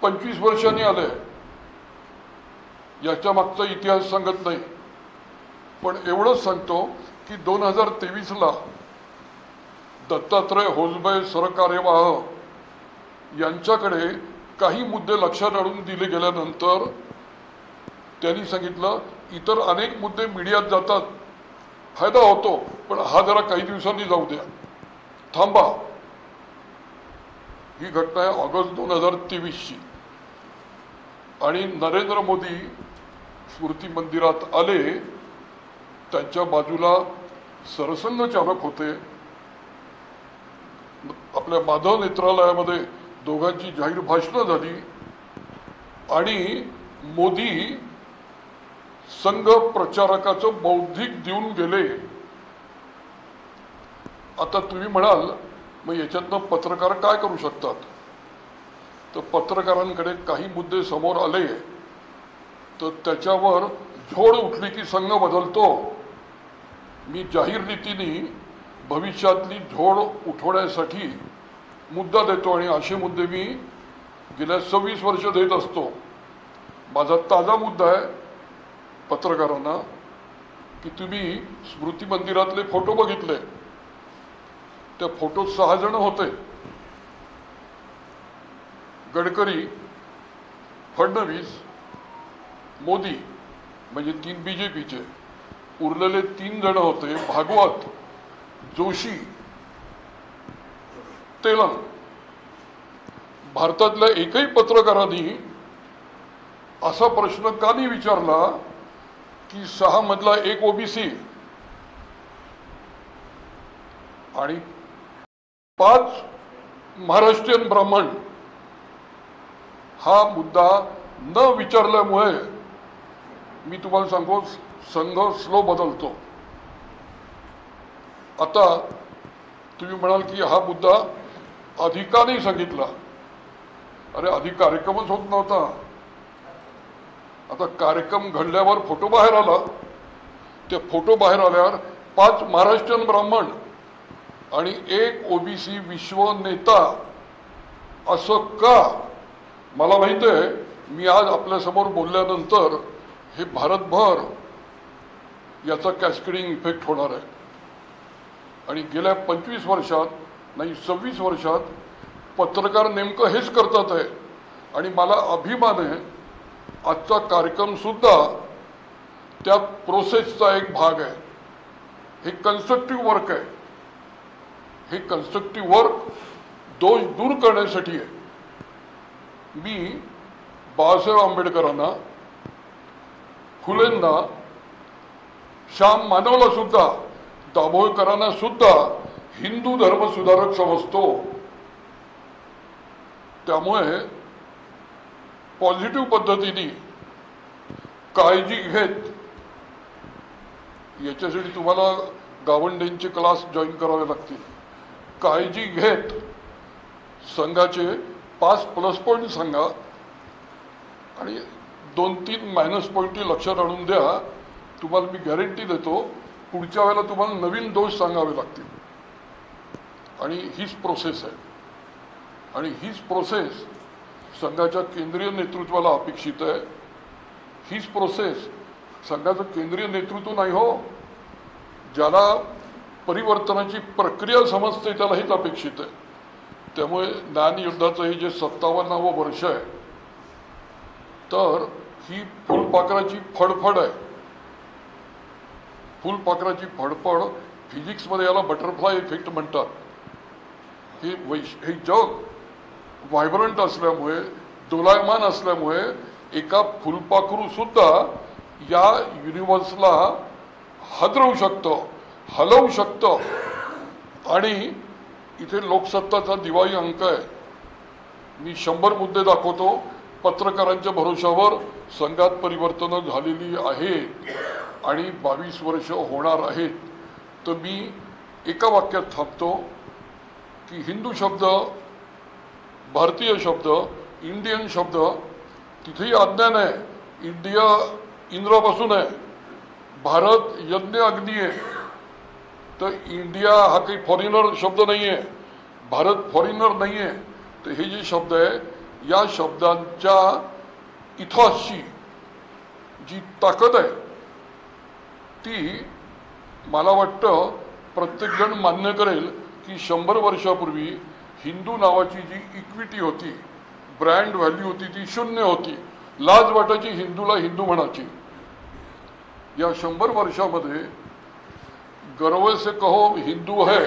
25 वर्षांनी आले. याच्या मागचा इतिहास सांगत नाही, पण एवढंच सांगतो की 2023ला दत्तात्रय होसबळे सरकार्यवाह यांच्याकडे काही मुद्दे लक्षात आणून दिले गेल्यानंतर त्यांनी सांगितलं इतर अनेक मुद्दे मीडियात जातात, फायदा होतो, पण हा जरा काही दिवसांनी जाऊ द्या, थांबा. ही घटना आहे ऑगस्ट 2023ची. आणि नरेंद्र मोदी स्मृती मंदिरात आले त्यांच्या बाजूला सरसंघ चालक होते. आपल्या माधव नेत्रालयामध्ये दोघांची जाहीर भाषणं झाली आणि मोदी संघ प्रचारकाचं बौद्धिक देऊन गेले. आता तुम्ही म्हणाल मग याच्यातनं पत्रकार काय करू शकतात? तर पत्रकारांकडे काही मुद्दे समोर आले तर त्याच्यावर झोड उठली की संघ बदलतो. मी जाहीर रीतीने भविष्यातली झोड उठवण्यासाठी मुद्दा देतो आणि असे मुद्दे मी गेल्या 26 वर्ष देत असतो. माझा ताजा मुद्दा आहे पत्रकारांना की तुम्ही स्मृती मंदिरातले फोटो बघितले. त्या फोटोत 6 जण होते. गडकरी, फडणवीस, मोदी म्हणजे 3 BJPचे. उरलेले 3 जण होते भागवत, जोशी, तेलंग. भारतातल्या एकही पत्रकारांनी असा प्रश्न का नाही विचारला की 6 मधला एक ओबीसी आणि 5 महाराष्ट्रीयन ब्राह्मण. हा मुद्दा न विचारल्यामुळे मी तुम्हाला सांगतो संघ स्लो बदलतो. आता तुम्ही म्हणाल की हा मुद्दा आधी का नाही सांगितला? अरे आधी कार्यक्रमच होत नव्हता. आता कार्यक्रम घडल्यावर फोटो बाहेर आला. ते फोटो बाहेर आल्यावर 5 महाराष्ट्रीयन ब्राह्मण आणि 1 ओबीसी विश्व नेता असं का? मला माहिती आहे मी आज आपल्यासमोर बोलल्यानंतर हे भारतभर याचा कॅस्केडिंग इफेक्ट होणार आहे. आणि गेल्या 25 वर्षात नाही 26 वर्षात पत्रकार नेमकं हेच करतात आहे. आणि मला अभिमान आहे आजचा कार्यक्रम सुद्धा त्या प्रोसेसचा एक भाग आहे. हे कन्स्ट्रक्टिव्ह वर्क आहे. हे कन्स्ट्रक्टिव्ह वर्क दोष दूर करण्यासाठी आहे. मी बाळासाहेब आंबेडकरांना, फुलेंना, श्याम मानवला सुद्धा, दाभोळकरांना सुद्धा हिंदू धर्मसुधारक समजतो. त्यामुळे पॉझिटिव्ह पद्धतीने काळजी घेत याच्यासाठी तुम्हाला गावंडेंचे क्लास जॉईन करावे लागतील. काळजी घेत संघाचे 5 प्लस पॉईंट सांगा आणि 2-3 मायनस पॉईंट लक्षात आणून द्या. तुम्हाला मी गॅरंटी देतो पुढच्या वेळेला तुम्हाला नवीन दोष सांगावे लागतील. आणि हीच प्रोसेस आहे. आणि हीच प्रोसेस संघाच्या केंद्रीय नेतृत्वाला अपेक्षित आहे. हीच प्रोसेस संघाचं केंद्रीय नेतृत्व नाही हो, ज्याला परिवर्तनाची प्रक्रिया समजते त्याला हेच अपेक्षित आहे. त्यामुळे ज्ञानयुद्धाचं हे जे 57वं वर्ष आहे तर ही फुलपाखराची फडफड आहे. फुलपाखराची फडफड फिजिक्समध्ये याला बटरफ्लाय इफेक्ट म्हणतात. हे जग व्हायब्रंट असल्यामुळे, दोलायमान असल्यामुळे एका फुलपाखरू सुद्धा या युनिव्हर्सला हादरवू शकतं, हलवू शकतं. आणि इथे लोकसत्ताचा दिवाळी अंक आहे. मी 100 मुद्दे दाखवतो. पत्रकारांच्या भरोशावर संघात परिवर्तनं झालेली आहेत आणि 22 वर्ष होणार आहेत. तर मी एका वाक्यात थांबतो की हिंदू शब्द, भारतीय शब्द, इंडियन शब्द तिथेही अज्ञान आहे. इंडिया इंद्रापासून आहे, भारत यज्ञ अग्नी आहे. तर इंडिया हा काही फॉरेनर शब्द नाही आहे, भारत फॉरेनर नाही आहे. तर हे जे शब्द आहे या शब्दांच्या इथॉसची जी ताकद आहे ती मला वाटतं प्रत्येकजण मान्य करेल की 100 वर्षापूर्वी हिंदू नावाची जी इक्विटी होती, ब्रँड व्हॅल्यू होती ती 0 होती. लाज वाटायची हिंदूला हिंदू म्हणायची. या 100 वर्षामध्ये गर्व से कहो हिंदू है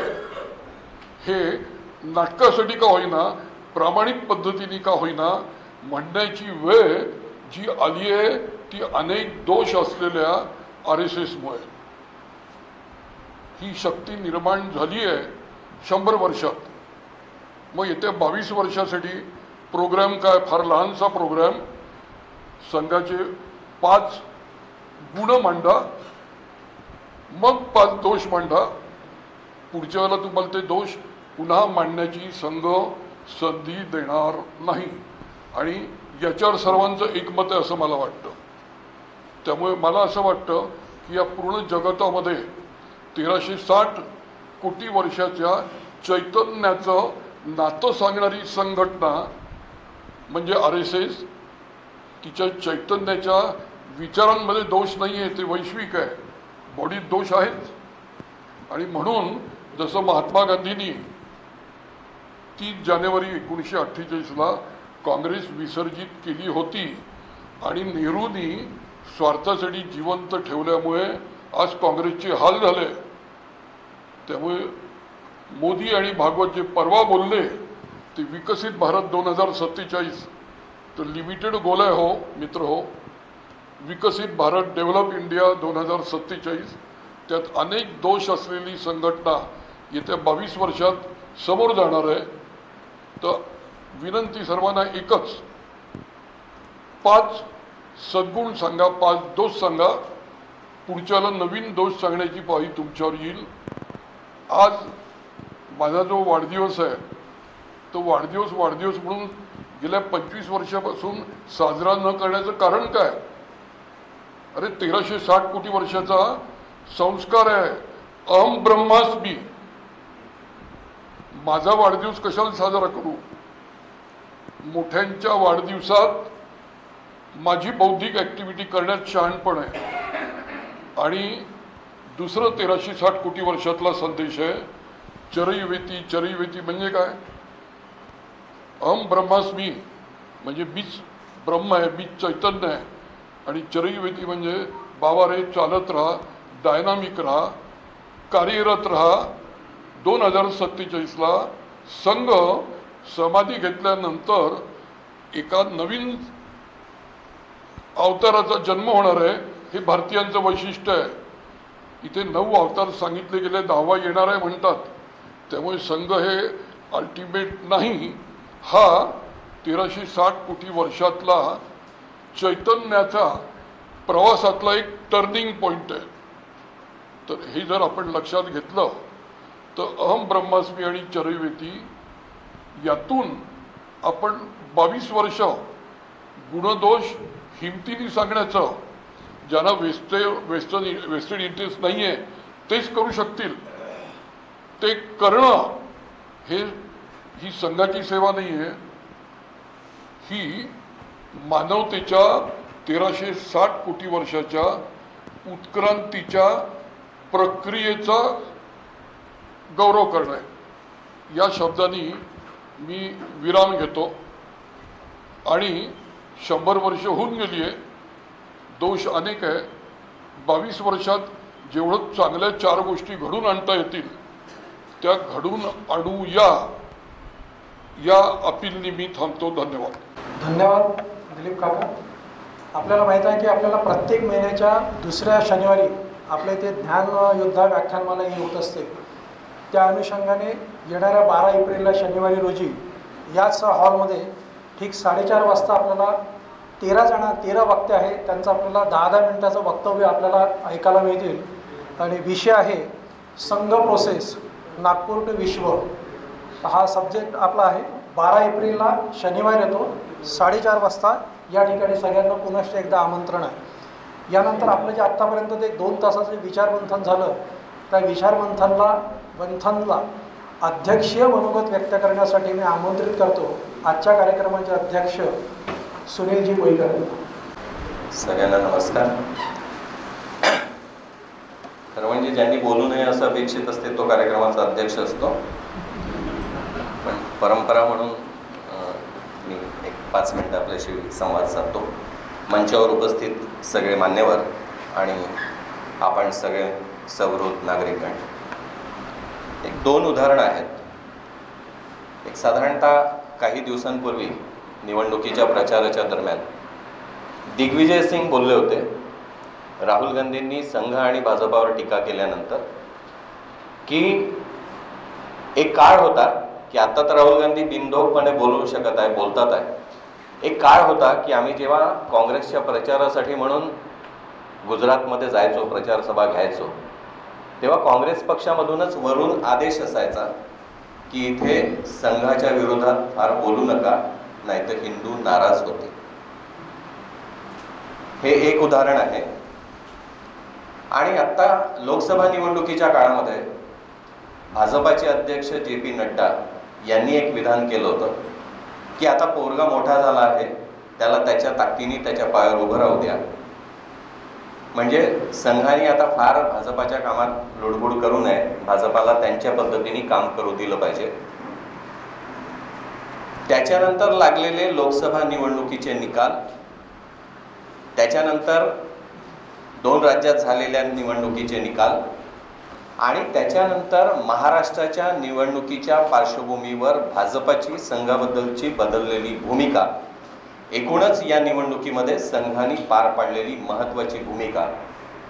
हे नाटकासाठी का होईना, प्रामाणिक पद्धतीने का होईना म्हणण्याची वेळ जी आली आहे ती अनेक दोष असलेल्या RSSमुळे. ही शक्ती निर्माण झाली आहे 100 वर्षात. मग येत्या 22 वर्षासाठी प्रोग्राम काय, फार लहानसा प्रोग्राम, संघाचे 5 गुण मांडा, मग 5 दोष मांडा. पुढच्या वेळेला तुम्हाला ते दोष पुन्हा मांडण्याची संघ संधी देणार नाही आणि याच्यावर सर्वांचं एकमत आहे असं मला वाटतं. त्यामुळे मला असं वाटतं की या पूर्ण जगतामध्ये 1360 कोटी वर्षाच्या चैतन्याचं नातं सांगणारी संघटना म्हणजे RSS. तिच्या चैतन्याच्या विचारांमध्ये दोष नाही आहे, ते वैश्विक आहे, बॉडीत दोष आहेत. आणि म्हणून जसं महात्मा गांधींनी 30 जानेवारी 1948ला काँग्रेस विसर्जित केली होती आणि नेहरूंनी स्वार्थासाठी जिवंत ठेवल्यामुळे आज काँग्रेसचे हाल झाले. त्यामुळे मोदी आणि भागवत जे परवा बोलले ते विकसित भारत 2047, तर लिमिटेड गोल आहे हो मित्र हो. विकसित भारत, डेव्हलप इंडिया 2047, त्यात अनेक दोष असलेली संघटना येत्या 22 वर्षात समोर जाणार आहे. तर विनंती सर्वांना एकच, 5 सद्गुण सांगा, 5 दोष सांगा. पुढच्याला नवीन दोष सांगण्याची पाळी तुमच्यावर येईल. आज माझा जो वाढदिवस आहे तो वाढदिवस म्हणून गेल्या 25 वर्षापासून साजरा न करण्याचं कारण काय? अरे 1360 कोटी वर्षाचा संस्कार आहे, अहम ब्रह्मास्मी. माझा वाढदिवस कशाला साजरा करू? मोठ्यांच्या वाढदिवसात माझी बौद्धिक ॲक्टिव्हिटी करण्यात शहाणपण आहे. आणि दुसरं 1360 कोटी वर्षातला संदेश आहे चरैवेती. चरैवेती म्हणजे काय? अहम ब्रह्मास्मी म्हणजे बीज ब्रह्म आहे, बीज चैतन्य आहे. आणि चरैवेती म्हणजे बाबा रे चालत राहा, डायनामिक राहा, कार्यरत राहा. 2047ला संघ समाधी घेतल्यानंतर एका नवीन अवताराचा जन्म होणार आहे. हे भारतीयांचं वैशिष्ट्य आहे. इथे 9 अवतार सांगितले गेले, 10वा येणार आहे म्हणतात. त्यामुळे संघ हे अल्टिमेट नाही, हा 1360 कोटी वर्षातला चैतन्याचा प्रवासातला एक टर्निंग पॉइंट आहे. तर हे जर आपण लक्षात घेतलं तर अहम ब्रह्मास्मी आणि चरैवेती यातून आपण 22 वर्ष गुणदोष हिमतीने सांगण्याचं, ज्यांना वेस्टेड इंटरेस्ट नाही आहे तेच करू शकतील, ते करणं ही संघाची सेवा नाही आहे, ही मानवतेच्या 1360 कोटी वर्षाच्या उत्क्रांतीच्या प्रक्रियेचा गौरव करणं आहे. या शब्दांनी मी विराम घेतो. आणि 100 वर्ष होऊन गेली आहे, दोष अनेक आहे. 22 वर्षात जेवढं चांगल्या 4 गोष्टी घडून आणता येतील त्या घडून आणूया, या अपीलनी मी थांबतो. धन्यवाद. धन्यवाद दिलीप काका. आपल्याला माहीत आहे की आपल्याला प्रत्येक महिन्याच्या दुसऱ्या शनिवारी आपल्या इथे ज्ञान योद्धा व्याख्यानमाला ही होत असते. त्या अनुषंगाने येणाऱ्या 12 एप्रिलला शनिवारी रोजी याच हॉलमध्ये ठीक 4:30 वाजता आपल्याला 13 वक्ते आहे, त्यांचं आपल्याला 10 मिनिटाचं वक्तव्य आपल्याला ऐकायला मिळतील. आणि विषय आहे संघ प्रोसेस नागपूर टू विश्व. हा सब्जेक्ट आपला आहे. 12 एप्रिलला शनिवार येतो 4:30 वाजता या ठिकाणी सगळ्यांना पुन्हा एकदा आमंत्रण आहे. यानंतर आपलं जे आत्तापर्यंत ते 2 तासाचे विचारमंथन झालं, त्या विचारमंथनला अध्यक्षीय मनोगत व्यक्त करण्यासाठी मी आमंत्रित करतो आजच्या कार्यक्रमाचे अध्यक्ष सुनीलजी कोईकर. सगळ्यांना नमस्कार. खरं म्हणजे ज्यांनी बोलू नये असं अपेक्षित असते तो कार्यक्रमाचा अध्यक्ष असतो, पण परंपरा म्हणून मी एक 5 मिनिटं आपल्याशी संवाद साधतो. मंचावर उपस्थित सगळे मान्यवर आणि आपण सगळे सवृत्त नागरिकगण, एक 2 उदाहरणं आहेत. एक साधारणतः काही दिवसांपूर्वी निवडणुकीच्या प्रचाराच्या दरम्यान दिग्विजय सिंग बोलले होते, राहुल गांधींनी संघ आणि भाजपावर टीका केल्यानंतर की एक काळ होता की आता तर राहुल गांधी बिनधोकपणे बोलू शकत आहे, बोलतात आहे. एक काळ होता की आम्ही जेव्हा काँग्रेसच्या प्रचारासाठी म्हणून गुजरातमध्ये जायचो, प्रचार सभा घ्यायचो, तेव्हा काँग्रेस पक्षामधूनच वरून आदेश असायचा की इथे संघाच्या विरोधात फार बोलू नका, नाहीतर हिंदू नाराज होते. हे एक उदाहरण आहे. आणि आता लोकसभा निवडणुकीच्या काळामध्ये भाजपाचे अध्यक्ष JP नड्डा यांनी एक विधान केलं होतं की आता पोरगा मोठा झाला आहे, त्याला त्याच्या ताकदीने त्याच्या पायावर उभं राहू द्या. म्हणजे संघाने आता फार भाजपाच्या कामात लुडबुड करू नये, भाजपाला त्यांच्या पद्धतीने काम करू दिलं पाहिजे. त्याच्यानंतर लागलेले लोकसभा निवडणुकीचे निकाल, त्याच्यानंतर 2 राज्यात झालेल्या निवडणुकीचे निकाल आणि त्याच्यानंतर महाराष्ट्राच्या निवडणुकीच्या पार्श्वभूमीवर भाजपाची संघाबद्दलची बदललेली भूमिका, एकूणच या निवडणुकीमध्ये संघाने पार पाडलेली महत्त्वाची भूमिका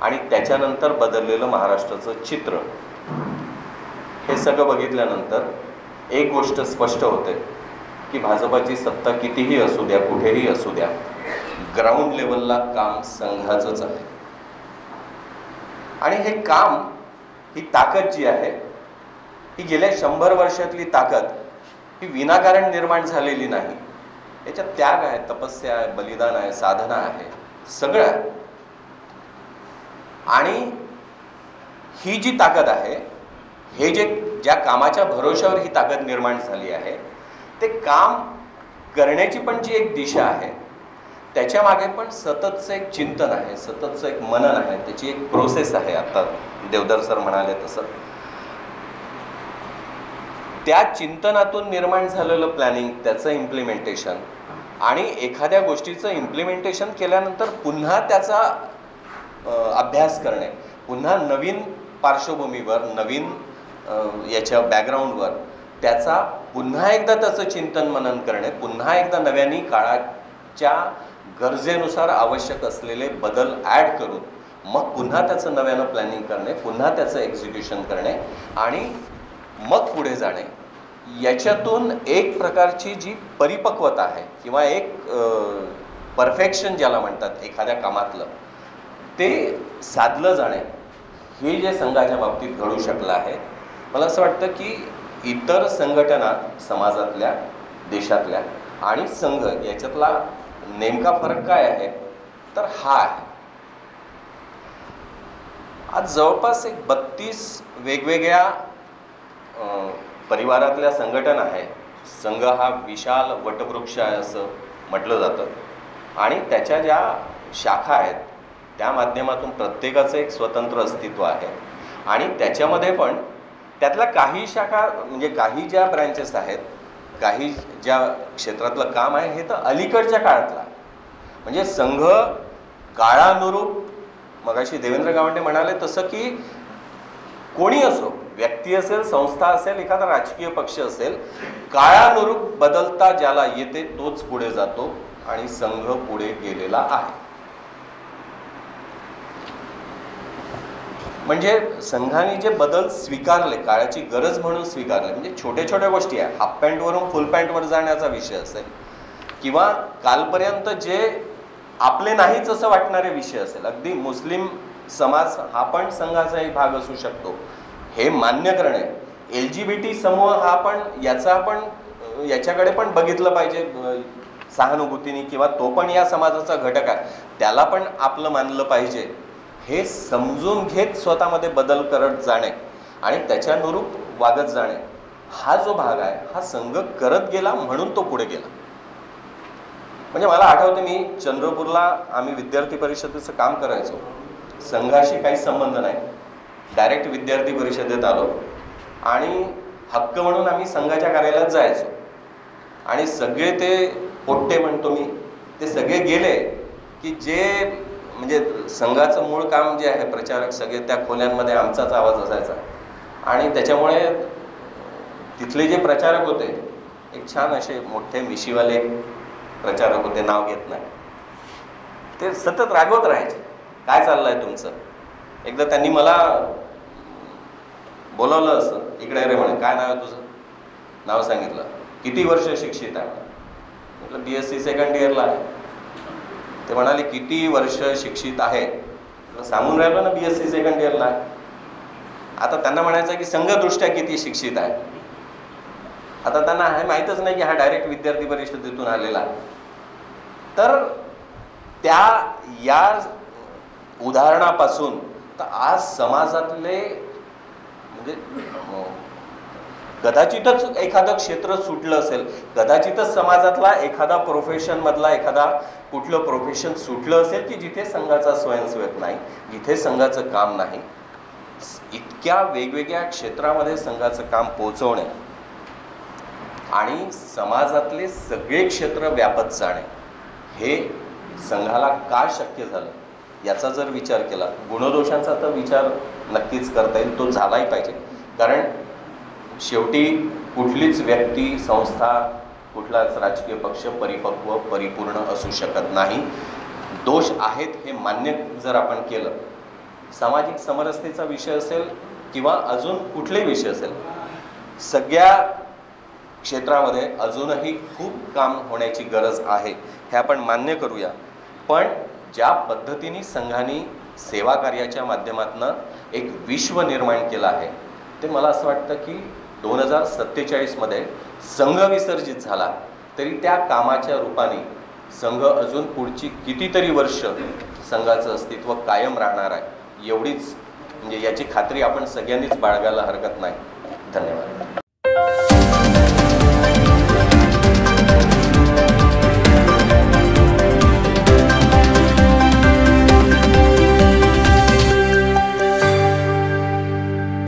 आणि त्याच्यानंतर बदललेलं महाराष्ट्राचं चित्र, हे सगळं बघितल्यानंतर एक गोष्ट स्पष्ट होते की भाजपाची सत्ता कितीही असू द्या, कुठेही असू द्या, ग्राउंड लेवलला काम संघाचंच आहे. आणि हे काम, ही ताकद जी आहे, ही गेल्या 100 वर्षातली ताकद ही विनाकारण निर्माण झालेली नाही. याच्यात त्याग आहे, तपस्या आहे, बलिदान आहे, साधना आहे, सगळं आहे. आणि ही जी ताकद आहे, हे ज्या कामाच्या भरोशावर ही ताकद निर्माण झाली आहे, ते काम करण्याची पण जी एक दिशा आहे, त्याच्या मागे पण सततचं एक चिंतन आहे, सततचं एक मनन आहे, त्याची एक प्रोसेस आहे. आता देवधर सर म्हणाले तसं त्या चिंतनातून निर्माण झालेलं प्लॅनिंग, त्याचं इम्प्लिमेंटेशन आणि एखाद्या गोष्टीचं इम्प्लिमेंटेशन केल्यानंतर पुन्हा त्याचा अभ्यास करणे, पुन्हा नवीन पार्श्वभूमीवर, नवीन याच्या बॅकग्राऊंडवर त्याचा पुन्हा एकदा त्याचं चिंतन मनन करणे, पुन्हा एकदा नव्याने काळाच्या गरजेनुसार आवश्यक असलेले बदल ॲड करून मग पुन्हा त्याचं नव्यानं प्लॅनिंग करणे, पुन्हा त्याचं एक्झिक्युशन करणे आणि मग पुढे जाणे, याच्यातून एक प्रकारची जी परिपक्वता आहे किंवा एक परफेक्शन ज्याला म्हणतात एखाद्या कामातलं, ते साधलं जाणे, हे जे संघाच्या बाबतीत घडू शकलं आहे. मला असं वाटतं की इतर संघटना समाजातल्या, देशातल्या आणि संघ याच्यातला नेमका फरक काय आहे तर हा आहे. आज जवळपास एक 32 वेगवेगळ्या परिवारातल्या संघटना आहे. संघ हा विशाल वटवृक्ष आहे असं म्हटलं जातं आणि त्याच्या ज्या शाखा आहेत त्या माध्यमातून प्रत्येकाचं एक स्वतंत्र अस्तित्व आहे. आणि त्याच्यामध्ये पण त्यातल्या काही शाखा, म्हणजे काही ज्या ब्रँचेस आहेत, काही ज्या क्षेत्रातलं काम आहे, हे तर अलीकडच्या काळातला, म्हणजे संघ काळानुरूप, मगाशी देवेंद्र गावंडे म्हणाले तसं की कोणी असो, व्यक्ती असेल, संस्था असेल, एखादा राजकीय पक्ष असेल, काळानुरूप बदलता ज्याला येते तोच पुढे जातो आणि संघ पुढे गेलेला आहे. म्हणजे संघाने जे बदल स्वीकारले, काळाची गरज म्हणून स्वीकारले, म्हणजे छोट्या छोट्या गोष्टी आहे, हाफ पॅन्टवरून फुल पॅन्टवर जाण्याचा विषय असेल किंवा कालपर्यंत जे आपले नाहीच असं वाटणारे विषय असेल, अगदी मुस्लिम समाज हा पण संघाचा एक भाग असू शकतो हे मान्य करणे, LGBT समूह हा पण याच्याकडे पण बघितलं पाहिजे सहानुभूतीने किंवा तो पण या समाजाचा घटक आहे, त्याला पण आपलं मानलं पाहिजे, हे समजून घेत स्वतःमध्ये बदल करत जाणे आणि त्याच्यानुरूप वागत जाणे, हा जो भाग आहे हा संघ करत गेला म्हणून तो पुढे गेला. म्हणजे मला आठवते, मी चंद्रपूरला आम्ही विद्यार्थी परिषदेचं काम करायचो, संघाशी काही संबंध नाही, डायरेक्ट विद्यार्थी परिषदेत आलो आणि हक्क म्हणून आम्ही संघाच्या कार्यालयात जायचो आणि सगळे ते पोट्टे म्हणतो मी, ते सगळे गेले की जे म्हणजे संघाचं मूळ काम जे आहे, प्रचारक सगळे त्या खोल्यांमध्ये आमचाच आवाज असायचा आणि त्याच्यामुळे तिथले जे प्रचारक होते, एक छान असे मोठे मिशीवाले प्रचारक होते, नाव घेत नाही, ते सतत रागवत राहायचे, काय चाललंय तुमचं. एकदा त्यांनी मला बोलावलं असं, इकडे रे म्हणे, काय नाव आहे तुझं? नाव सांगितलं. किती वर्ष शिक्षित आहे? म्हटलं BSc सेकंड इयरला आहे. ते म्हणाले किती वर्ष शिक्षित आहे? सांगून राहिलो ना BSc सेकंड इयरला आहे. आता त्यांना म्हणायचं की संघदृष्ट्या किती शिक्षित आहे. आता त्यांना हे माहीतच नाही की हा डायरेक्ट विद्यार्थी परिषदेतून आलेला आहे. तर या उदाहरणापासून तर आज समाजातले म्हणजे कदाचितच एखादं क्षेत्र सुटलं असेल, कदाचितच समाजातला एखादा प्रोफेशनमधला एखादा कुठलं प्रोफेशन सुटलं असेल की जिथे संघाचा स्वयंसेवक नाही, जिथे संघाचं काम नाही. इतक्या वेगवेगळ्या क्षेत्रामध्ये संघाचं काम पोहोचवणे आणि समाजातले सगळे क्षेत्र व्यापत जाणे हे संघाला का शक्य झालं याचा जर विचार केला, गुणदोषांचा तर विचार नक्कीच करता येईल, तो झालाही पाहिजे. कारण शेवटी कुठलीच व्यक्ती, संस्था, कुठलाच राजकीय पक्ष परिपक्व परिपूर्ण असू शकत नाही. दोष आहेत हे मान्य जर आपण केलं, सामाजिक समरसतेचा विषय असेल किंवा अजून कुठलेही विषय असेल, सगळ्या क्षेत्रामध्ये अजूनही खूप काम होण्याची गरज आहे हे आपण मान्य करूया. पण ज्या पद्धतीने संघाने सेवा कार्याच्या माध्यमातून एक विश्व निर्माण केलं आहे ते मला असं वाटतं की 2047मध्ये संघ विसर्जित झाला तरी त्या कामाच्या रूपाने संघ अजून पुढची कितीतरी वर्ष संघाचं अस्तित्व कायम राहणार आहे, एवढीच म्हणजे याची खात्री आपण सगळ्यांनीच बाळगायला हरकत नाही. धन्यवाद.